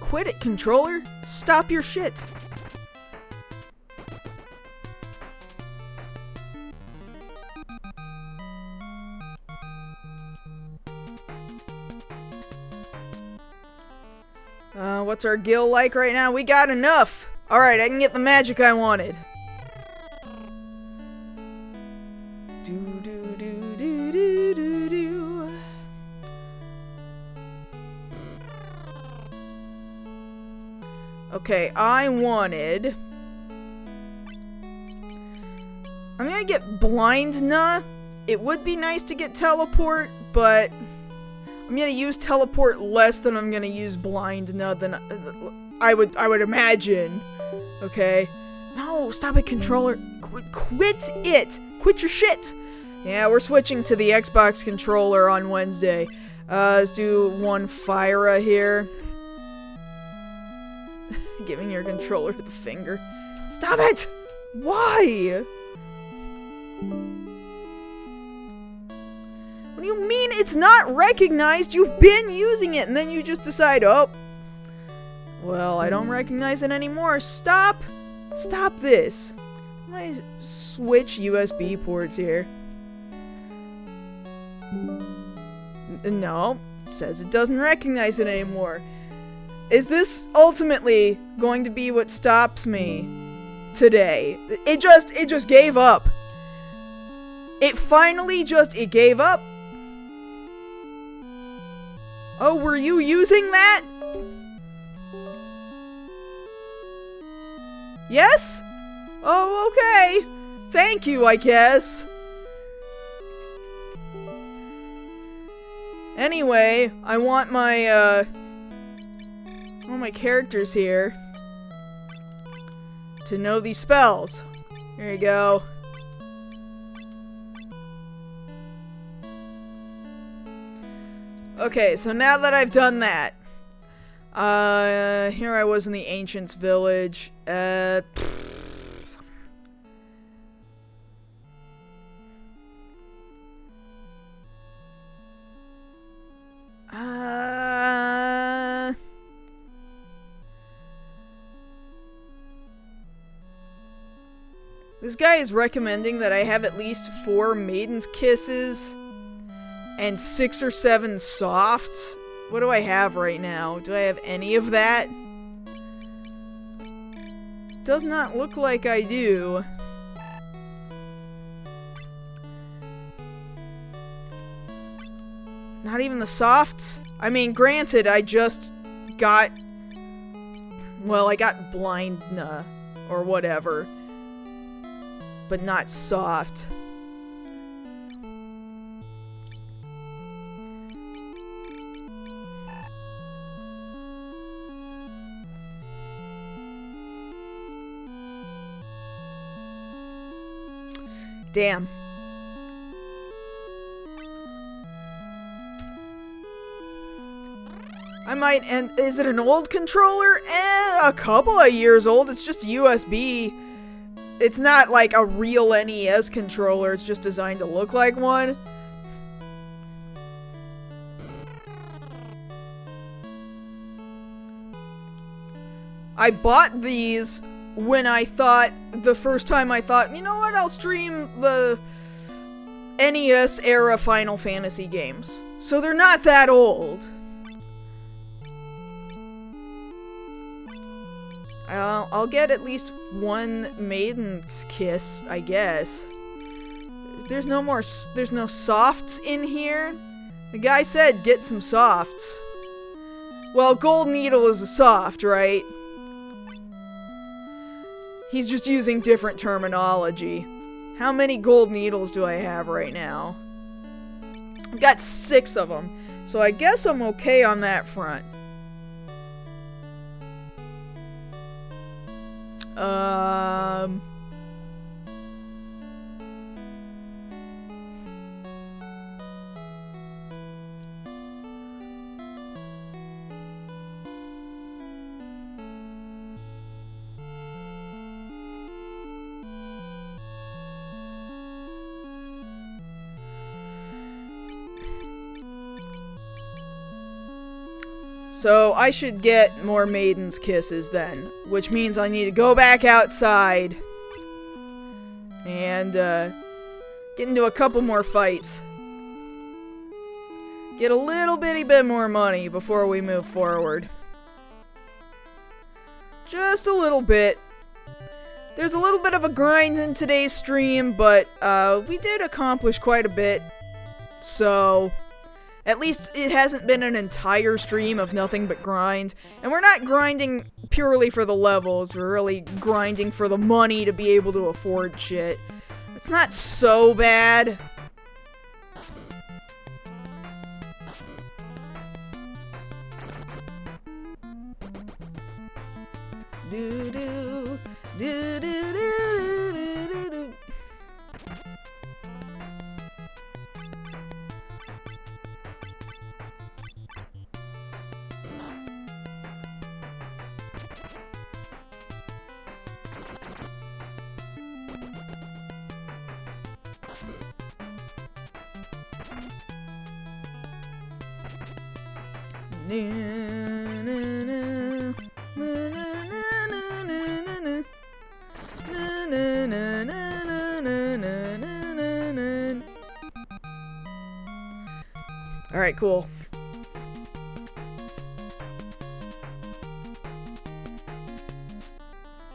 Quit it, controller. Stop your shit. What's our gil like right now? We got enough! Alright, I can get the magic I wanted. Okay, I wanted... I'm gonna get Blindna. It would be nice to get Teleport, but... I'm gonna use Teleport less than I'm gonna use Blindna than I would imagine. Okay? No, stop it, controller. Quit it! Quit your shit! Yeah, we're switching to the Xbox controller on Wednesday. Let's do one Fyra here. Giving your controller the finger. Stop it! Why? What do you mean it's not recognized? You've been using it and then you just decide, oh, well, I don't recognize it anymore. Stop! Stop this. I'm gonna switch USB ports here. No, it says it doesn't recognize it anymore. Is this ultimately going to be what stops me today? It just gave up. It finally it gave up. Oh, were you using that? Yes? Oh, okay. Thank you, I guess. Anyway, I want my, all my characters here to know these spells. Here you go. Okay, so now that I've done that, here I was in the Ancients Village. This guy is recommending that I have at least 4 Maiden's Kisses and 6 or 7 softs. What do I have right now? Do I have any of that? Does not look like I do. Not even the softs? I mean, granted, I just got... Well, I got blind, or whatever. But not soft. Damn. I might, and is it an old controller? A couple of years old. It's just USB. It's not like a real NES controller. It's just designed to look like one. I bought these when I thought, the first time I thought, you know what, I'll stream the NES era Final Fantasy games. So they're not that old. I'll get at least 1 Maiden's Kiss, I guess. There's no softs in here. The guy said get some softs. Well, Gold Needle is a soft, right? He's just using different terminology. How many gold needles do I have right now? I've got 6 of them, so I guess I'm okay on that front. So I should get more Maiden's Kisses then, which means I need to go back outside and get into a couple more fights. Get a little bitty bit more money before we move forward. Just a little bit. There's a little bit of a grind in today's stream, but we did accomplish quite a bit. So at least it hasn't been an entire stream of nothing but grind. And we're not grinding purely for the levels, we're really grinding for the money to be able to afford shit. It's not so bad. Do-do, do-do-do-do-do-do-do. cool.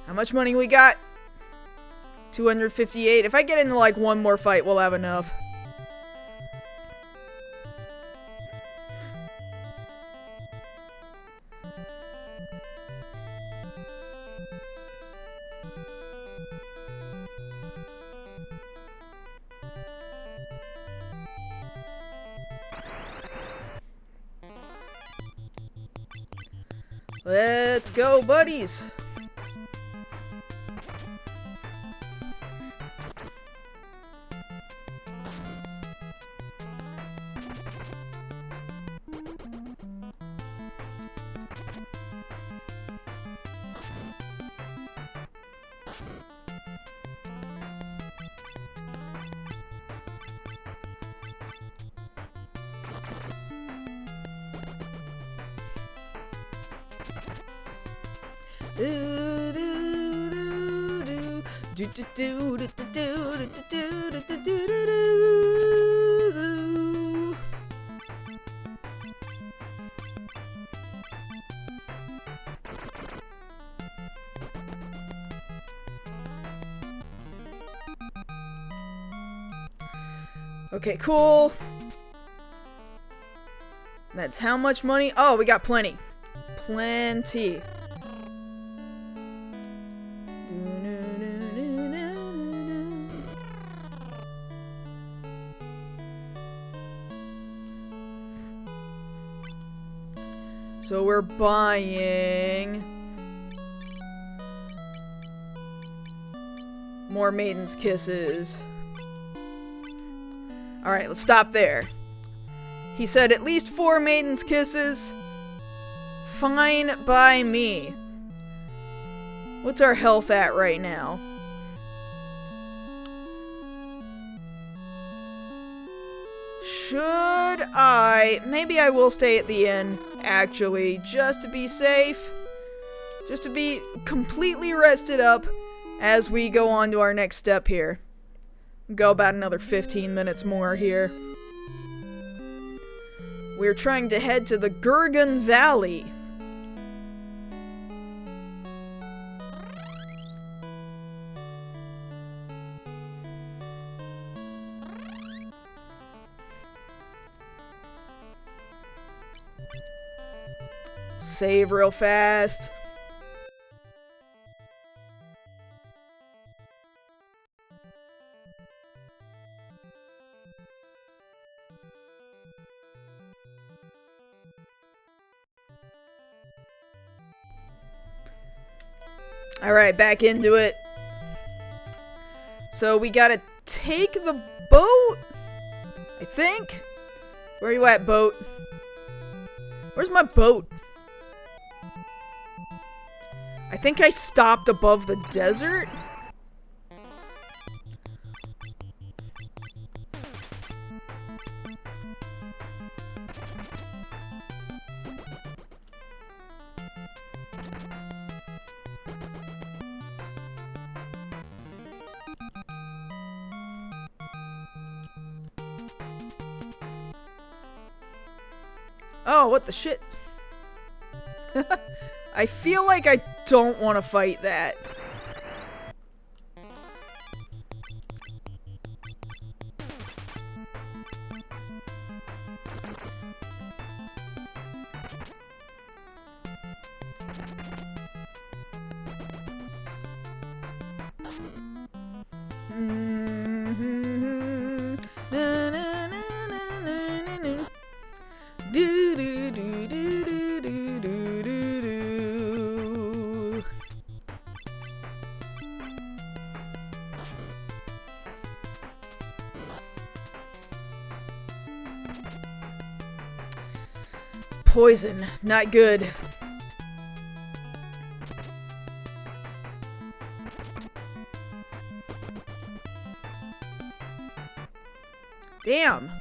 How much money we got? 258. If I get into like one more fight, we'll have enough. Let's go, buddies! Okay, cool. That's how much money? Oh, we got plenty. Plenty. So we're buying more Maiden's Kisses. Alright, let's stop there. He said at least 4 Maiden's Kisses. Fine by me. What's our health at right now? Should I... Maybe I will stay at the inn, actually, just to be safe. Just to be completely rested up as we go on to our next step here. Go about another 15 minutes more here. We're trying to head to the Gurgan Valley. Save real fast. Alright, back into it. So we gotta take the boat, I think. Where are you at, boat? Where's my boat? I think I stopped above the desert. Oh, what the shit? I feel like I don't want to fight that. Poison, not good. Damn.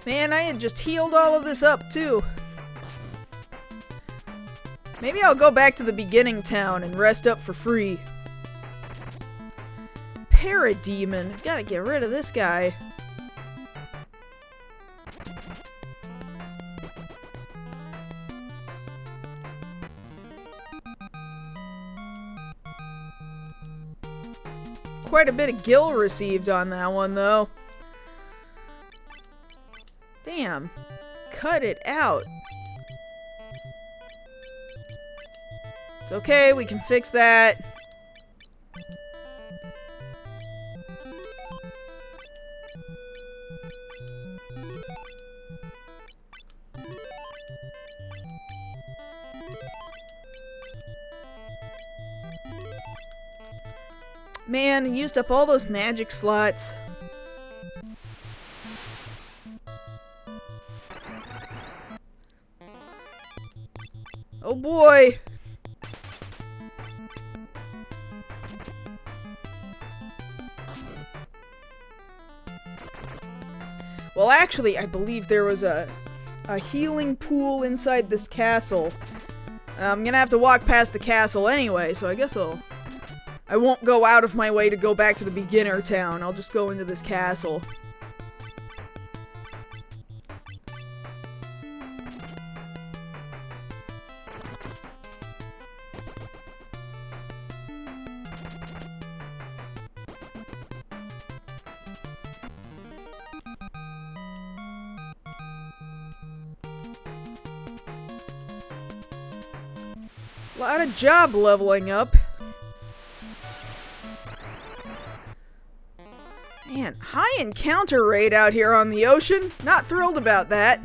Man, I had just healed all of this up, too. Maybe I'll go back to the beginning town and rest up for free. Parademon. Gotta get rid of this guy. Quite a bit of gil received on that one, though. Damn. Cut it out. It's okay, we can fix that. Man, used up all those magic slots. Oh boy! Well, actually, I believe there was a healing pool inside this castle. I'm gonna have to walk past the castle anyway, so I guess I won't go out of my way to go back to the beginner town. I'll just go into this castle. A lot of job leveling up. Man, high encounter rate out here on the ocean. Not thrilled about that.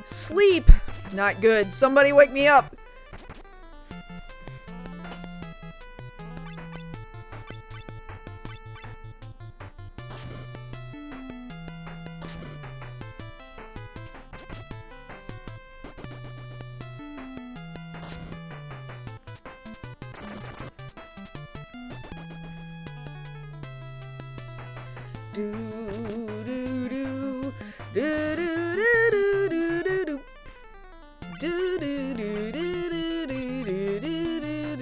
Sleep! Not good. Somebody wake me up. Do do do do do do do do do. Do do do do do do do do do do.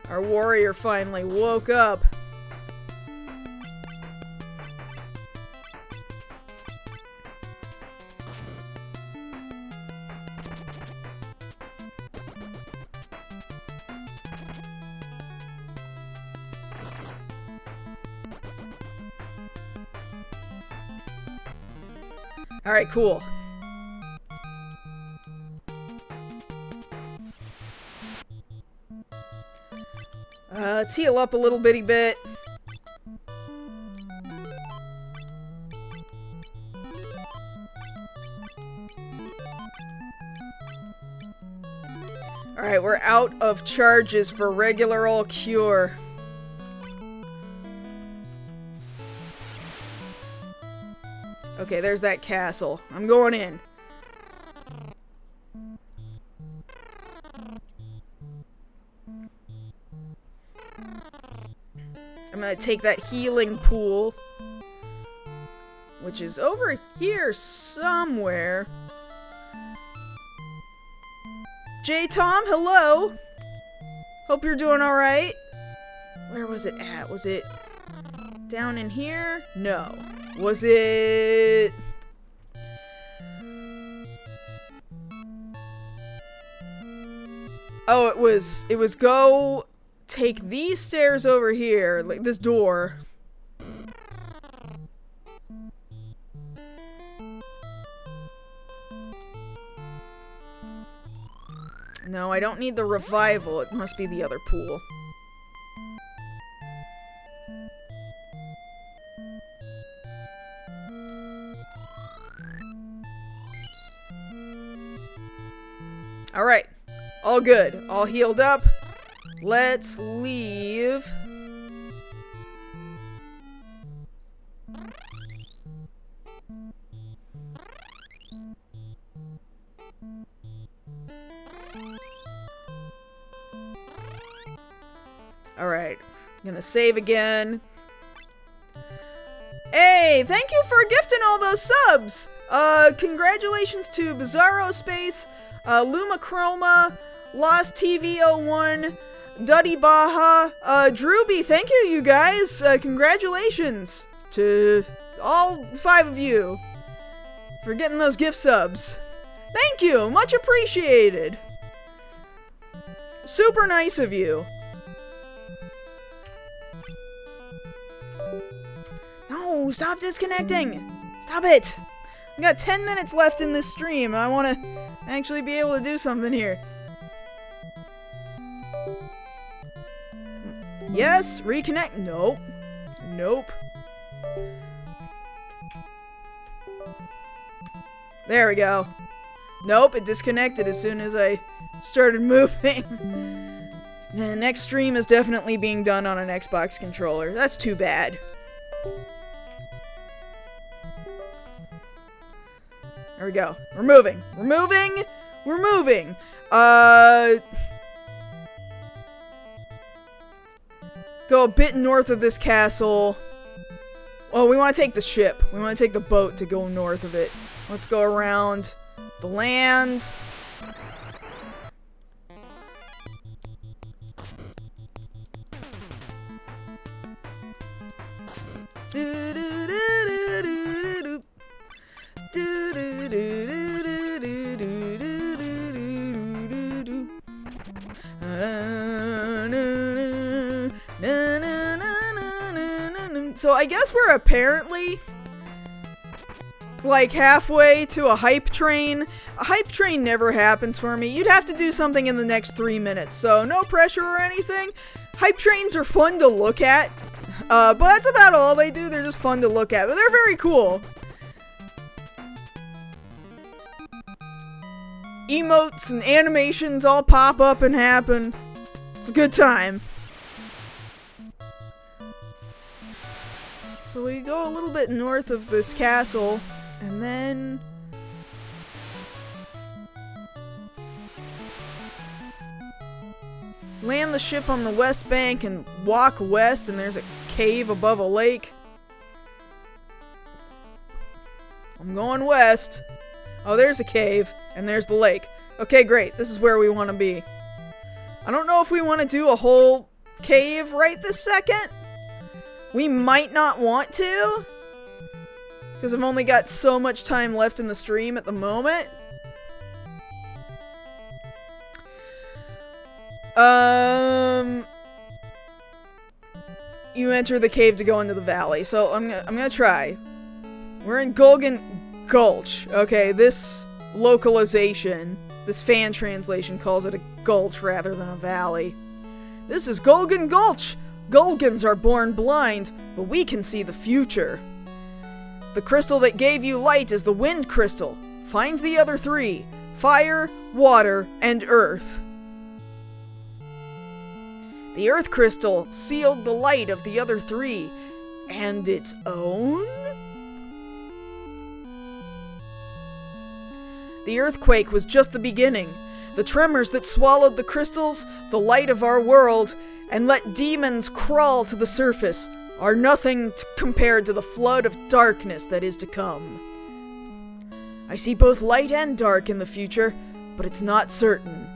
Our warrior finally woke up. Alright, cool. Let's heal up a little bitty bit. Alright, we're out of charges for regular old cure. Okay, there's that castle. I'm going in. I'm gonna take that healing pool, which is over here somewhere. J-Tom, hello! Hope you're doing alright. Where was it at? Was it down in here? No. Was it... Oh, it was go take these stairs over here, like this door. No, I don't need the revival. It must be the other pool. Alright. All good. All healed up. Let's leave. Alright. Gonna save again. Hey, thank you for gifting all those subs! Congratulations to Bizarro Space, Luma Chroma, Lost TV01, Duddy Baja, Drewby, thank you guys! Congratulations to all 5 of you for getting those gift subs. Thank you! Much appreciated! Super nice of you. No, stop disconnecting! Stop it! We got 10 minutes left in this stream. I want to actually be able to do something here. Yes, reconnect. Nope. Nope. There we go. Nope, it disconnected as soon as I started moving. The next stream is definitely being done on an Xbox controller. That's too bad. There we go. We're moving. We're moving. We're moving. Go a bit north of this castle. Oh, we want to take the ship. We want to take the boat to go north of it. Let's go around the land. So I guess we're apparently like halfway to a hype train. A hype train never happens for me. You'd have to do something in the next 3 minutes, so no pressure or anything. Hype trains are fun to look at, but that's about all they do. They're just fun to look at, but they're very cool. Emotes and animations all pop up and happen. It's a good time. So we go a little bit north of this castle, and then land the ship on the west bank and walk west, and there's a cave above a lake. I'm going west. Oh, there's a cave, and there's the lake. Okay, great. This is where we want to be. I don't know if we want to do a whole cave right this second. We might not want to, because I've only got so much time left in the stream at the moment. You enter the cave to go into the valley, so I'm gonna try. We're in Golgan Gulch. Okay, this localization, this fan translation calls it a gulch rather than a valley. This is Golgan Gulch! Golgans are born blind, but we can see the future. The crystal that gave you light is the wind crystal. Find the other 3. Fire, water, and earth. The earth crystal sealed the light of the other 3, and its own? The earthquake was just the beginning. The tremors that swallowed the crystals, the light of our world, and let demons crawl to the surface are nothing compared to the flood of darkness that is to come. I see both light and dark in the future, but it's not certain.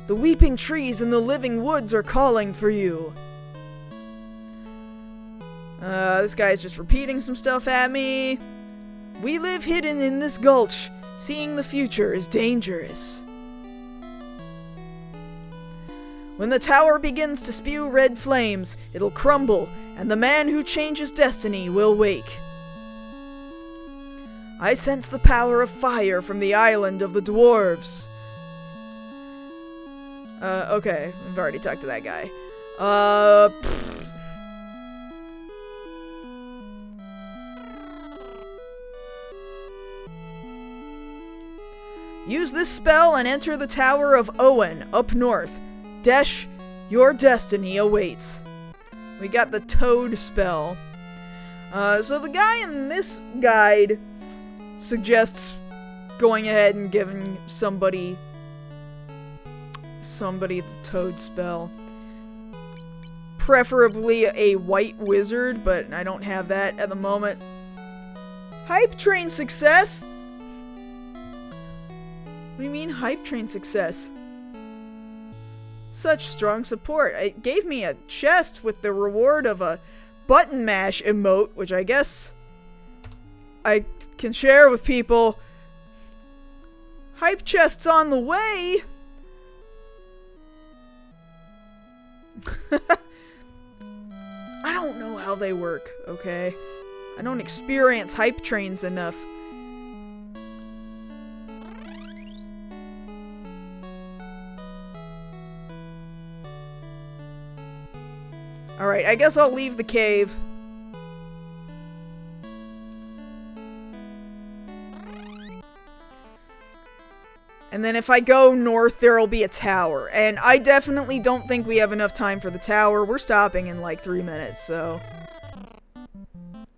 The weeping trees and the living woods are calling for you. This guy's just repeating some stuff at me. We live hidden in this gulch. Seeing the future is dangerous. When the tower begins to spew red flames, it'll crumble, and the man who changes destiny will wake. I sense the power of fire from the island of the dwarves. Okay, I've already talked to that guy. Use this spell and enter the Tower of Owen, up north. Desh, your destiny awaits. We got the Toad spell. So the guy in this guide suggests going ahead and giving somebody the Toad spell. Preferably a white wizard, but I don't have that at the moment. Hype train success? What do you mean, hype train success? Such strong support. It gave me a chest with the reward of a button mash emote, which I guess I can share with people. Hype chest's on the way! I don't know how they work, okay? I don't experience hype trains enough. Alright, I guess I'll leave the cave. And then if I go north, there'll be a tower. And I definitely don't think we have enough time for the tower. We're stopping in like 3 minutes, so...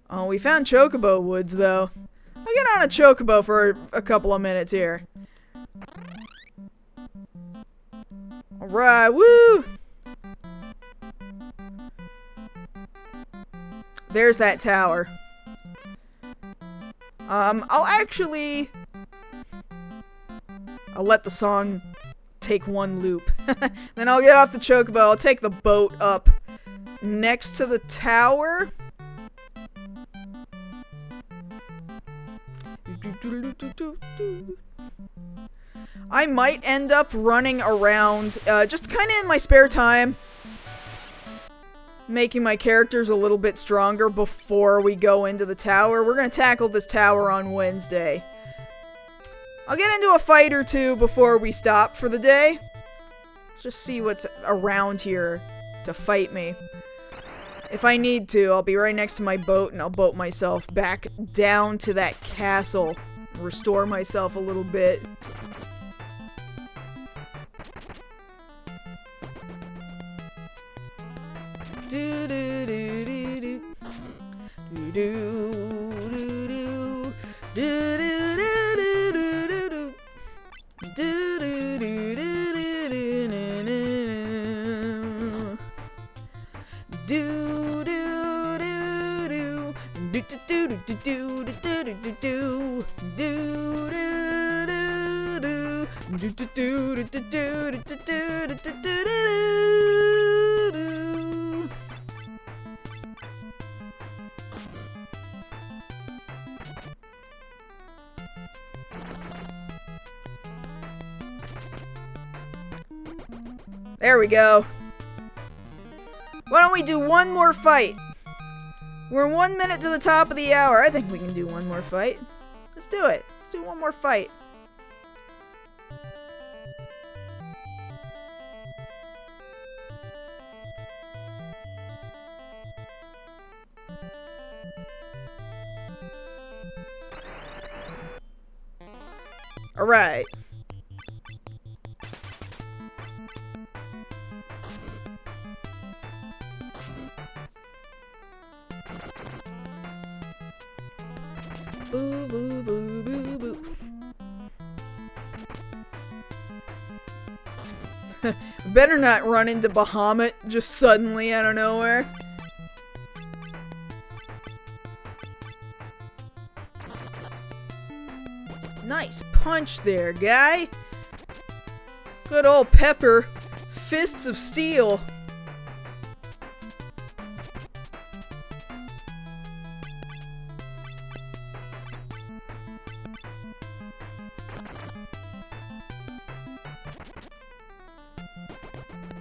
Oh, we found Chocobo Woods, though. I'll get on a Chocobo for a couple of minutes here. Alright, woo! There's that tower. I'll let the song take one loop. Then I'll get off the Chocobo. I'll take the boat up next to the tower. I might end up running around, just kind of in my spare time, making my characters a little bit stronger before we go into the tower. We're gonna tackle this tower on Wednesday. I'll get into a fight or two before we stop for the day. Let's just see what's around here to fight me. If I need to, I'll be right next to my boat and I'll boat myself back down to that castle. Restore myself a little bit. Do do do do do do do do do do There we go. Why don't we do one more fight? We're 1 minute to the top of the hour. I think we can do one more fight. Let's do it. Let's do one more fight. Alright. Boo, boo, boo, boo, boo. Better not run into Bahamut just suddenly out of nowhere. Nice punch there, guy. Good old Pepper. Fists of steel.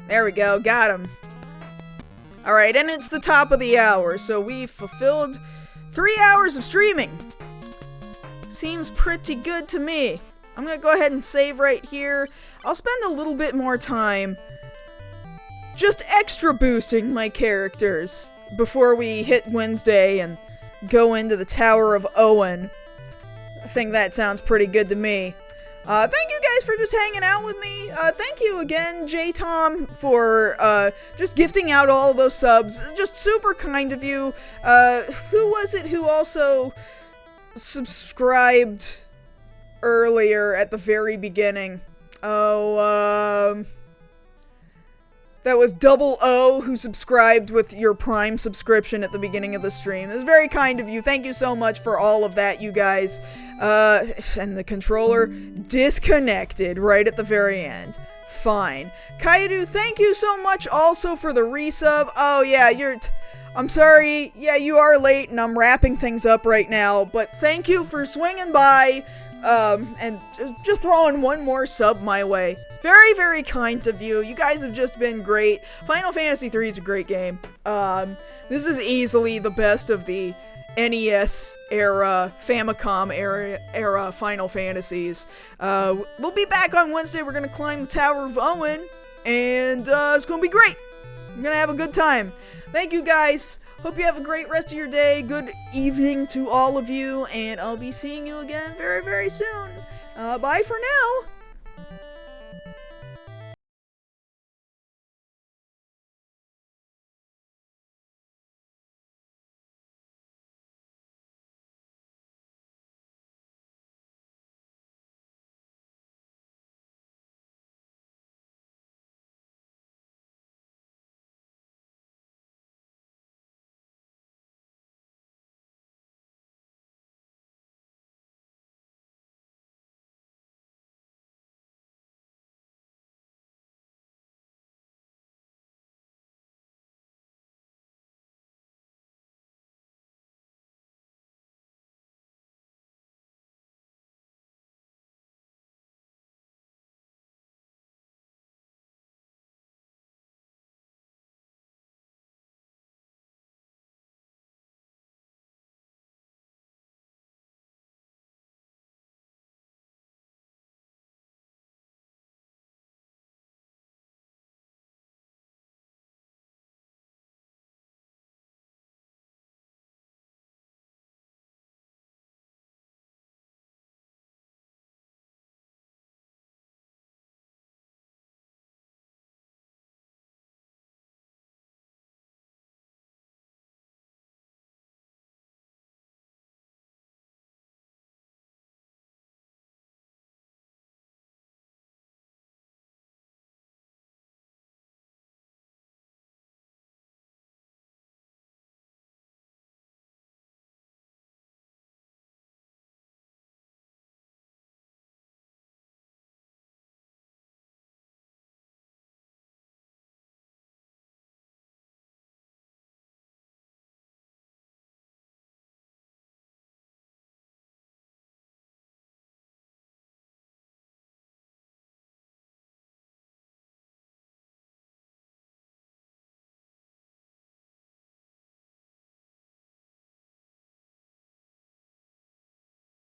There we go, got him. Alright, and it's the top of the hour, so we've fulfilled 3 hours of streaming. Seems pretty good to me. I'm gonna go ahead and save right here. I'll spend a little bit more time just extra boosting my characters before we hit Wednesday and go into the Tower of Owen. I think that sounds pretty good to me. Thank you guys for just hanging out with me. Thank you again, J-Tom, for just gifting out all of those subs. Just super kind of you. Who was it who also subscribed earlier at the very beginning? Oh, that was Double O who subscribed with your Prime subscription at the beginning of the stream. It was very kind of you. Thank you so much for all of that, you guys. And the controller disconnected right at the very end. Fine. Kaidu, thank you so much also for the resub. Oh yeah, I'm sorry. Yeah, you are late and I'm wrapping things up right now. But thank you for swinging by, and just throwing one more sub my way. Very, very kind of you. You guys have just been great. Final Fantasy III is a great game. This is easily the best of the NES era, Famicom era Final Fantasies. We'll be back on Wednesday. We're gonna climb the Tower of Owen, and it's gonna be great. I'm gonna have a good time. Thank you guys. Hope you have a great rest of your day. Good evening to all of you, and I'll be seeing you again very, very soon. Bye for now.